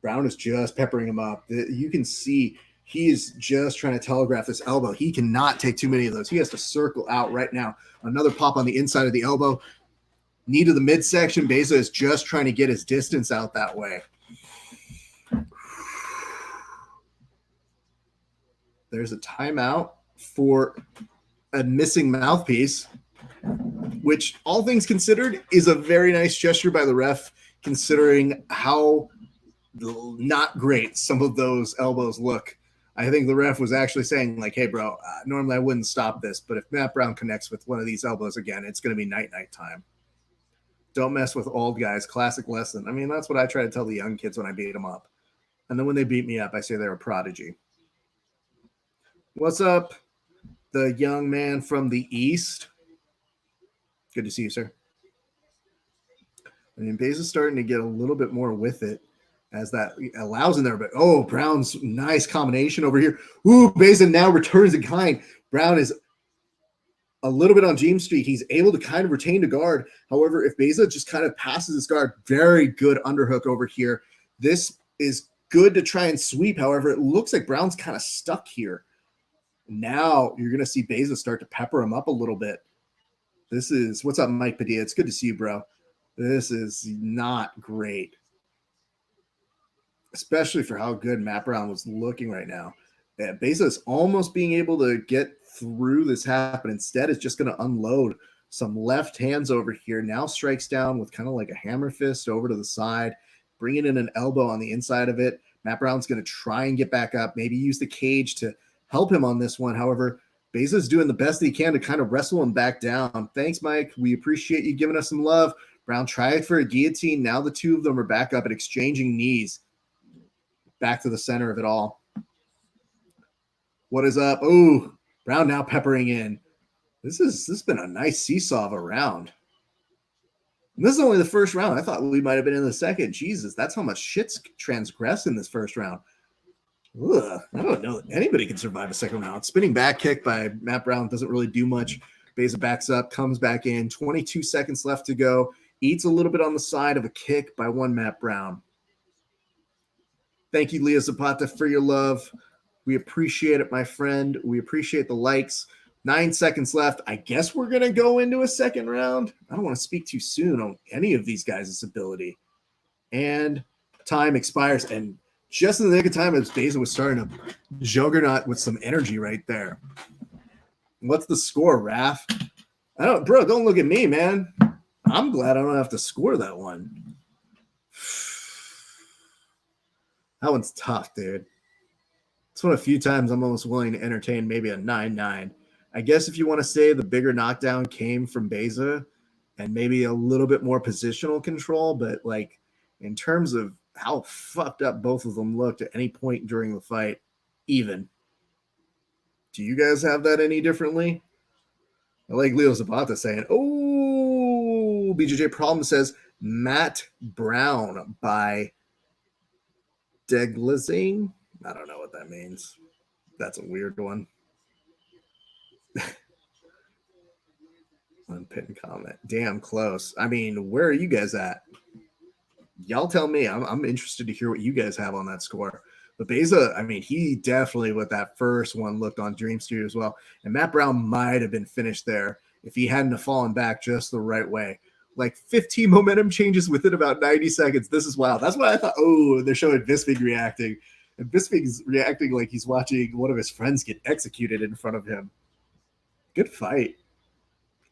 Brown is just peppering him up. You can see he is just trying to telegraph this elbow. He cannot take too many of those. He has to circle out right now. Another pop on the inside of the elbow. Knee to the midsection. Beza is just trying to get his distance out that way. There's a timeout for a missing mouthpiece, which all things considered is a very nice gesture by the ref, considering how not great some of those elbows look. I think the ref was actually saying, like, hey, bro, normally I wouldn't stop this, but if Matt Brown connects with one of these elbows again, it's going to be night-night time. Don't mess with old guys. Classic lesson. I mean, that's what I try to tell the young kids when I beat them up. And then when they beat me up, I say they're a prodigy. What's up, the young man from the East? Good to see you, sir. I mean, Baze is starting to get a little bit more with it as that allows in there. But, oh, Brown's nice combination over here. Ooh, Baze now returns in kind. Brown is a little bit on James Street. He's able to kind of retain the guard. However, if Beza just kind of passes his guard, very good underhook over here. This is good to try and sweep. However, it looks like Brown's kind of stuck here. Now you're going to see Beza start to pepper him up a little bit. This is, what's up, Mike Padilla? It's good to see you, bro. This is not great, especially for how good Matt Brown was looking right now. Yeah, Beza is almost being able to get through this half, but instead is just going to unload some left hands over here. Now strikes down with kind of like a hammer fist over to the side, bringing in an elbow on the inside of it. Matt Brown's going to try and get back up, maybe use the cage to help him on this one. However, Beza's doing the best that he can to kind of wrestle him back down. Thanks, Mike. We appreciate you giving us some love. Brown tried for a guillotine. Now the two of them are back up and exchanging knees. Back to the center of it all. What is up? Oh, Brown now peppering in. This has been a nice seesaw of a round. And this is only the first round. I thought we might have been in the second. Jesus, that's how much shit's transgressed in this first round. Ugh, I don't know that anybody can survive a second round. Spinning back kick by Matt Brown doesn't really do much. Beza backs up, comes back in. 22 seconds left to go. Eats a little bit on the side of a kick by one Matt Brown. Thank you, Leah Zapata, for your love. We appreciate it, my friend. We appreciate the likes. 9 seconds left. I guess we're going to go into a second round. I don't want to speak too soon on any of these guys' ability. And time expires. And just in the nick of time, as Beza was starting to juggernaut with some energy right there. What's the score, Raph? Bro, don't look at me, man. I'm glad I don't have to score that one. That one's tough, dude. It's one of a few times I'm almost willing to entertain maybe a 9-9. I guess if you want to say the bigger knockdown came from Beza and maybe a little bit more positional control, but like in terms of how fucked up both of them looked at any point during the fight, even. Do you guys have that any differently? I like Leo Zapata saying, oh, BJJ Problem says Matt Brown by Deglazing. I don't know what that means. That's a weird one. Unpinned comment. Damn close. I mean, where are you guys at? Y'all tell me. I'm interested to hear what you guys have on that score. But Beza, I mean, he definitely with that first one looked on Dream Studio as well. And Matt Brown might have been finished there if he hadn't have fallen back just the right way. Like 15 momentum changes within about 90 seconds. This is wild. That's why I thought, oh, they're showing Bisping reacting. And Bisping's reacting like he's watching one of his friends get executed in front of him. Good fight.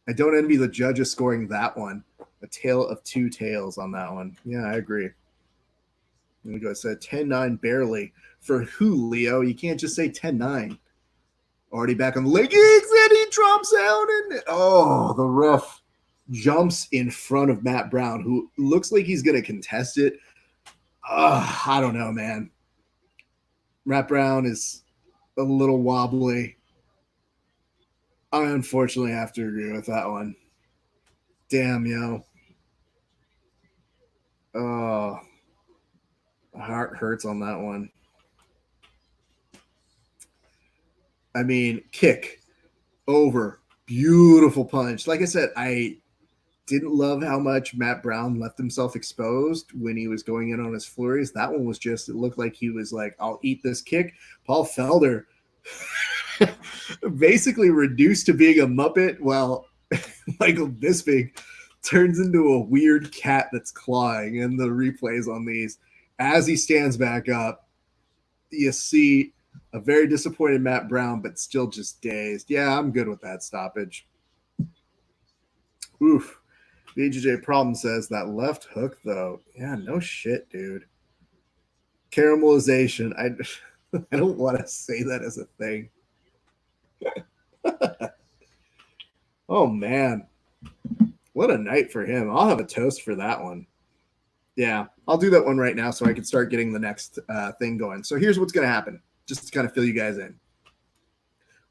I don't envy the judges scoring that one. A tale of two tales on that one. Yeah, I agree. There we go. It said 10-9 barely. For who, Leo? You can't just say 10-9. Already back on the leg. And he drops out. And oh, the ref jumps in front of Matt Brown, who looks like he's going to contest it. I don't know, man. Matt Brown is a little wobbly. I unfortunately have to agree with that one. Damn, yo. Oh, my heart hurts on that one. I mean, kick, over, beautiful punch. Like I said, I didn't love how much Matt Brown left himself exposed when he was going in on his flurries. That one was just, it looked like he was like, I'll eat this kick. Paul Felder basically reduced to being a Muppet while Michael Bisping turns into a weird cat that's clawing. In the replays on these, as he stands back up, you see a very disappointed Matt Brown, but still just dazed. Yeah, I'm good with that stoppage. Oof. BJJ Problem says that left hook, though. Yeah, no shit, dude. Caramelization. I don't want to say that as a thing. Oh man, what a night for him. I'll have a toast for that one. Yeah, I'll do that one right now so I can start getting the next thing going. So here's what's going to happen, just to kind of fill you guys in.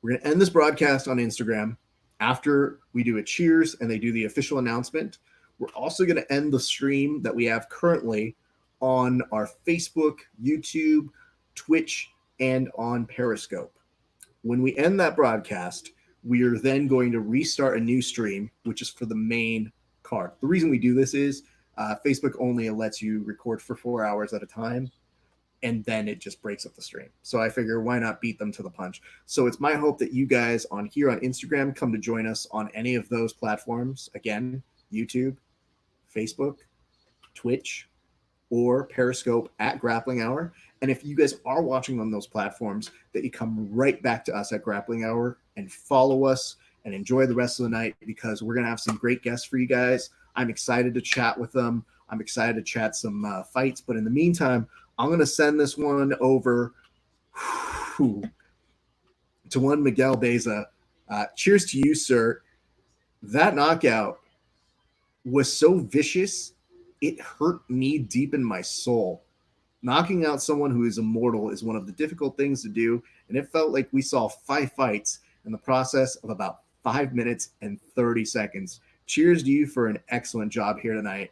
We're going to end this broadcast on Instagram after we do a cheers and they do the official announcement. We're also going to end the stream that we have currently on our Facebook, YouTube, Twitch, and on Periscope. When we end that broadcast, we are then going to restart a new stream, which is for the main card. The reason we do this is Facebook only lets you record for 4 hours at a time, and then it just breaks up the stream. So I figure, why not beat them to the punch? So it's my hope that you guys on here on Instagram come to join us on any of those platforms. Again, YouTube, Facebook, Twitch, or Periscope at Grappling Hour. And if you guys are watching on those platforms, that you come right back to us at Grappling Hour and follow us and enjoy the rest of the night, because we're going to have some great guests for you guys. I'm excited to chat with them. I'm excited to chat some fights. But in the meantime, I'm going to send this one over to one Miguel Beza. Cheers to you, sir. That knockout was so vicious, it hurt me deep in my soul. Knocking out someone who is immortal is one of the difficult things to do, and it felt like we saw 5 fights in the process of about 5 minutes and 30 seconds. Cheers to you for an excellent job here tonight.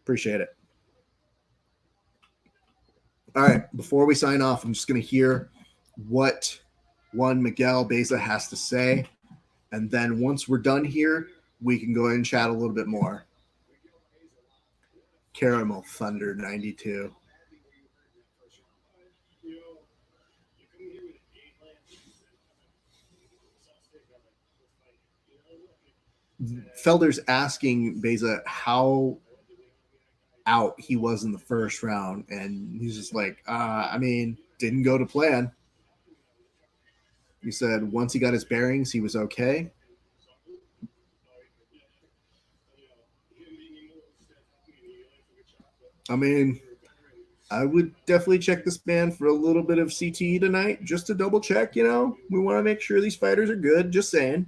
Appreciate it. All right, before we sign off, I'm just going to hear what one Miguel Beza has to say, and then once we're done here, we can go ahead and chat a little bit more. Caramel Thunder 92. Felder's asking Beza how out he was in the first round, and he's just like, I mean, didn't go to plan. He said once he got his bearings, he was okay. I mean, I would definitely check this man for a little bit of CTE tonight, just to double check. You know, we want to make sure these fighters are good. Just saying.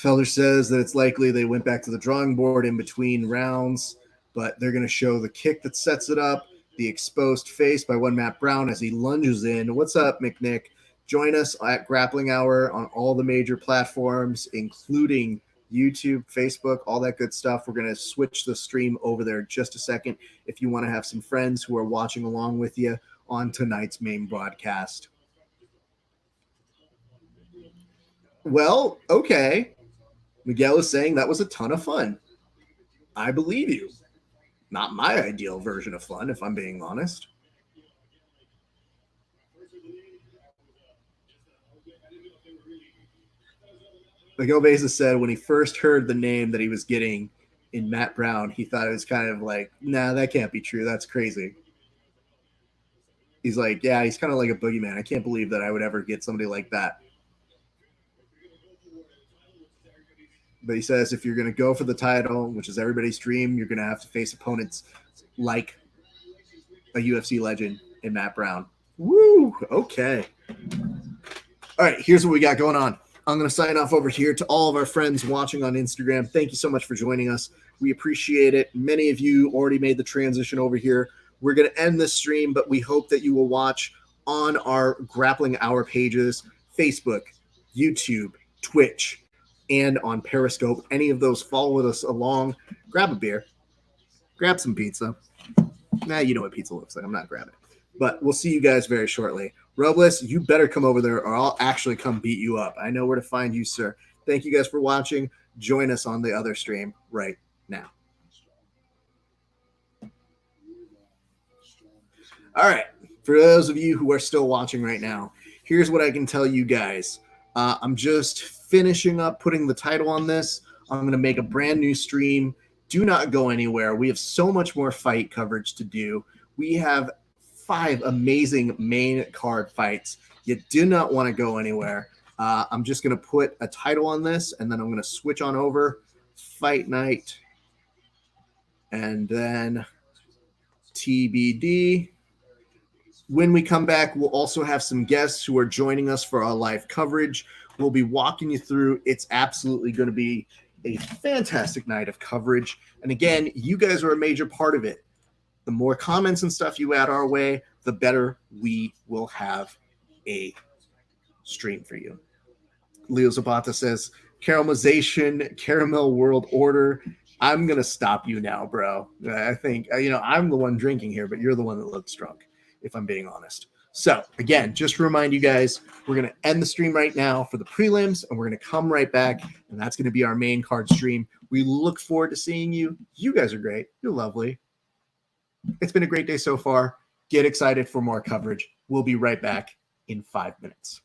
Felder says that it's likely they went back to the drawing board in between rounds, but they're going to show the kick that sets it up, the exposed face by one Matt Brown as he lunges in. What's up, McNick? Join us at Grappling Hour on all the major platforms, including YouTube, Facebook, all that good stuff. We're going to switch the stream over there in just a second if you want to have some friends who are watching along with you on tonight's main broadcast. Well, okay. Miguel is saying that was a ton of fun. I believe you. Not my ideal version of fun, if I'm being honest. Miguel Beza said when he first heard the name that he was getting in Matt Brown, he thought it was kind of like, nah, that can't be true. That's crazy. He's like, yeah, he's kind of like a boogeyman. I can't believe that I would ever get somebody like that. But he says if you're going to go for the title, which is everybody's dream, you're going to have to face opponents like a UFC legend in Matt Brown. Woo! Okay. All right, here's what we got going on. I'm going to sign off over here to all of our friends watching on Instagram. Thank you so much for joining us. We appreciate it. Many of you already made the transition over here. We're going to end this stream, but we hope that you will watch on our Grappling Hour pages, Facebook, YouTube, Twitch, and on Periscope. Any of those, follow us along. Grab a beer. Grab some pizza. Nah, you know what pizza looks like. I'm not grabbing it. But we'll see you guys very shortly. Robles, you better come over there or I'll actually come beat you up. I know where to find you, sir. Thank you guys for watching. Join us on the other stream right now. All right. For those of you who are still watching right now, here's what I can tell you guys. I'm just finishing up putting the title on this. I'm going to make a brand new stream. Do not go anywhere. We have so much more fight coverage to do. We have 5 amazing main card fights. You do not want to go anywhere. I'm just going to put a title on this, and then I'm going to switch on over Fight Night. And then TBD. When we come back, we'll also have some guests who are joining us for our live coverage. We'll be walking you through. It's absolutely going to be a fantastic night of coverage. And again, you guys are a major part of it. The more comments and stuff you add our way, the better we will have a stream for you. Leo Zapata says, caramelization, caramel world order. I'm going to stop you now, bro. I think, I'm the one drinking here, but you're the one that looks drunk, if I'm being honest. So, again, just to remind you guys, we're going to end the stream right now for the prelims, and we're going to come right back, and that's going to be our main card stream. We look forward to seeing you. You guys are great. You're lovely. It's been a great day so far. Get excited for more coverage. We'll be right back in 5 minutes.